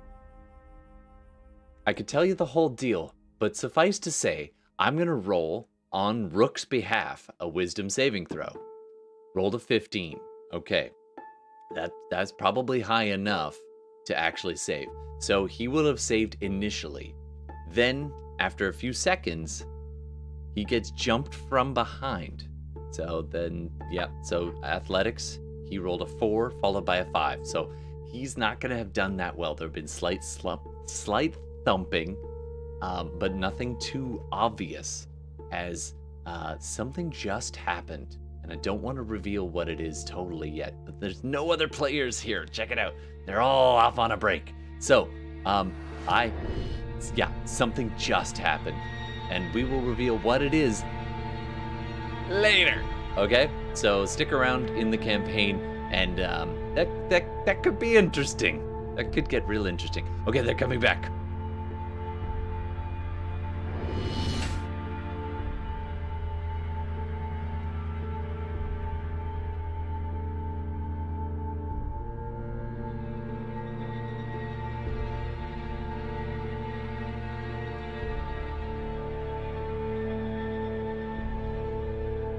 I could tell you the whole deal, but suffice to say, I'm gonna roll on Rook's behalf a wisdom saving throw. Rolled a 15. Okay. That's probably high enough to actually save. So he will have saved initially. Then, after a few seconds, he gets jumped from behind. So then, yeah, so athletics, he rolled a 4 followed by a 5. So he's not going to have done that well. There have been slight thumping, but nothing too obvious, as something just happened. And I don't want to reveal what it is totally yet, but there's no other players here. Check it out. They're all off on a break. So, something just happened, and we will reveal what it is later. Okay? So stick around in the campaign, and that could be interesting. That could get real interesting. Okay, they're coming back.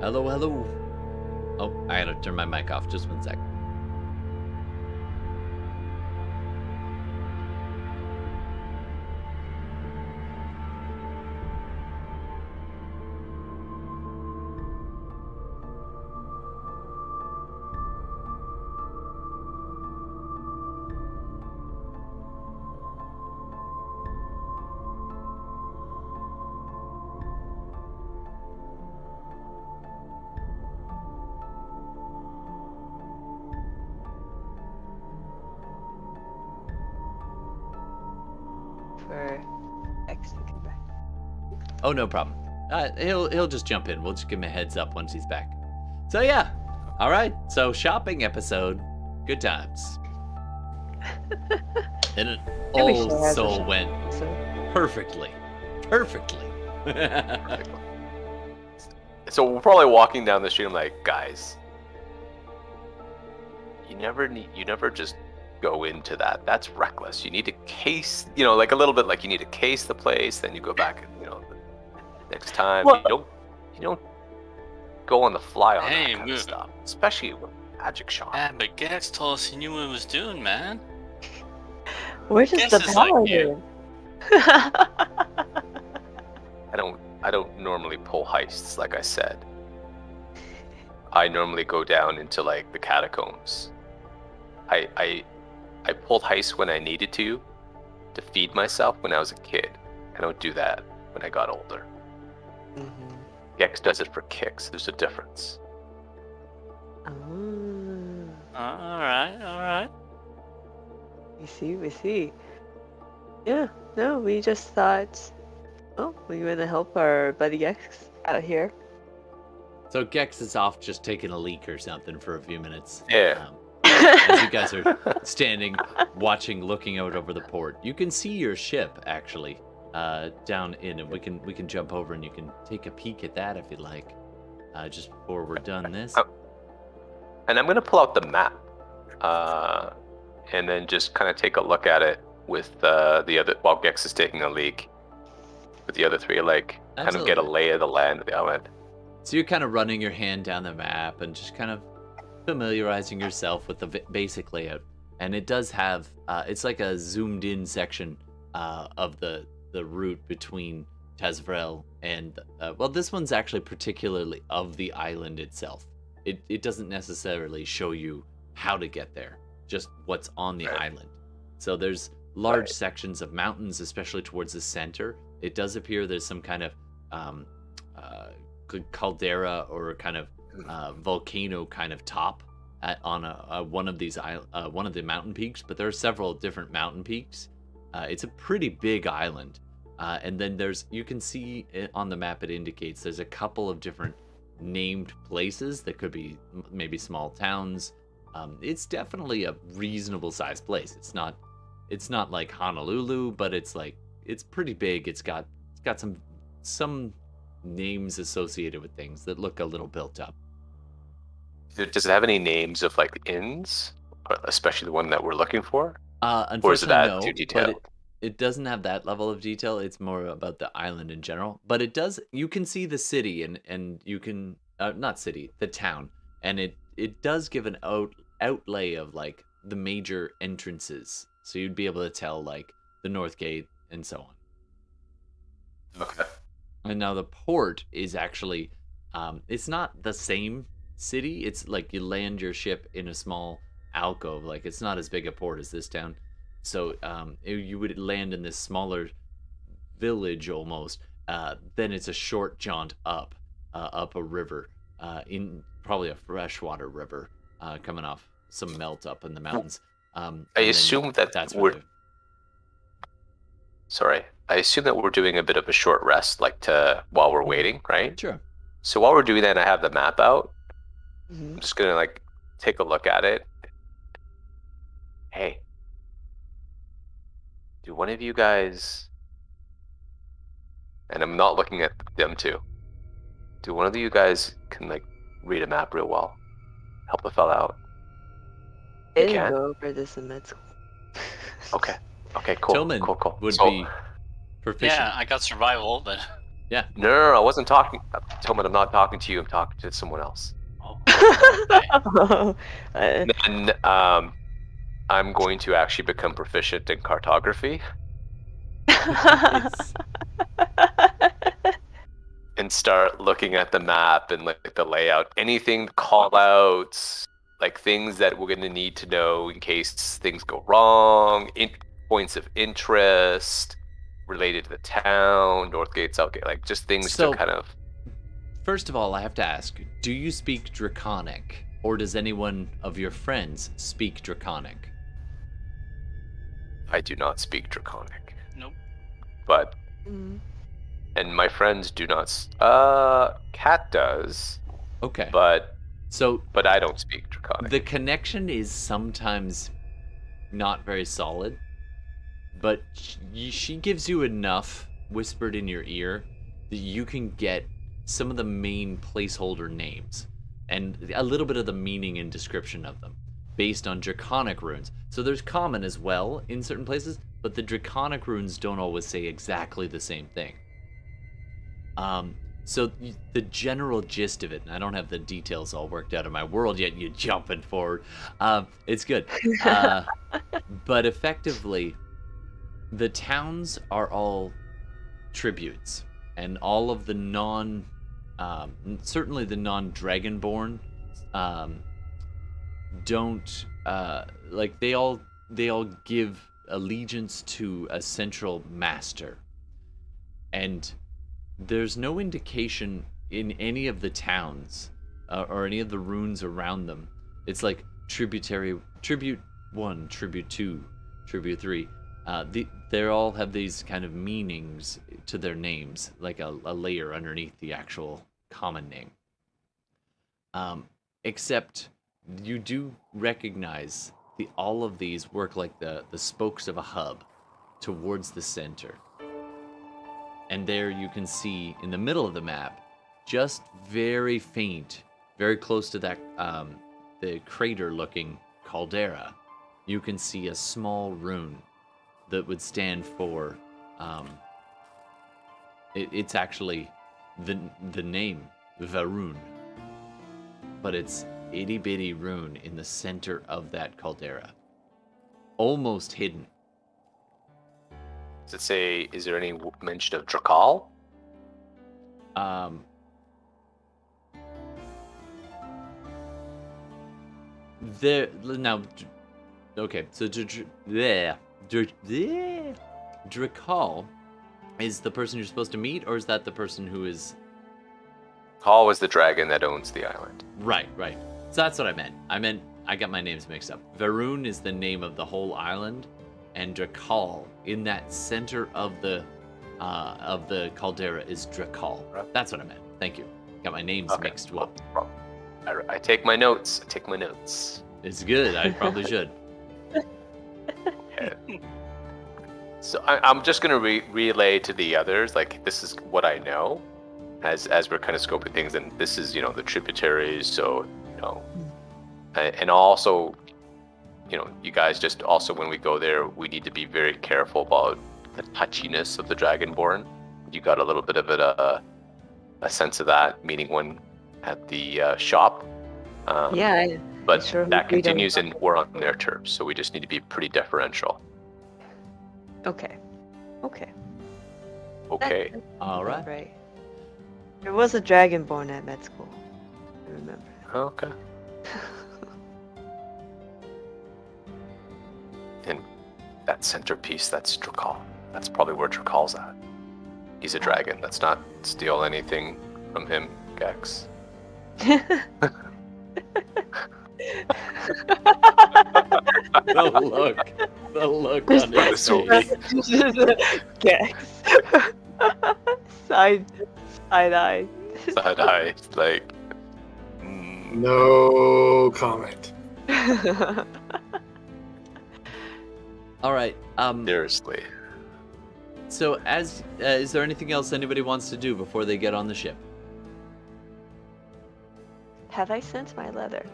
Hello, hello. Oh, I gotta turn my mic off. Just one sec. For X to come back. Oh, no problem. He'll just jump in. We'll just give him a heads up once he's back. So yeah, all right. So shopping episode, good times. And an Maybe she old has a soul shop went episode. perfectly. It's So we're probably walking down the street. I'm like, guys, you never just go into that. That's reckless. You need to case, like a little bit like you need to case the place. Then you go back and next time Well- you don't go on the fly on Hey, that kind of stuff, especially with magic shop. Yeah, but Gex told us he knew what he was doing, man. We're just Guess the it's like you. paladin. I don't normally pull heists, like I said. I normally go down into like the catacombs. I pulled heists when I needed to feed myself when I was a kid. I don't do that when I got older. Mhm. Gex does it for kicks. There's a difference. Oh, All right. we see. Yeah, no, we just thought, we want to help our buddy X out here. So Gex is off just taking a leak or something for a few minutes. Yeah. As you guys are standing, watching, looking out over the port, you can see your ship actually down in, and we can jump over and you can take a peek at that if you'd like. Just before we're done this. And I'm gonna pull out the map, and then just kind of take a look at it with the other, while Gex is taking a leak, with the other three, like kind of get a Absolutely. lay of the land of the island. So you're kind of running your hand down the map and just kind of familiarizing yourself with the basic layout. And it does have, it's like a zoomed in section of the route between Tazvrel and, well, this one's actually particularly of the island itself. It doesn't necessarily show you how to get there, just what's on the island. So there's large sections of mountains, especially towards the center. It does appear there's some kind of caldera or kind of volcano kind of top on one of these one of the mountain peaks, but there are several different mountain peaks. It's a pretty big island, and then you can see on the map, it indicates there's a couple of different named places that could be maybe small towns. It's definitely a reasonable sized place. It's not like Honolulu, but it's pretty big. It's got some names associated with things that look a little built up. Does it have any names of like inns, especially the one that we're looking for? Unfortunately, Or is that no, too detailed? but it doesn't have that level of detail. It's more about the island in general. But it does. You can see the city and you can not city, the town, and it does give an outlay of like the major entrances, so you'd be able to tell like the North Gate and so on. Okay. And now the port is actually, it's not the same city. It's like you land your ship in a small alcove. Like it's not as big a port as this town. So you would land in this smaller village almost. Then it's a short jaunt up a river, in probably a freshwater river, coming off some melt up in the mountains. I assume that's we're. Sorry, I assume that we're doing a bit of a short rest, like while we're waiting, right? Sure. So while we're doing that, I have the map out. Mhm. I'm just gonna like take a look at it. Hey, do one of you guys? And I'm not looking at them too. Do one of you guys can like read a map real well? Help a fella out. I You didn't can? go over this in med school. Okay. Okay. Cool. Tillman Cool. would So- be proficient. Yeah, I got survival, but No, I wasn't talking. Tillman, I'm not talking to you. I'm talking to someone else. And I'm going to actually become proficient in cartography It's- and start looking at the map and like the layout. Anything, call outs, like things that we're going to need to know in case things go wrong, points of interest related to the town, Northgate, Southgate, like just things So- to kind of. First of all, I have to ask, do you speak Draconic? Or does anyone of your friends speak Draconic? I do not speak Draconic, nope. but Mhm. and my friends do not. Cat does, Okay. but So I don't speak Draconic. the connection is sometimes not very solid, but she gives you enough whispered in your ear that you can get some of the main placeholder names and a little bit of the meaning and description of them based on draconic runes. So there's common as well in certain places, but the draconic runes don't always say exactly the same thing. So the general gist of it, and I don't have the details all worked out in my world yet, you're jumping forward. It's good. But effectively, the towns are all tributes, and all of the certainly the non-dragonborn, don't, like they all give allegiance to a central master. And there's no indication in any of the towns or any of the runes around them. It's like tribute 1, tribute 2, tribute 3. They all have these kind of meanings to their names, like a layer underneath the actual common name. Except you do recognize all of these work like the spokes of a hub towards the center. And there you can see in the middle of the map, just very faint, very close to that the crater-looking caldera, you can see a small rune that would stand for, it's actually the name, Varun. But it's itty-bitty rune in the center of that caldera. Almost hidden. Does it say, is there any mention of Drakal? There now. Okay, so Drakal is the person you're supposed to meet, or is that the person who is? Drakal was the dragon that owns the island. Right. So that's what I meant. I got my names mixed up. Varun is the name of the whole island, and Drakal in that center of the caldera is Drakal. That's what I meant. Thank you. Got my names mixed up. I take my notes. It's good. I probably should. Okay. So I'm just going to relay to the others, like, this is what I know as we're kind of scoping things, and this is, the tributaries, so, and also, you guys just also, when we go there, we need to be very careful about the touchiness of the Dragonborn. You got a little bit of a sense of that, meaning when at the shop. But sure that continues, and we're on their terms, so we just need to be pretty deferential. Okay. All right. Right. There was a dragonborn at med school. I remember. Okay. And that centerpiece, that's Drakal. That's probably where Drakal's at. He's a dragon. Let's not steal anything from him, Gex. The look on his face. Gex. Side eye. Side eye, like. No comment. All right. Seriously. So, is there anything else anybody wants to do before they get on the ship? Have I sent my letter?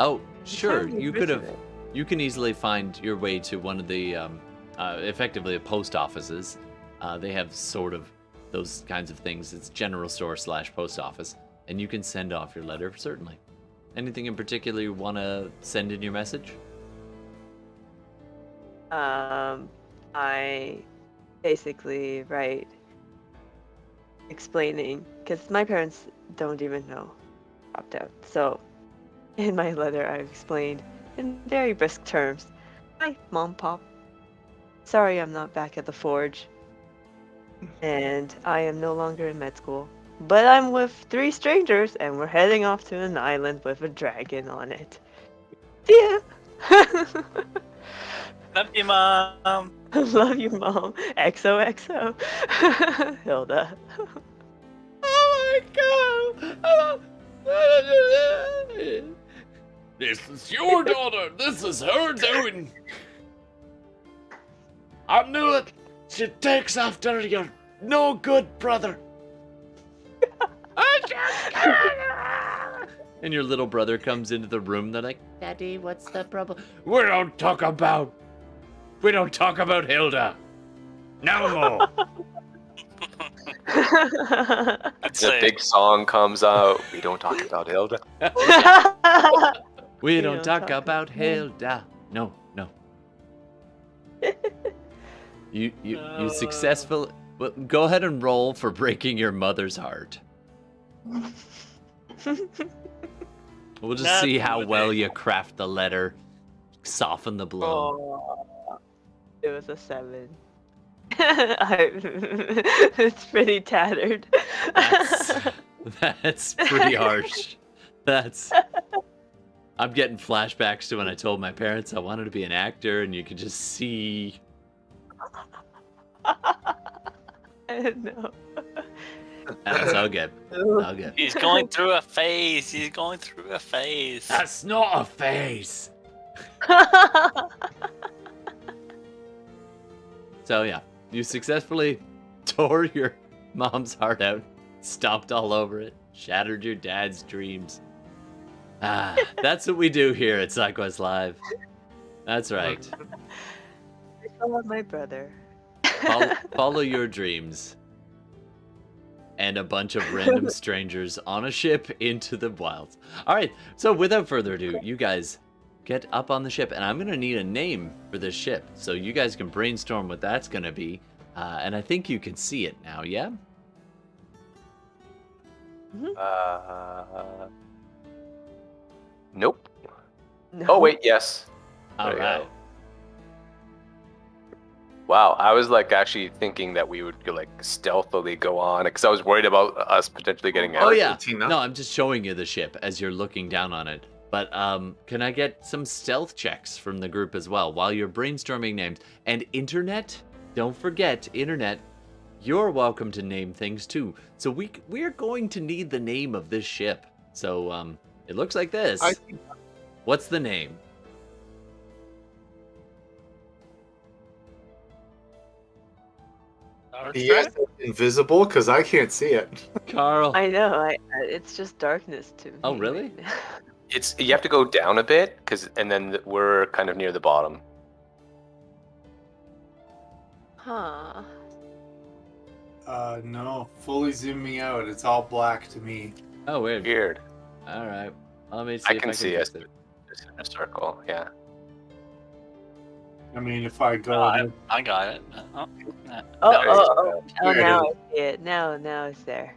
Oh, sure. You've You could have. written it. You can easily find your way to one of the, effectively, the post offices. They have sort of those kinds of things. It's general store / post office, and you can send off your letter, certainly. Anything in particular you want to send in your message? I basically write explaining, because my parents don't even know dropped out. So in my letter, I explained in very brisk terms, "Hi, Mom, Pop. Sorry I'm not back at the forge. And I am no longer in med school. But I'm with 3 strangers, and we're heading off to an island with a dragon on it. Yeah. Love you, Mom. Love you, Mom. XOXO. Hilda." Oh my god! This is your daughter! This is her doing! I knew it! She takes after your no good brother! And your little brother comes into the room. They're like, Daddy, what's the problem? We don't talk about Hilda. No more. The big song comes out. We don't talk about Hilda. We don't talk about Hilda. No. You successful. Well, go ahead and roll for breaking your mother's heart. We'll just see how well you craft the letter, soften the blow. Oh, it was a 7. It's pretty tattered. That's pretty harsh. I'm getting flashbacks to when I told my parents I wanted to be an actor, and you could just see. No. That's all good. All good. He's going through a phase. That's not a phase. So yeah, you successfully tore your mom's heart out, stomped all over it, shattered your dad's dreams. That's what we do here at SideQuest Live. That's right. I love my brother. Follow your dreams. And a bunch of random strangers on a ship into the wilds. All right, so without further ado, you guys get up on the ship, and I'm going to need a name for this ship. So you guys can brainstorm what that's going to be. And I think you can see it now, yeah? Nope. No. Oh, wait, yes. All There you right. go. Wow, I was like actually thinking that we would like stealthily go on because I was worried about us potentially getting out. Oh, yeah. 18, No, I'm just showing you the ship as you're looking down on it. But can I get some stealth checks from the group as well while you're brainstorming names? And internet, don't forget, internet, you're welcome to name things too. So we're going to need the name of this ship. So it looks like this. What's the name? Yes, invisible because I can't see it. Carl. I know. It's just darkness to me. Oh, really? It's you have to go down a bit and then we're kind of near the bottom. Huh. No, fully zooming out. It's all black to me. Oh, weird. Weird. All right. Let me see I if can see fix it. it. Just in a circle, yeah. I mean, if I go, I got it. Oh, There it now is. I see it. Now it's there.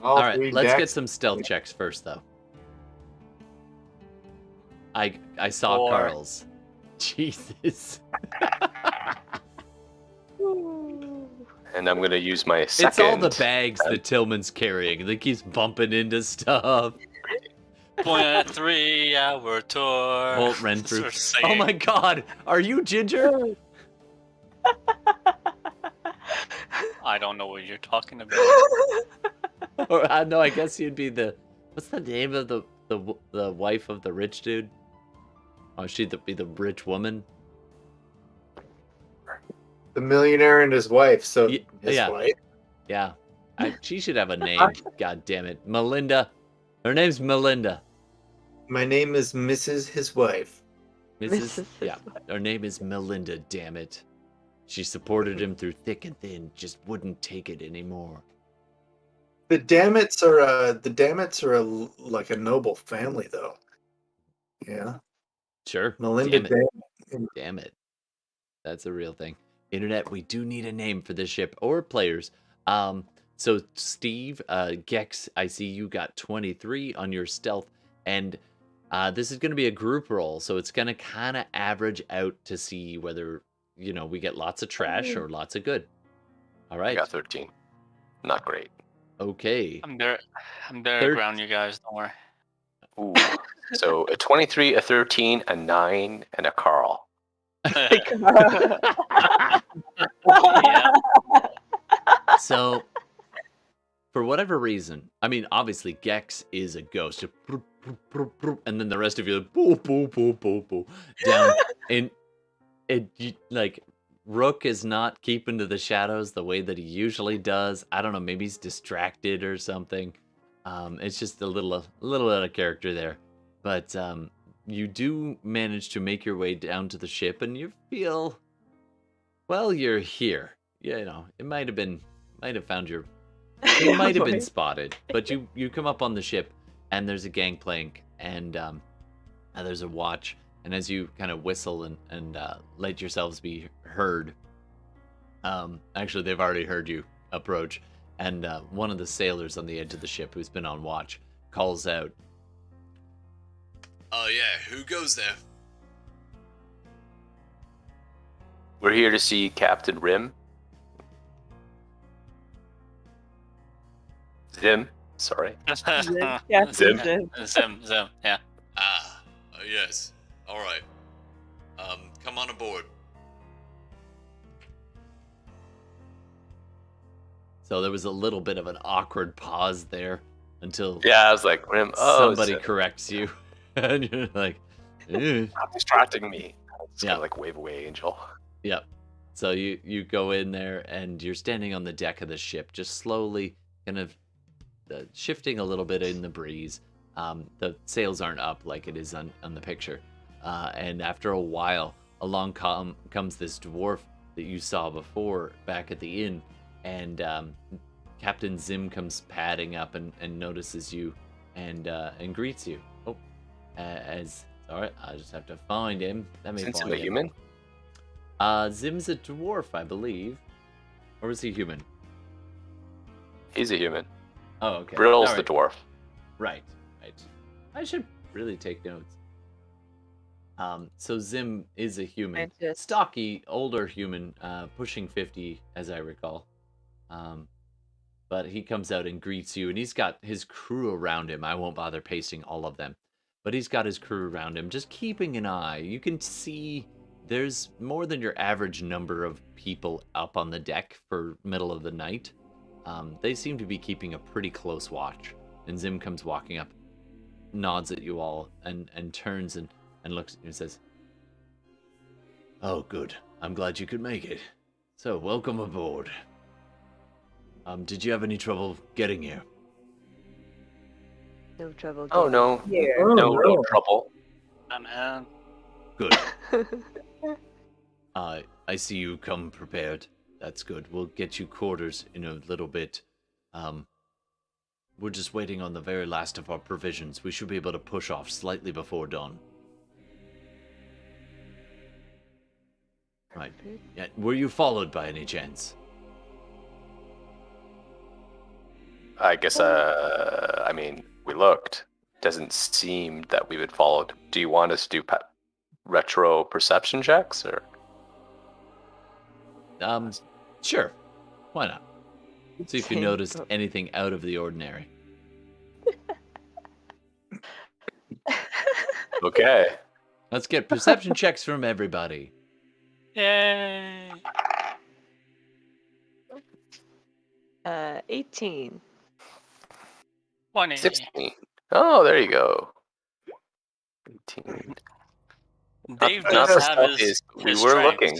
All right, let's get some stealth checks first, though. I saw 4. Carl's. Jesus. And I'm gonna use my second. It's all the bags that Tillman's carrying. He keeps bumping into stuff. Going on a 3-hour tour. Bolt That's Renfrew. what we're saying. Oh my God, are you Ginger? I don't know what you're talking about. Or no, I guess you'd be the. What's the name of the wife of the rich dude? Oh, she'd be the rich woman. the millionaire and his wife. So Ye- his yeah. wife. Yeah, she should have a name. God damn it, Melinda. Her name's Melinda. My name is Mrs. His wife. Mrs. Yeah, her name is Melinda. Damn it. She supported him through thick and thin. Just wouldn't take it anymore. The Dammits are like a noble family, though. Yeah, Sure. Melinda Damn it. Dammit. Damn it. That's a real thing. Internet, we do need a name for this ship or players. So Steve, Gex, I see you got 23 on your stealth, and this is going to be a group roll, so it's going to kind of average out to see whether, we get lots of trash or lots of good. All I right. got 13. Not great. Okay. I'm there Third- around you guys, don't worry. Ooh. So a 23, a 13, a 9, and a Carl. Yeah. So, for whatever reason, I mean, obviously Gex is a ghost, and then the rest of you are boo boo boo boo boo down. And like Rook is not keeping to the shadows the way that he usually does. I don't know, maybe he's distracted or something. It's just a little out of character there, but you do manage to make your way down to the ship, and you feel, well, you're here. You know, it might have found your, you might have been Right. spotted, but you come up on the ship, and there's a gangplank, and there's a watch, and as you kind of whistle and let yourselves be heard, actually they've already heard you approach, and one of the sailors on the edge of the ship who's been on watch calls out, Oh yeah, who goes there? We're here to see Captain Rim. Zim, sorry. Yeah, Zim. Zim, yeah. Ah, yes. All right. Come on aboard. so there was a little bit of an awkward pause there until Yeah, I was like, Rim, somebody Zim. corrects you, and you're like, "Eh." Stop distracting me. Just Yeah. kind of like wave away, Angel. Yep. So you go in there, and you're standing on the deck of the ship, just slowly kind of shifting a little bit in the breeze. The sails aren't up like it is on the picture. And after a while, along comes this dwarf that you saw before back at the inn, and Captain Zim comes padding up and notices you and greets you. Oh, sorry, I just have to find him. Let me Isn't find Zim a him. human? Zim's a dwarf, I believe. Or is he human? He's a human. Oh, okay. Brill's All the right. dwarf. Right. I should really take notes. So Zim is a human. I just- Stocky, older human, pushing 50, as I recall. But he comes out and greets you, and he's got his crew around him. I won't bother pasting all of them. But he's got his crew around him, just keeping an eye. You can see there's more than your average number of people up on the deck for middle of the night. They seem to be keeping a pretty close watch. And Zim comes walking up, nods at you all, and turns and looks at you and says, "Oh, good. I'm glad you could make it. So, welcome aboard. Did you have any trouble getting here?" No trouble. Oh, getting no. Here. No trouble. Man. Good. I see you come prepared. That's good. We'll get you quarters in a little bit. We're just waiting on the very last of our provisions. We should be able to push off slightly before dawn. Right. Yeah. Were you followed by any chance? I guess, I mean, we looked. Doesn't seem that we would follow. Do you want us to do retro perception checks, or? Sure. Why not? See if you Okay, noticed but- anything out of the ordinary. Okay. Let's get perception checks from everybody. Yay! 18. 20. 16. Oh, there you go. 18. Dave Not does the have stuff his, is- we his were strengths. looking.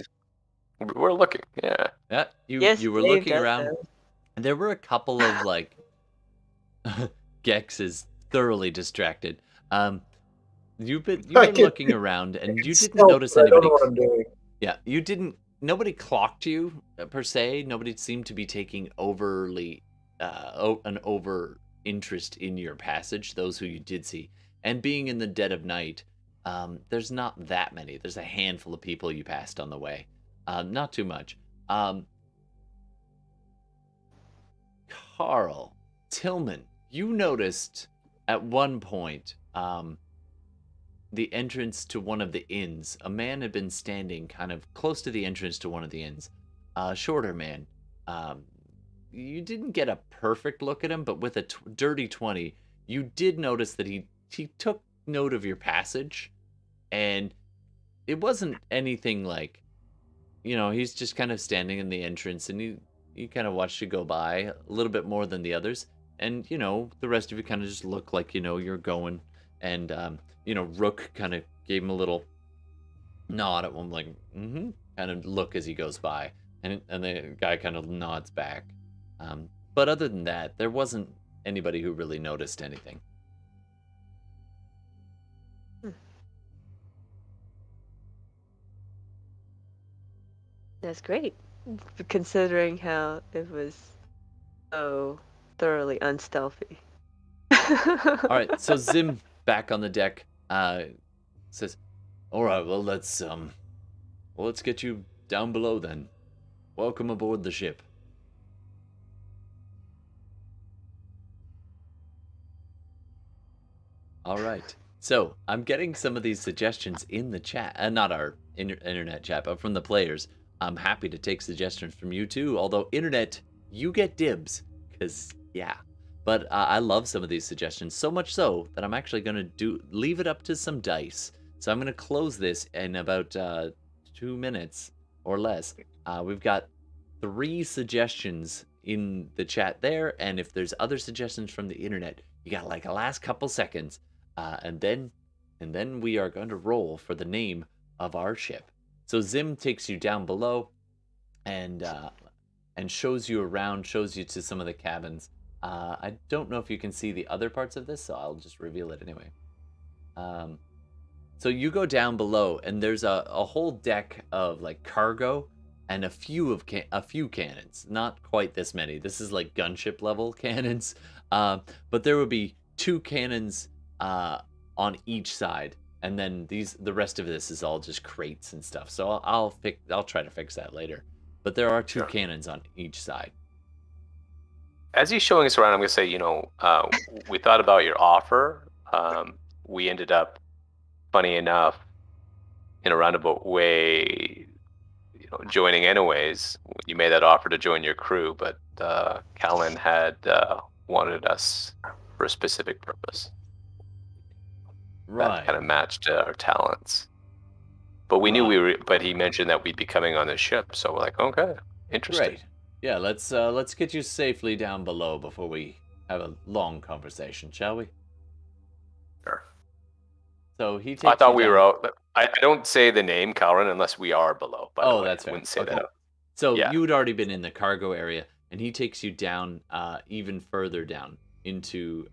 We were looking, yeah. Yeah, you Yes, you were Dave looking does around. have. And there were a couple of like Gex is thoroughly distracted. You've been looking around and you didn't notice I don't anybody. know what I'm doing. Yeah, you didn't. Nobody clocked you per se. Nobody seemed to be taking overly an over interest in your passage. Those who you did see, and being in the dead of night, there's not that many. There's a handful of people you passed on the way. Not too much. Carl, Tillman, you noticed at one point the entrance to one of the inns. A man had been standing kind of close to the entrance to one of the inns. A shorter man. You didn't get a perfect look at him, but with a dirty 20, you did notice that he took note of your passage, and it wasn't anything like, he's just kind of standing in the entrance, and you kind of watched you go by a little bit more than the others, and the rest of you kind of just look like you're going, and Rook kind of gave him a little nod at one, like kind of look as he goes by, and the guy kind of nods back. But other than that, there wasn't anybody who really noticed anything. That's great, considering how it was so thoroughly unstealthy. All right, so Zim back on the deck says, "All right, well let's get you down below then. Welcome aboard the ship." All right. So I'm getting some of these suggestions in the chat, not our internet chat, but from the players. I'm happy to take suggestions from you too. Although internet, you get dibs, because yeah. But I love some of these suggestions, so much so that I'm actually gonna leave it up to some dice. So I'm gonna close this in about 2 minutes or less. We've got 3 suggestions in the chat there, and if there's other suggestions from the internet, you got like a last couple seconds. And then we are going to roll for the name of our ship. So Zim takes you down below, and shows you around, shows you to some of the cabins. I don't know if you can see the other parts of this, so I'll just reveal it anyway. So you go down below, and there's a whole deck of like cargo and a few cannons. Not quite this many. This is like gunship level cannons, but there would be 2 cannons on each side, and then the rest of this is all just crates and stuff. So I'll try to fix that later. But there are 2 cannons on each side. As he's showing us around, I'm going to say, we thought about your offer. We ended up, funny enough, in a roundabout way, joining anyways. You made that offer to join your crew, but Callan had wanted us for a specific purpose. Right. That kind of matched our talents. But we knew but he mentioned that we'd be coming on the ship, so we're like, okay, interesting. Great. Yeah, let's get you safely down below before we have a long conversation, shall we? Sure. So he takes I thought you we down. were out. I don't say the name, Calran, unless we are below. By the way. That's fair. I wouldn't say Okay. that. So Yeah. you had already been in the cargo area, and he takes you down even further down into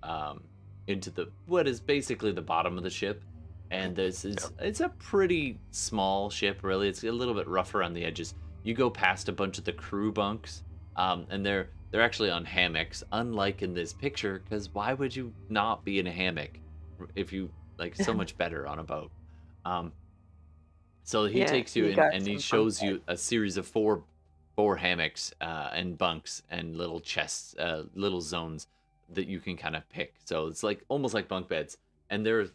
the what is basically the bottom of the ship. And it's a pretty small ship, really. It's a little bit rough around the edges. You go past a bunch of the crew bunks, and they're actually on hammocks, unlike in this picture, because why would you not be in a hammock if you like so much better on a boat? So he takes you in, and he shows you a series of four hammocks and bunks and little chests, little zones that you can kind of pick. So it's like almost like bunk beds, and there's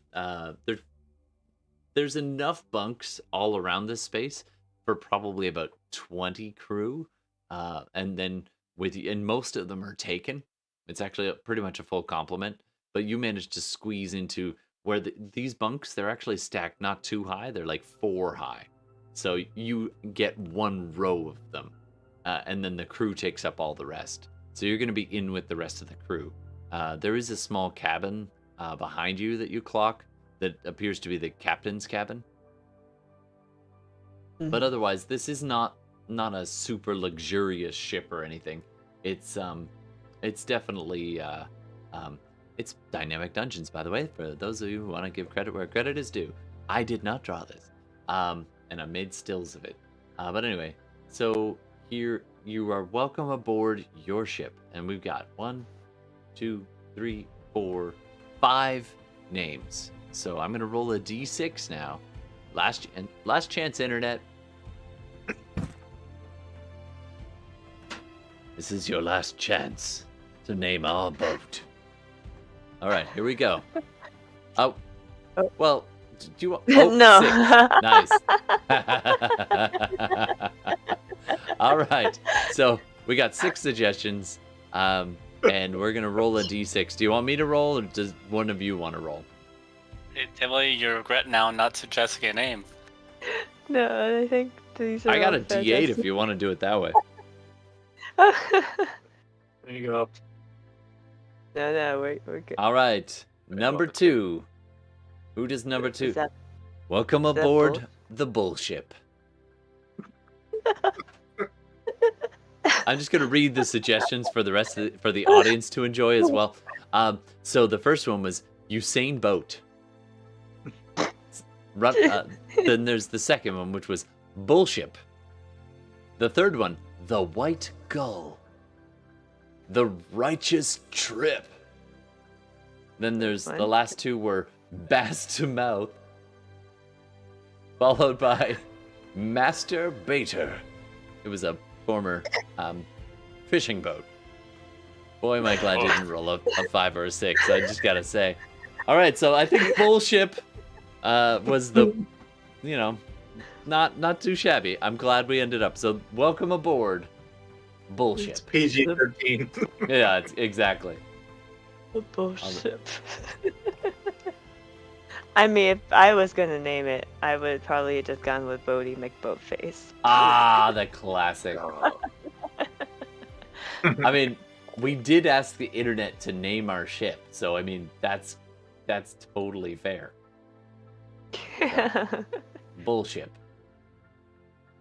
enough bunks all around this space for probably about 20 crew, and then and most of them are taken. It's actually pretty much a full complement, but you managed to squeeze into where these bunks, they're actually stacked not too high, they're like 4 high. So you get 1 row of them, and then the crew takes up all the rest. So you're going to be in with the rest of the crew. There is a small cabin behind you that you clock that appears to be the captain's cabin. But otherwise, this is not a super luxurious ship or anything. It's definitely it's Dynamic Dungeons, by the way, for those of you who want to give credit where credit is due. I did not draw this, and I made stills of it. But anyway, so here you are welcome aboard your ship, and we've got 1, 2, 3, 4, 5 names. So I'm gonna roll a d6 now. Last chance, internet. This is your last chance to name our boat. All right, here we go. Oh, well, do you want? Oh, No. 6. Nice. All right, so we got 6 suggestions, and we're gonna roll a d6. Do you want me to roll, or does one of you want to roll? Tihmily, you regret now not suggesting a name. No, I think these are. I got a all d8 if you want to do it that way. fantastic. There you go. No, we're good. All right, number 2. Who does number 2? Is that- Welcome that aboard bull? the bullship. I'm just gonna read the suggestions for the rest of for the audience to enjoy as well. So the first one was Usain Boat. Then there's the second one, which was Bullship. The third one, The White Gull. The Righteous Trip. Then there's the last two were Bass to Mouth, followed by Master Baiter. It was a former fishing boat. Boy, am I glad I didn't roll a 5 or a 6. I just gotta say. All right, so I think Bullship was the, not too shabby. I'm glad we ended up. So welcome aboard, Bullship. It's PG-13. Yeah, exactly. Bullshit. I mean, if I was gonna name it, I would probably have just gone with Bodie McBoatface. Ah, the classic. I mean, we did ask the internet to name our ship, so I mean that's totally fair. Bullship.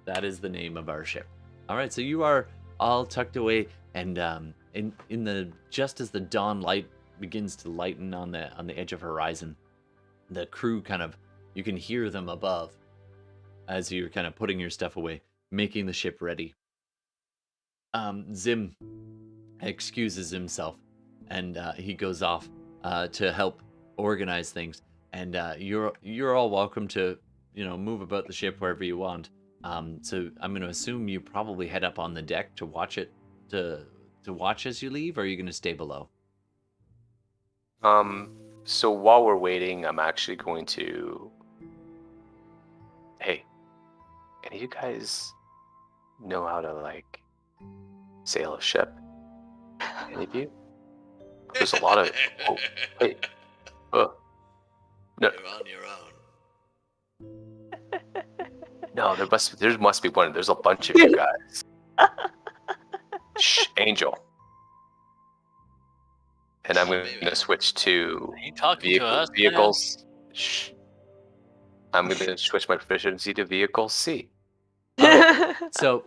That is the name of our ship. All right, so you are all tucked away, and in the just as the dawn light begins to lighten on the edge of horizon, the crew you can hear them above as you're kind of putting your stuff away, making the ship ready. Zim excuses himself, and he goes off to help organize things. And you're all welcome to move about the ship wherever you want. So I'm going to assume you probably head up on the deck to watch it to watch as you leave, or are you going to stay below? So while we're waiting, I'm actually going to. Hey, any of you guys know how to sail a ship? Any of you? There's a lot of. Oh, wait. No. You're on your own. No, there must be one. There's a bunch of you guys. Shh, Angel. And I'm going to switch to Are you talking to us? vehicles. Shh. I'm going to switch my proficiency to vehicle C. So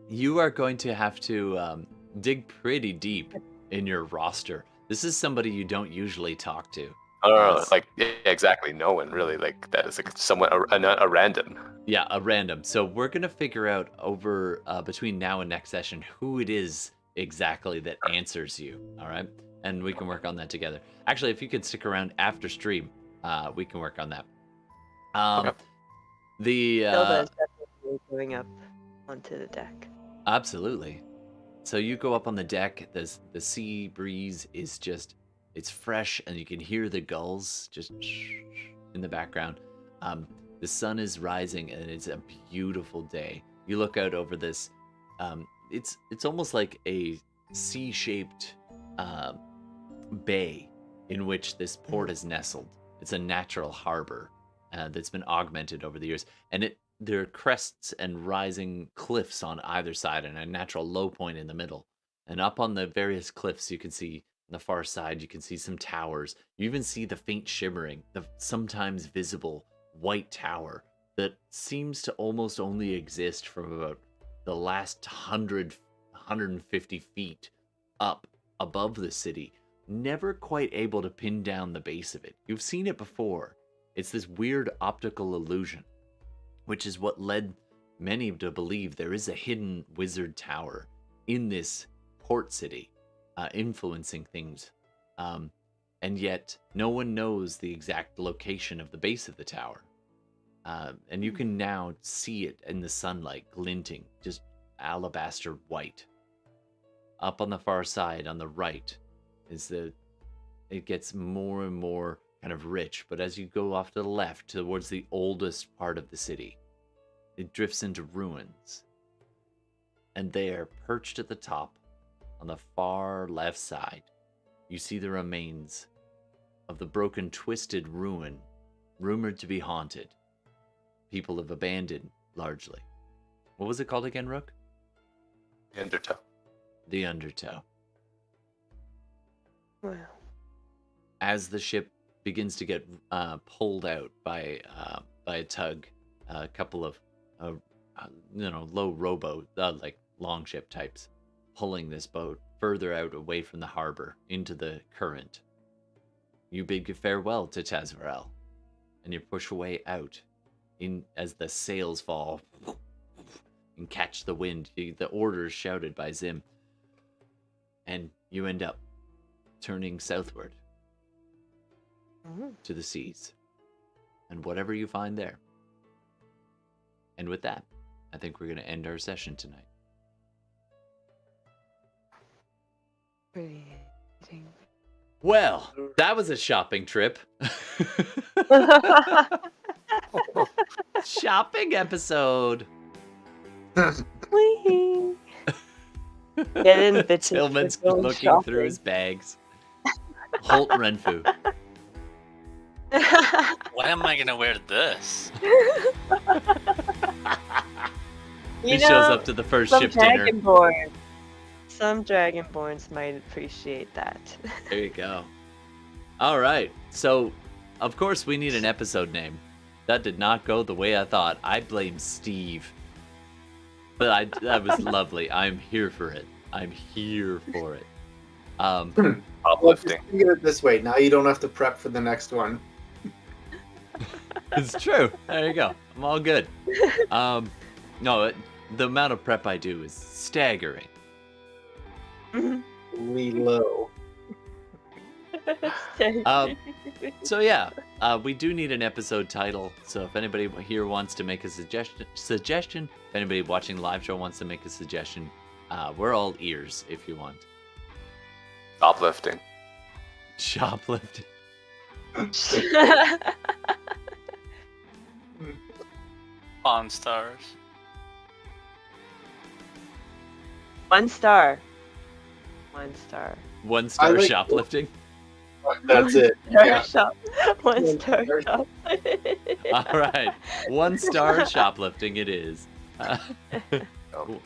you are going to have to dig pretty deep in your roster. This is somebody you don't usually talk to. Oh, yeah, exactly. No one really. That is somewhat a random. Yeah, a random. So we're going to figure out over between now and next session who it is exactly that answers you. All right? And we can work on that together. Actually, if you could stick around after stream, we can work on that. Okay. Hilda is definitely going up onto the deck. Absolutely. So you go up on the deck. The sea breeze is just, it's fresh, and you can hear the gulls just in the background. The sun is rising, and it's a beautiful day. You look out over this. It's almost like a C-shaped bay in which this port is nestled. It's a natural harbor that's been augmented over the years, and there are crests and rising cliffs on either side, and a natural low point in the middle. And up on the various cliffs, you can see on the far side, you can see some towers. You even see the faint shimmering, the sometimes visible white tower that seems to almost only exist from about the last 150 feet up above the city. Never quite able to pin down the base of it. You've seen it before. It's this weird optical illusion, which is what led many to believe there is a hidden wizard tower in this port city, influencing things. And yet, no one knows the exact location of the base of the tower. And you can now see it in the sunlight, glinting, just alabaster white. Up on the far side, on the right, it gets more and more kind of rich, but as you go off to the left towards the oldest part of the city, it drifts into ruins. And there, perched at the top, on the far left side, you see the remains of the broken, twisted ruin, rumored to be haunted. People have abandoned, largely. What was it called again, Rook? The Undertow. The Undertow. Wow. As the ship begins to get pulled out by a tug, a couple of low longship types, pulling this boat further out away from the harbor into the current. You bid farewell to Tazvarel, and you push away out in as the sails fall and catch the wind. The orders shouted by Zim, and you end up turning southward to the seas, and whatever you find there. And with that, I think we're going to end our session tonight. Pretty. Well, that was a shopping trip. Shopping episode. Whee! Get in, bitches. Tillman's We're going looking shopping. through his bags. Holt Renfu. Why am I gonna wear this? He shows up to the first some ship dinner. Some Dragonborns might appreciate that. There you go. All right. So, of course, we need an episode name. That did not go the way I thought. I blame Steve. But that was lovely. I'm here for it. I'm here for it. Well, just Uplifting. think of it this way. Now you don't have to prep for the next one. It's true. There you go. I'm all good. No, the amount of prep I do is staggering. Really low. So yeah, we do need an episode title. So if anybody here wants to make a suggestion, if anybody watching the live show wants to make a suggestion, we're all ears if you want. Uplifting. Shoplifting. Pawn stars. 1 star. 1 star. 1 star I like- shoplifting. That's it. Star Yeah. shop. 1 star Star. shop. All right, 1 star shoplifting it is. Cool.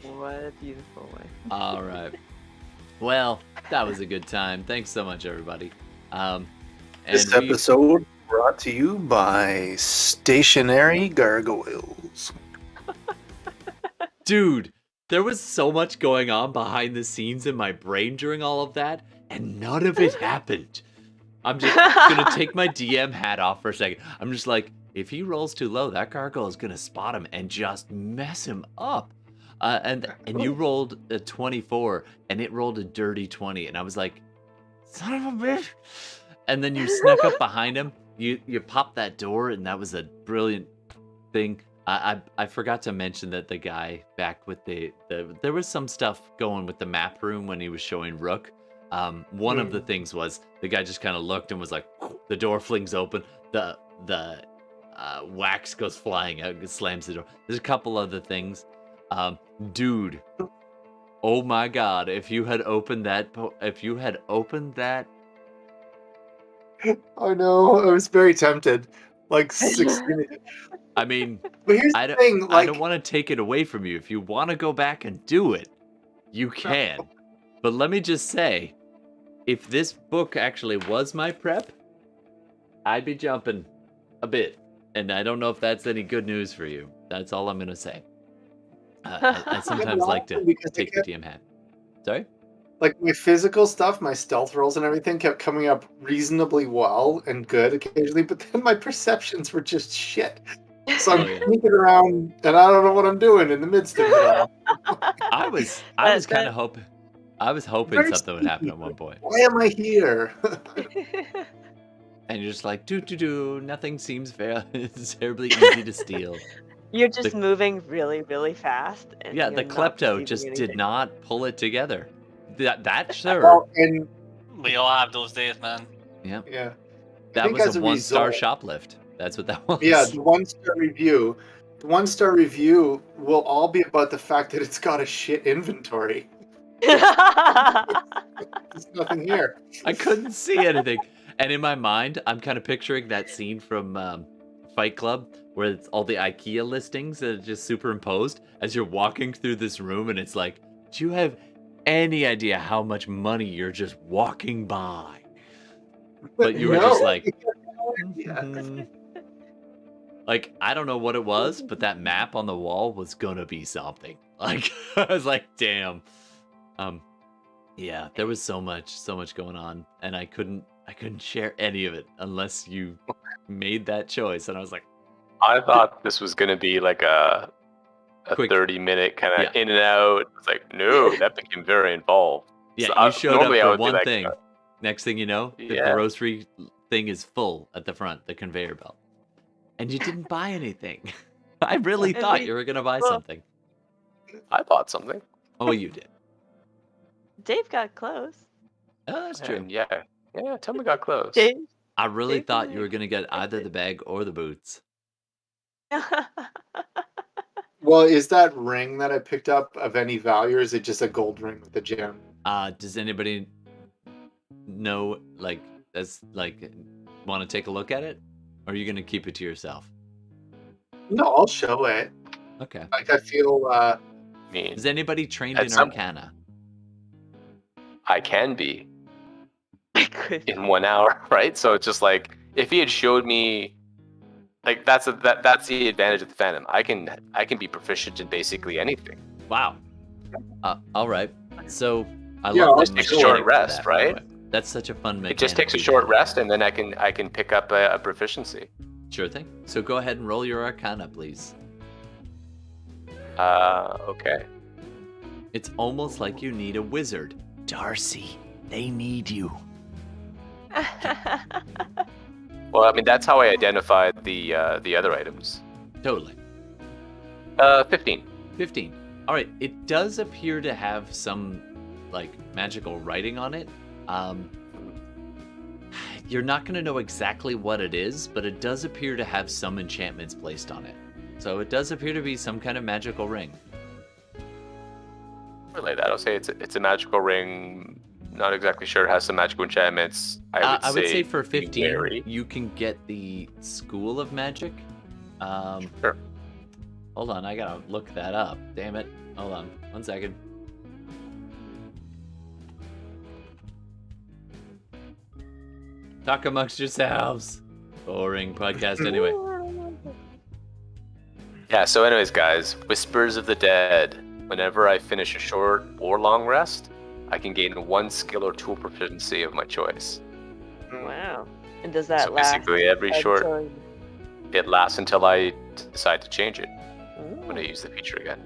What a beautiful one. All right. Well, that was a good time. Thanks so much, everybody. This And we- episode brought to you by Stationary Gargoyles. Dude, there was so much going on behind the scenes in my brain during all of that, and none of it happened. I'm just gonna take my DM hat off for a second. I'm just like, if he rolls too low, that gargoyle is gonna spot him and just mess him up. And you rolled a 24, and it rolled a dirty 20, and I was like, son of a bitch. And then you snuck up behind him. You popped that door, and that was a brilliant thing. I forgot to mention that the guy back with there was some stuff going with the map room when he was showing Rook. One of the things was the guy just kind of looked and was like, the door flings open, the wax goes flying out, and slams the door. There's a couple other things. Dude, oh my God! If you had opened that, Oh no, I was very tempted. Like 16. I mean, But here's I the don't, thing, I like, don't want to take it away from you. If you want to go back and do it, you can. But let me just say, if this book actually was my prep, I'd be jumping a bit. And I don't know if that's any good news for you. That's all I'm going to say. I sometimes like to Because they take the kept- DM hat. Sorry? like my physical stuff, my stealth rolls and everything kept coming up reasonably well and good occasionally, but then my perceptions were just shit. So I'm Oh, yeah. sneaking around and I don't know what I'm doing in the midst of it all. I was kind of hoping. I was hoping Very something would happen at one point. Why am I here? And you're just like, do, nothing seems fair. It's terribly easy to steal. You're just The- moving really, really fast. And Yeah, you're the not klepto perceiving just did anything. not pull it together. That sure. Well, and We all have those days, man. Yeah, yeah, that think was as a a 1-star result- shoplift. That's what that was. yeah, the 1-star review. The 1-star review will all be about the fact that it's got a shit inventory. There's nothing here. I couldn't see anything. And in my mind, I'm kind of picturing that scene from Fight Club where it's all the IKEA listings that are just superimposed as you're walking through this room, and it's like, do you have any idea how much money you're just walking by? But you were just No. like, Yeah. "Mhm." Like, I don't know what it was, but that map on the wall was gonna be something. Like, I was like, damn. Yeah, there was so much going on, and I couldn't share any of it unless you made that choice. And I was like, I thought this was gonna be like a Quick. 30-minute kind of Yeah. in and out. It's like, no, that became very involved. yeah, So you showed up normally I for would be one like, thing. Next thing you know, the Yeah. grocery thing is full at the front, the conveyor belt, and you didn't buy anything. I really And thought we- you were gonna buy well- something. I bought something. Oh, you did. Dave got close. Oh, that's true. And yeah, Tillman got close. Dave. I really Dave thought was you were like- gonna get either the bag or the boots. Well, is that ring that I picked up of any value, or is it just a gold ring with a gem? Does anybody know, like, want to take a look at it, or are you gonna keep it to yourself? No, I'll show it. Okay. Like, I feel, I mean, Is anybody trained At in some- Arcana? I can be I could. in 1 hour, right? So it's just like, if he had showed me, like, that's the advantage of the Phantom. I can be proficient in basically anything. Wow. All right. So I Yeah, love I'll the take a mechanic short for rest, that, by the right? way. That's such a fun mechanic. It just takes a to short do. rest, and then I can pick up a proficiency. Sure thing. So go ahead and roll your Arcana, please. Okay. It's almost like you need a wizard. Darcy, they need you. Well, I mean, that's how I identified the other items. Totally. 15. 15. All right. It does appear to have some, like, magical writing on it. You're not going to know exactly what it is, but it does appear to have some enchantments placed on it. So it does appear to be some kind of magical ring. Relay that. I'll say it's a magical ring. Not exactly sure. It has some magical enchantments. I would say for be 15, wary. you can get the School of Magic. Sure. Hold on, I gotta look that up. Damn it. Hold on, 1 second. Talk amongst yourselves. Boring podcast anyway. Yeah, so anyways, guys, Whispers of the Dead. Whenever I finish a short or long rest, I can gain 1 skill or tool proficiency of my choice. Wow. And does that So last? basically, every short, until- it lasts until I decide to change it when I Ooh, use the feature again.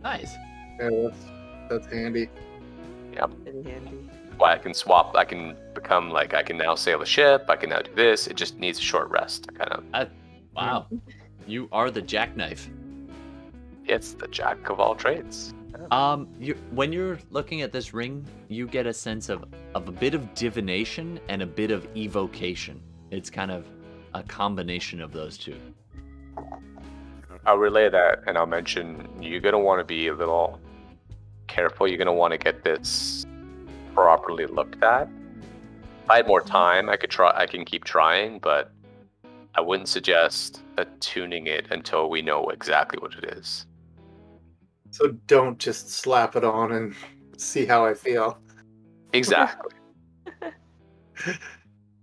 Nice. Yeah, that's handy. pretty handy. Why I can swap, I can become like, I can now sail a ship, I can now do this. It just needs a short rest. Kind of, Wow. You are the jackknife. it's the jack of all trades. When you're looking at this ring, you get a sense of a bit of divination and a bit of evocation. It's kind of a combination of those two. I'll relay that, and I'll mention you're gonna want to be a little careful. You're gonna want to get this properly looked at. If I had more time, I can keep trying, but I wouldn't suggest attuning it until we know exactly what it is. So don't just slap it on and see how I feel. Exactly.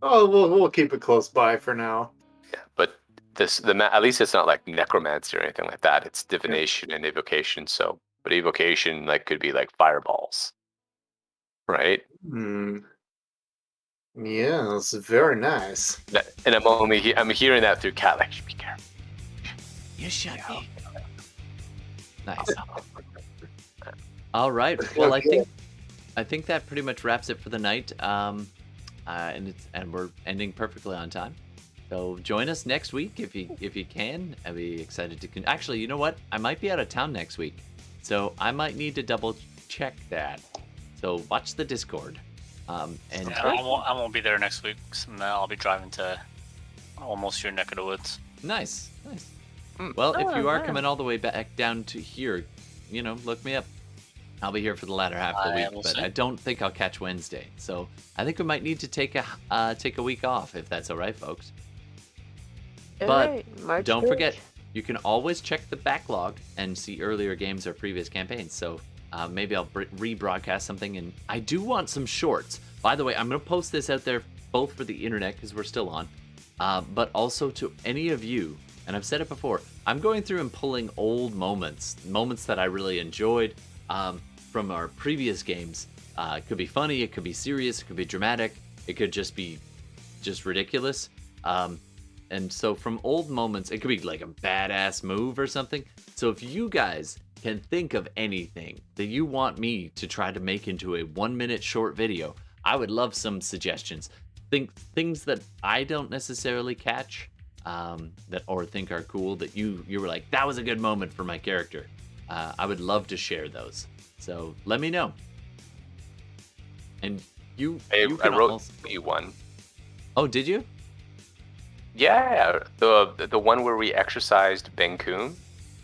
Oh, we'll keep it close by for now. Yeah, but at least it's not like necromancy or anything like that. It's divination and evocation. So, but evocation could be like fireballs, right? Hmm. Yeah, it's very nice. And I'm hearing that through Cat. Like, be careful. You shut me. Nice. All right. Well, I think that pretty much wraps it for the night. And we're ending perfectly on time. So join us next week if you can. I'd be excited to. Actually, you know what? I might be out of town next week, so I might need to double check that. So watch the Discord. And Yeah, I won't be there next week. So I'll be driving to almost your neck of the woods. nice. Well, if Oh, you are wow. coming all the way back down to here, look me up. I'll be here for the latter half of the I week, will but see. I don't think I'll catch Wednesday. So I think we might need to take a week off if that's all right, folks. But Alright, March Don't 1st. forget, you can always check the backlog and see earlier games or previous campaigns. So maybe I'll rebroadcast something. And I do want some shorts. By the way, I'm going to post this out there both for the internet because we're still on, but also to any of you and I've said it before, I'm going through and pulling old moments that I really enjoyed from our previous games. It could be funny, it could be serious, it could be dramatic, it could just be ridiculous. And so from old moments, it could be like a badass move or something. So if you guys can think of anything that you want me to try to make into a 1-minute short video, I would love some suggestions. Things that I don't necessarily catch, that or think are cool, that you were like, that was a good moment for my character. I would love to share those. So let me know. And I wrote you one. Oh, did you? Yeah, the one where we exercised Ben Kuhn,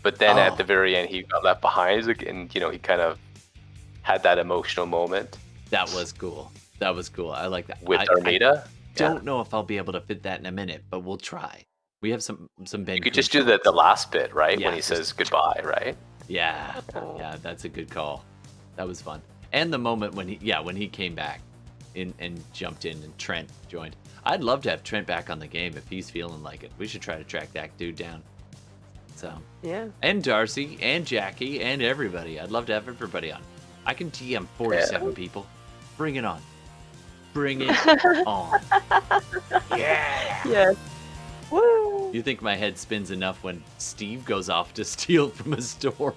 but then at the very end he got left behind, and he kind of had that emotional moment. That was cool. I like that. With Armida. Don't know if I'll be able to fit that in a minute, but we'll try. We have some Ben. You could just do the last bit, right? When he says goodbye, right? Yeah, that's a good call. That was fun. And the moment when he came back and jumped in and Trent joined. I'd love to have Trent back on the game if he's feeling like it. We should try to track that dude down. So Yeah. and Darcy and Jackie and everybody. I'd love to have everybody on. I can TM 47 people. Bring it on. Bring it on. Yeah. Yes. Woo! You think my head spins enough when Steve goes off to steal from a store?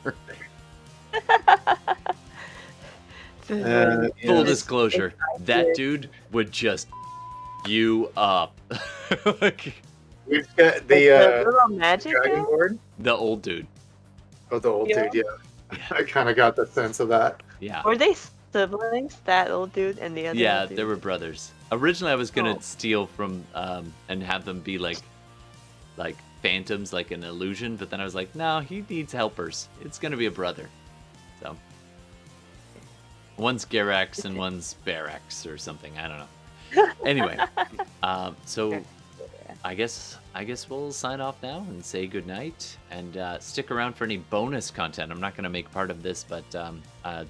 Full disclosure, that dude would just you up. We've got the little magic dragon guy? board. The old dude. Oh, the old dude, yeah. I kind of got the sense of that. Yeah. Were they siblings? That old dude and the other Yeah, old dude? they were brothers. Originally, I was gonna steal from and have them be like phantoms, like an illusion. But then I was like, no, he needs helpers. It's gonna be a brother. So one's Garax and one's Barax or something. I don't know. Anyway, so I guess we'll sign off now and say goodnight, and stick around for any bonus content. I'm not going to make part of this, but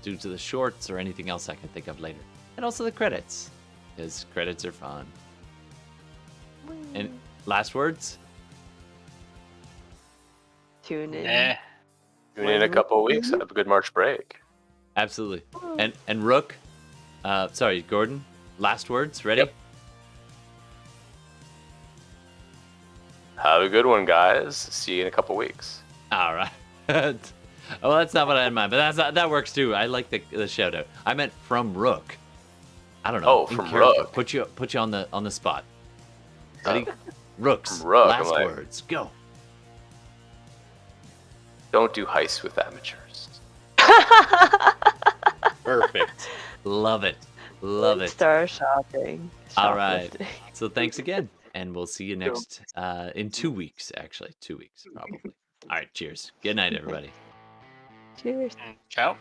due to the shorts or anything else I can think of later. And also the credits, because credits are fun. And last words? Tune in. Tune in a couple of weeks. Have a good March break. Absolutely. And Rook, sorry, Gordon, last words, ready? Yep. Have a good one, guys. See you in a couple weeks. All right. Well, that's not what I had in mind, but that works too. I like the shout out. I meant from Rook. I don't know. Oh, from Rook. Put you on the spot. Ready? Rook's Rook, last words. Go. Don't do heists with amateurs. Perfect. Love it. Love it. Star shopping. All right. Shoplifting. So thanks again, and we'll see you next in 2 weeks. Actually, 2 weeks probably. All right. Cheers. Good night, everybody. Cheers. Ciao.